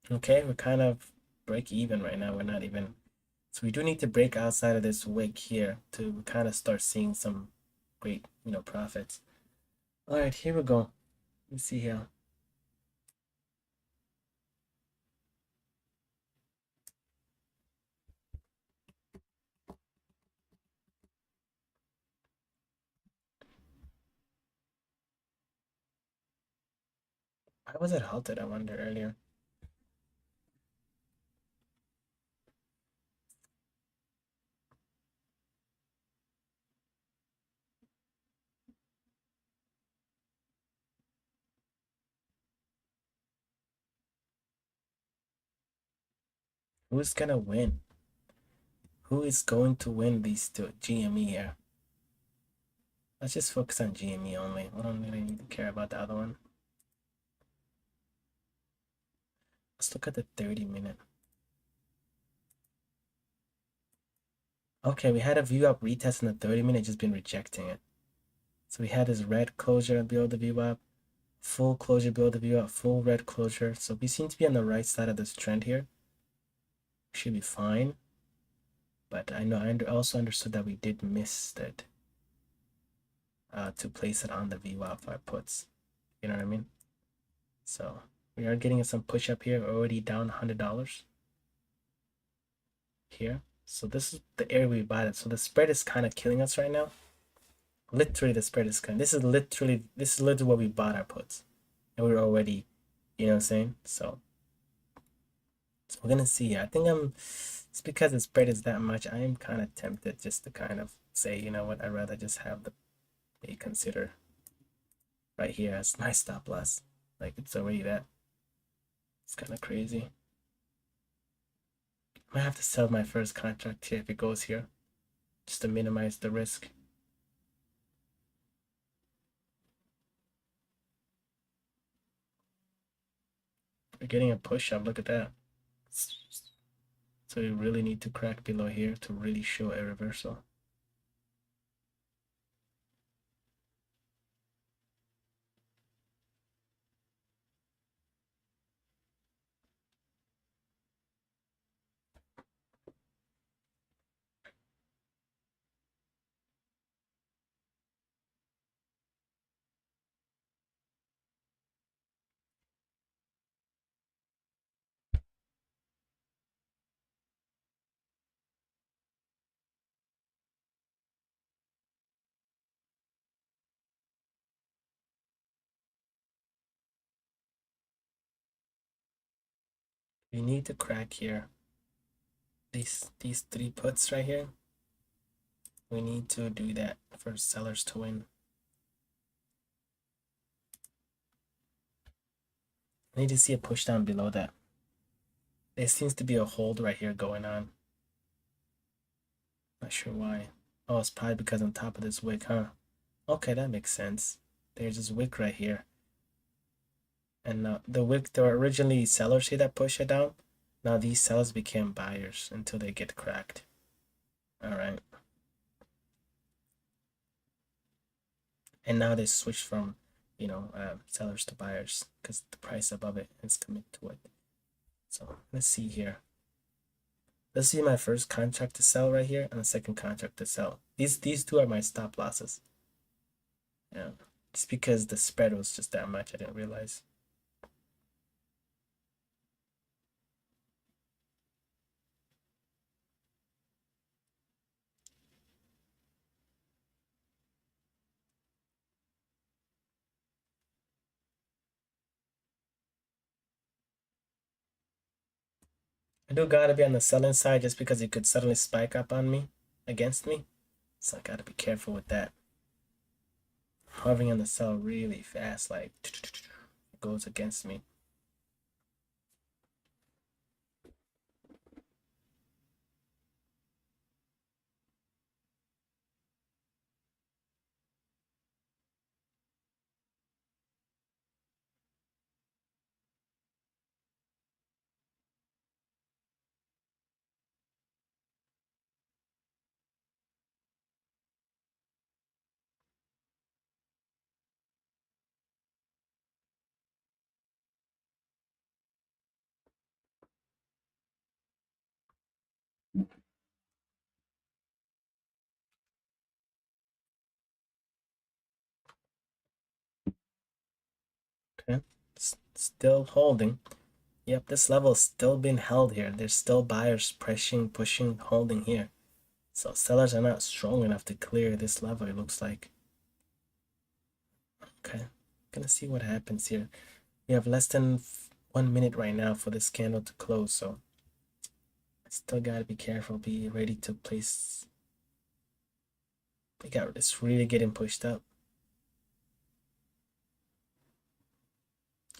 Okay, we're kind of break even right now. We're not even. So we do need to break outside of this wick here to kind of start seeing some great, profits. All right, here we go. Let's see here. Why was it halted? I wonder earlier. Who's gonna win? Who is going to win these two? GME here. Let's just focus on GME only. We don't really need to care about the other one. Let's look at the 30-minute. Okay, we had a VWAP retest in the 30-minute, just been rejecting it. So we had this red closure below the VWAP, full closure below the VWAP, full red closure. So we seem to be on the right side of this trend here. Should be fine. But I know I also understood that we did miss it to place it on the VWAP for our puts. You know what I mean? So we are getting some push up here, already down $100 here. So this is the area we bought it. So the spread is kind of killing us right now. Literally, the spread is kind. This is literally what we bought our puts, and we're already, you know what I'm saying. So we're gonna see. I think it's because the spread is that much. I am kind of tempted just to kind of say, you know what, I'd rather just have the consider right here as my stop loss. Like it's already that. It's kind of crazy. I might have to sell my first contract here if it goes here, just to minimize the risk. We're getting a push up. Look at that. So you really need to crack below here to really show a reversal. We need to crack here. These three puts right here. We need to do that for sellers to win. I need to see a push down below that. There seems to be a hold right here going on. Not sure why. Oh, it's probably because on top of this wick, huh? Okay, that makes sense. There's this wick right here. And the wick, there were originally sellers here that push it down. Now these sellers became buyers until they get cracked. All right. And now they switched from, sellers to buyers because the price above it is coming to it. So let's see here. Let's see my first contract to sell right here and the second contract to sell. These two are my stop losses. Yeah, just because the spread was just that much, I didn't realize. I do gotta be on the selling side just because it could suddenly spike up on me, against me. So I gotta be careful with that. Hovering on the sell really fast, like it goes against me. Okay, still holding. Yep, this level is still being held here. There's still buyers pushing, holding here. So sellers are not strong enough to clear this level, it looks like. Okay, gonna see what happens here. We have less than 1 minute right now for this candle to close, so still gotta be careful, be ready to place. It's really getting pushed up.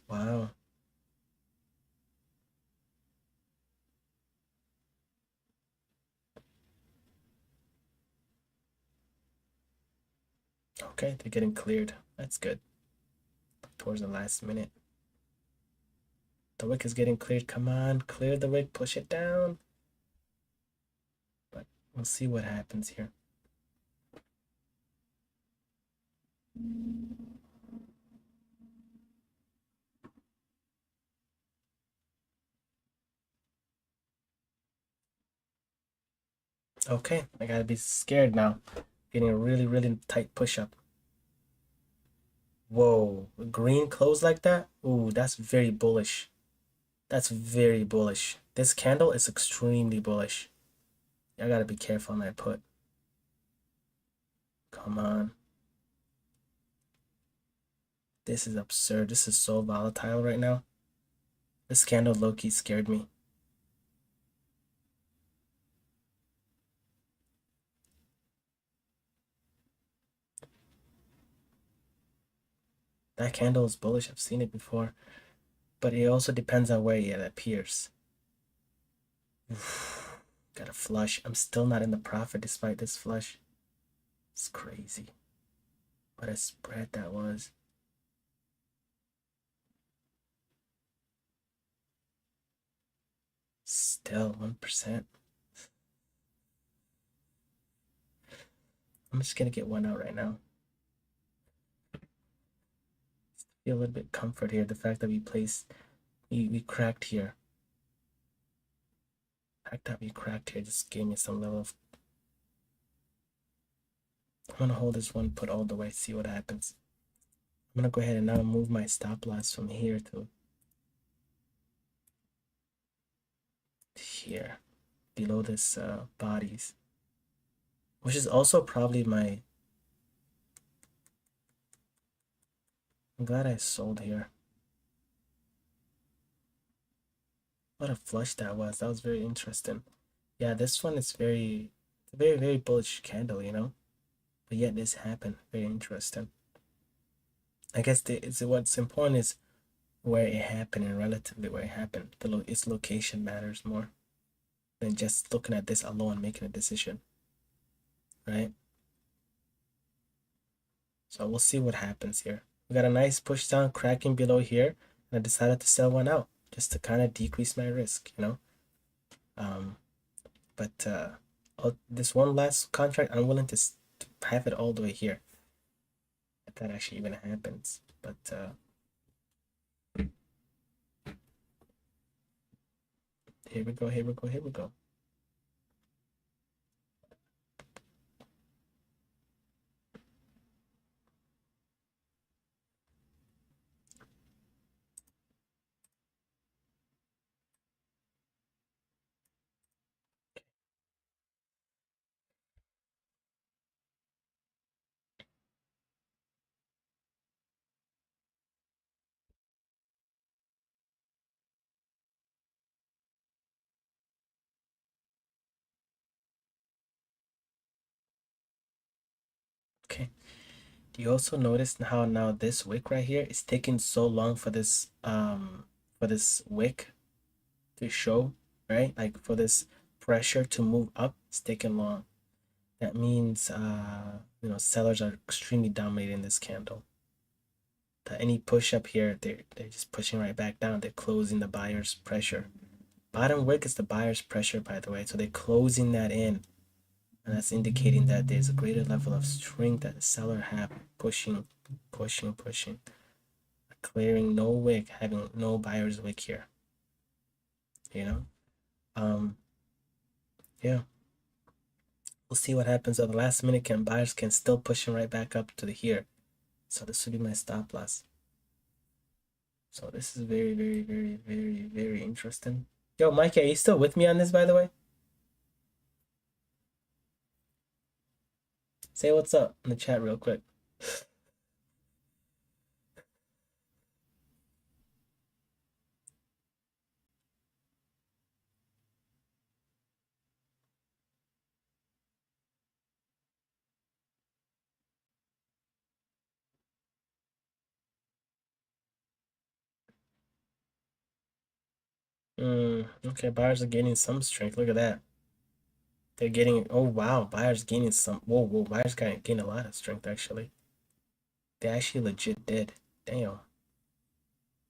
Wow. Okay, they're getting cleared. That's good. Towards the last minute. The wick is getting cleared. Come on, clear the wick, push it down. But we'll see what happens here. Okay, I gotta be scared now. Getting a really, really tight push up. Whoa, green close like that? Ooh, that's very bullish. That's very bullish. This candle is extremely bullish. I gotta be careful on my put. Come on. This is absurd. This is so volatile right now. This candle low-key scared me. That candle is bullish. I've seen it before. But it also depends on where it appears. Got a flush. I'm still not in the profit despite this flush. It's crazy. What a spread that was. Still 1%. I'm just gonna get one out right now. Feel a little bit comfort here. The fact that we cracked here. The fact that we cracked here just gave me some level of. I'm gonna hold this one put all the way, see what happens. I'm gonna go ahead and now move my stop loss from here to here, below this bodies, which is also probably my. I'm glad I sold here. What a flush that was. That was very interesting. Yeah, this one is very, very bullish candle. But yet this happened. Very interesting. I guess what's important is where it happened and relatively where it happened. Its location matters more than just looking at this alone making a decision, right? So we'll see what happens here. We got a nice push down cracking below here, and I decided to sell one out just to kind of decrease my risk, you know. Um, but this one last contract, I'm willing to have it all the way here. If that actually even happens, but here we go, here we go, here we go. Okay. Do you also notice how now this wick right here is taking so long for this wick to show, right? Like for this pressure to move up, it's taking long. That means you know, sellers are extremely dominating this candle. That any push up here, they're just pushing right back down. They're closing the buyer's pressure. Bottom wick is the buyer's pressure, by the way. So they're closing that in. And that's indicating that there's a greater level of strength that the seller have pushing, pushing, pushing. Clearing no wick, having no buyer's wick here. You know? Yeah. We'll see what happens at the last minute. Can buyers can still pushing right back up to the here. So this would be my stop loss. So this is very, very, very, very, very interesting. Yo, Mikey, are you still with me on this, by the way? Say what's up in the chat real quick. Okay, buyers are gaining some strength. Look at that. They're getting, oh wow, buyers gaining some, whoa, buyers gain a lot of strength actually. They actually legit did. Damn.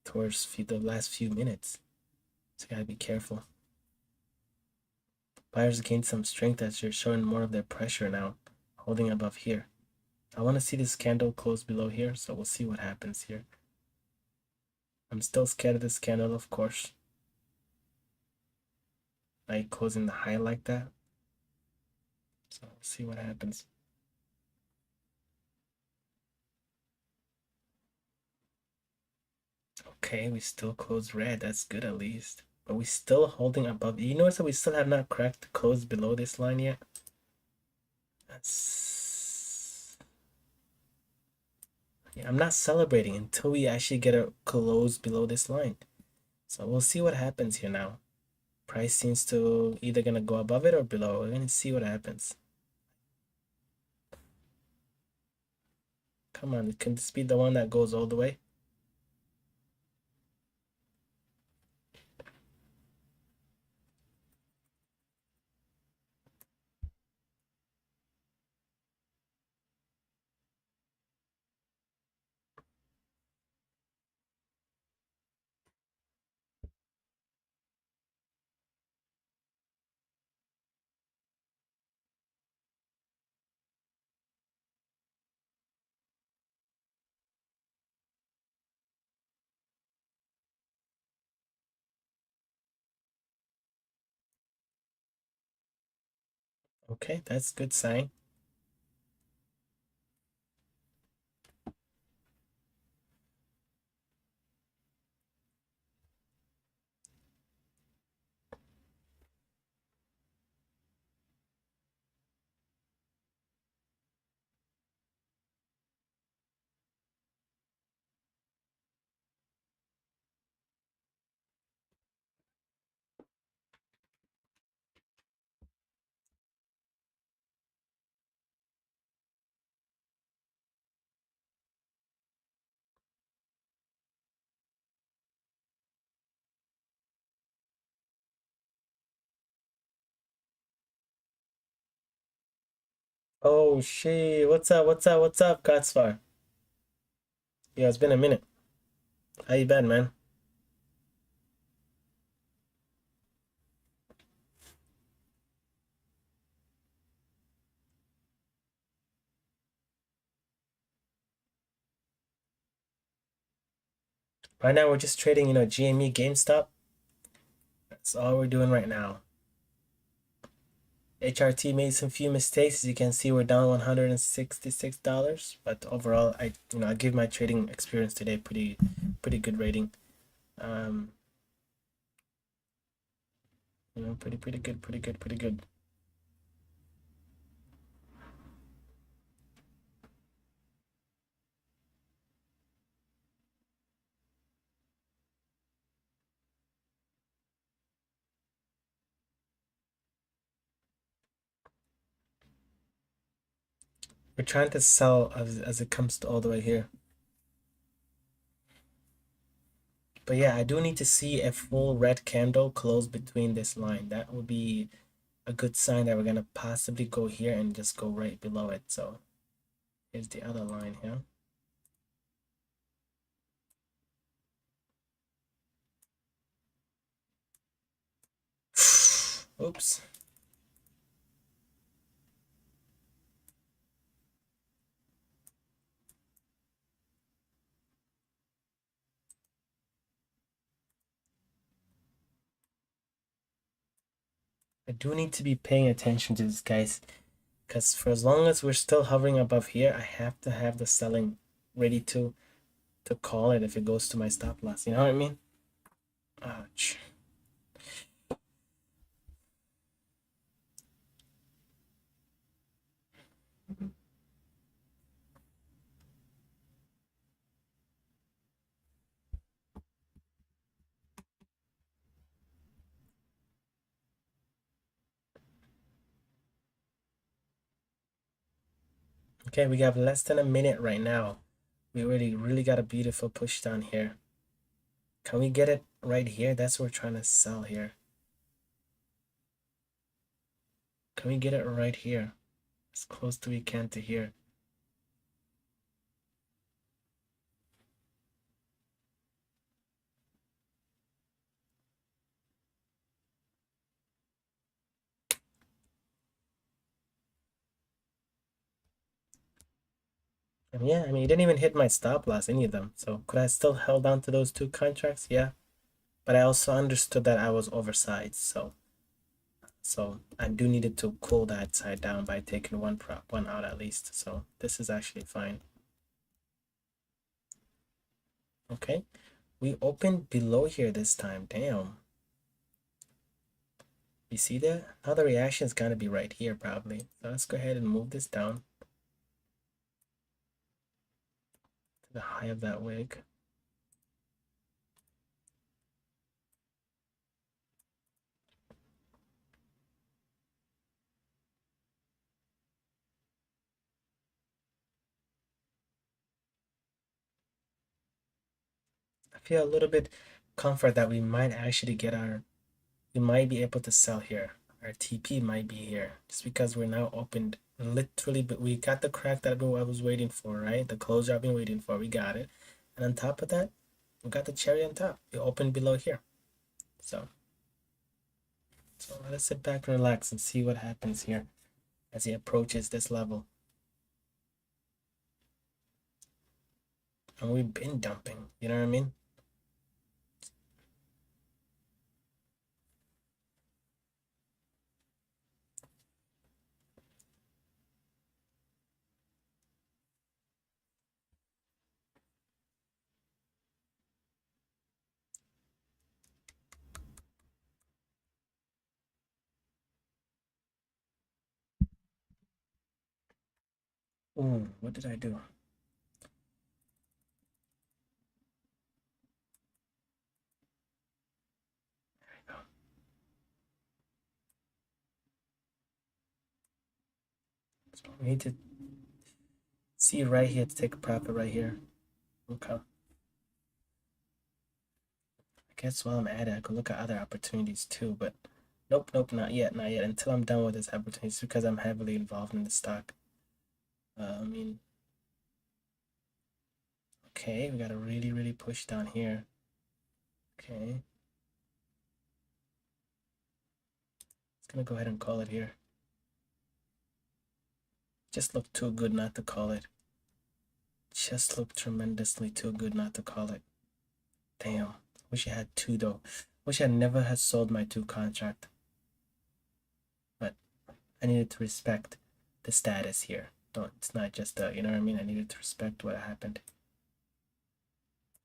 Towards the last few minutes. So you gotta be careful. Buyers gained some strength as you're showing more of their pressure now, holding above here. I want to see this candle close below here, so we'll see what happens here. I'm still scared of this candle, of course. Like closing the high like that. So we'll see what happens. Okay, we still close red. That's good at least. But we still holding above. You notice that we still have not cracked the close below this line yet? That's... Yeah, I'm not celebrating until we actually get a close below this line. So we'll see what happens here now. Price seems to either gonna go above it or below. We're gonna see what happens. Come on, can this be the one that goes all the way? Okay, that's a good sign. Oh shit. What's up? What's up? What's up, Godsfar? Yeah, it's been a minute. How you been, man? Right now we're just trading, GME GameStop. That's all we're doing right now. HRT made some few mistakes. As you can see, we're down $166, but overall, I give my trading experience today pretty good rating. Um, pretty good, pretty good. We're trying to sell as it comes to all the way here. But yeah, I do need to see a full red candle close between this line. That would be a good sign that we're gonna possibly go here and just go right below it. So here's the other line here. Oops. I do need to be paying attention to this, guys, because for as long as we're still hovering above here, I have to have the selling ready to call it if it goes to my stop loss. You know what I mean? Ouch. Okay, we have less than a minute right now. We already really got a beautiful push down here. Can we get it right here? That's what we're trying to sell here. Can we get it right here? As close to we can to here. And yeah, I mean, it didn't even hit my stop loss, any of them. So could I still held on to those two contracts? Yeah. But I also understood that I was oversized. So I do needed to cool that side down by taking one out at least. So this is actually fine. Okay. We opened below here this time. Damn. You see that? Now the reaction is gonna be right here probably. So let's go ahead and move this down to the high of that wig. I feel a little bit comfort that we might actually we might be able to sell here. Our TP might be here just because we're now opened literally, but we got the crack that I was waiting for, right? The closure I've been waiting for, we got it. And on top of that, we got the cherry on top. We opened below here. So, so let us sit back and relax and see what happens here as he approaches this level. And we've been dumping, you know what I mean? Ooh, what did I do? So we need to see right here to take a profit right here. Okay. I guess while I'm at it, I could look at other opportunities too, but nope, not yet, not yet. Until I'm done with this opportunity, because I'm heavily involved in the stock. I mean, okay, we gotta really push down here. Okay. It's gonna go ahead and call it here. Just looked too good not to call it. Just looked tremendously too good not to call it. Damn. Wish I had two though. Wish I never had sold my two contract. But I needed to respect the status here. Don't, it's not just you know what I mean? I needed to respect what happened.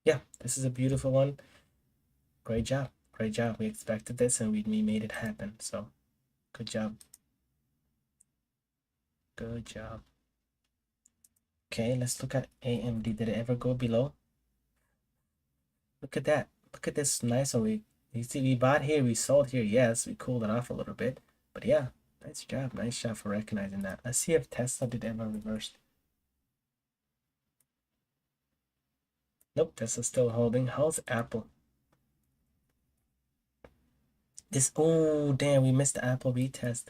Yeah, this is a beautiful one. Great job. Great job. We expected this and we made it happen. So good job. Good job. Okay, let's look at AMD. Did it ever go below? Look at that. Look at this nice one. You see, we bought here, we sold here. Yes, we cooled it off a little bit. But yeah, nice job. Nice job for recognizing that. Let's see if Tesla did ever reverse. Nope, Tesla's still holding. How's Apple? This, oh, damn, we missed the Apple retest.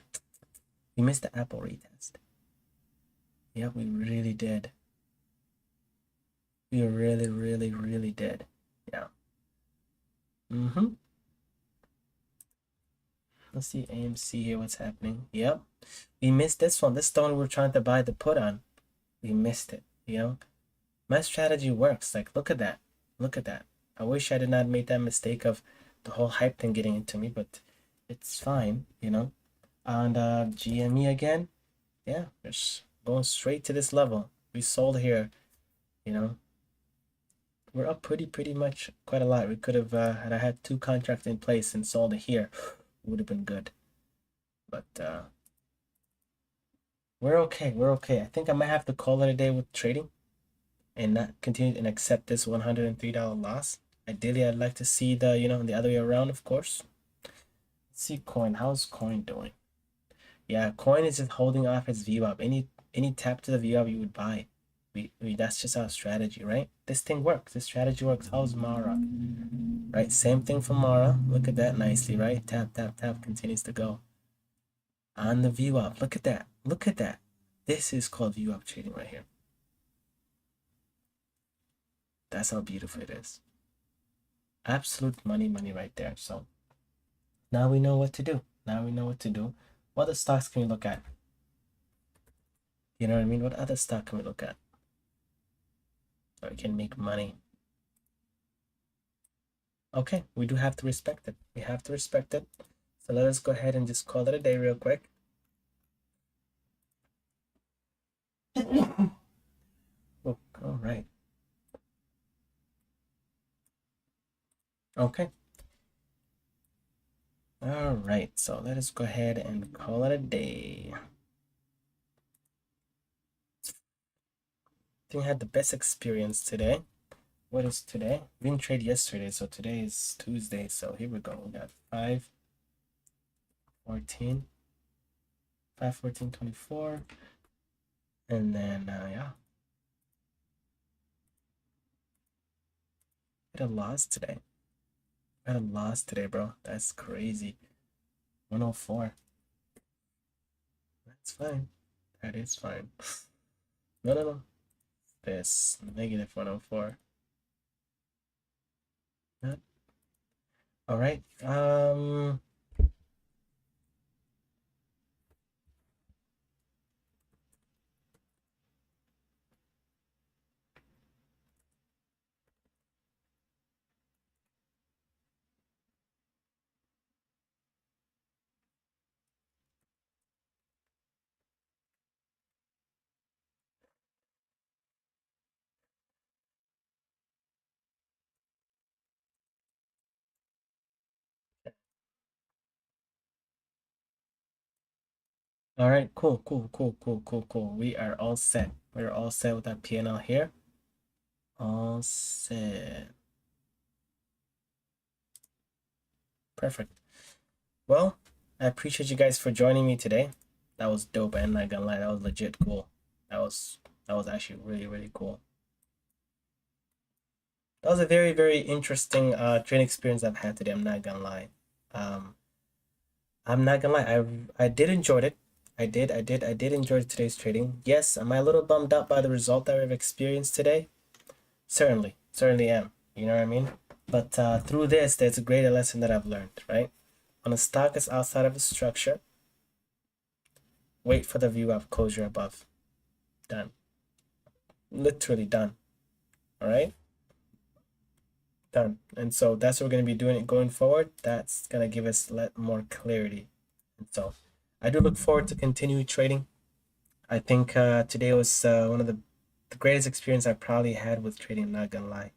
We missed the Apple retest. Yep, we really did. We really did. Yeah. Mm-hmm. Let's see AMC here, what's happening. Yep. We missed this one. This is the one we were trying to buy the put on. We missed it, you know? My strategy works. Like, look at that. Look at that. I wish I did not make that mistake of the whole hype thing getting into me, but it's fine, you know? And GME again. Yeah, just going straight to this level. We sold here, you know? We're up pretty much quite a lot. We could have, had I had two contracts in place and sold it here, would have been good. But we're okay. We're okay. I think I might have to call it a day with trading and not continue and accept this $103 loss. Ideally, I'd like to see the, you know, the other way around, of course. Let's see coin. How's coin doing? Yeah, coin is just holding off its view up. Any tap to the view up, you would buy. That's just our strategy, right? This thing works. This strategy works. How's Mara? Right, same thing for Mara. Look at that nicely, right? Tap, tap, tap continues to go. On the view up. Look at that. Look at that. This is called view up trading right here. That's how beautiful it is. Absolute money right there. So now we know what to do. Now we know what to do. What other stocks can we look at? You know what I mean? What other stock can we look at? So we can make money. Okay, we do have to respect it. We have to respect it. So let us go ahead and just call it a day real quick. Oh, all right. Okay. All right, so let us go ahead and call it a day. I think I had the best experience today. What is today? We didn't trade yesterday, so today is Tuesday. So here we go. We got 5/14, 5/14/24, and then yeah, I had a loss today. I had a loss today, bro. That's crazy. 104. That's fine. That is fine. No. This negative 104. All right. All right. Cool. We are all set. We're all set with that P&L here. All set. Perfect. Well, I appreciate you guys for joining me today. That was dope. I'm not gonna lie, that was legit cool. That was actually really cool. That was a very interesting training experience I've had today. I'm not gonna lie. I'm not gonna lie. I did enjoy it. I did enjoy today's trading. Yes, am I a little bummed out by the result that we've experienced today? Certainly am. You know what I mean? But through this, there's a greater lesson that I've learned, right? When a stock is outside of a structure, wait for the view up, closure above. Done. Literally done. All right? Done. And so that's what we're going to be doing it going forward. That's going to give us more clarity. And so I do look forward to continue trading. I think today was one of the greatest experience I probably had with trading, not gonna lie.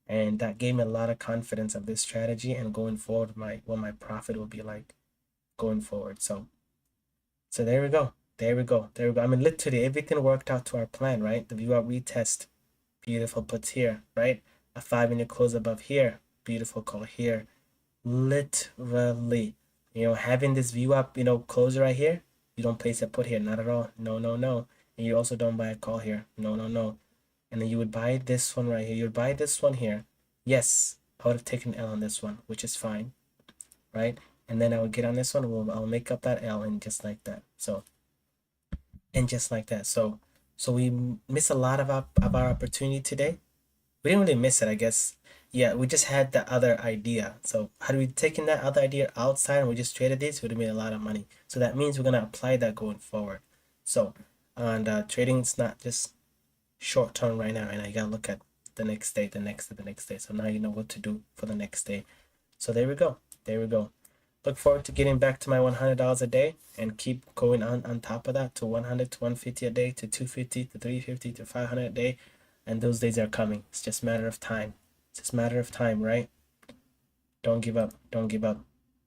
And that gave me a lot of confidence of this strategy and going forward, what my profit will be like going forward. So there we go. There we go. There we go. I mean, literally everything worked out to our plan, right? The view out retest, beautiful puts here, right? A 5-minute close above here, beautiful call here. Literally, having this view up, close right here, you don't place a put here, not at all. No, no, no. And you also don't buy a call here. No, no, no. And then you would buy this one right here. You would buy this one here. Yes, I would have taken L on this one, which is fine, right? And then I would get on this one. I'll make up that L and just like that. So, and just like that. So we miss a lot of our opportunity today. We didn't really miss it, I guess. Yeah, we just had the other idea. So had we taken that other idea outside and we just traded this, we would have made a lot of money. So that means we're gonna apply that going forward. So, and trading is not just short term right now, and I gotta look at the next day, the next day, the next day. So now you know what to do for the next day. So there we go. There we go. Look forward to getting back to my $100 a day and keep going on top of that to 100 to 150 a day to 250 to 350 to 500 a day. And those days are coming. It's just a matter of time. It's just a matter of time, right? Don't give up. Don't give up.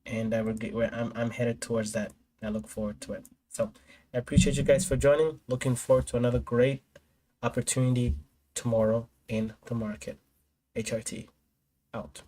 And I'm headed towards that. I look forward to it. So I appreciate you guys for joining. Looking forward to another great opportunity tomorrow in the market. HRT out.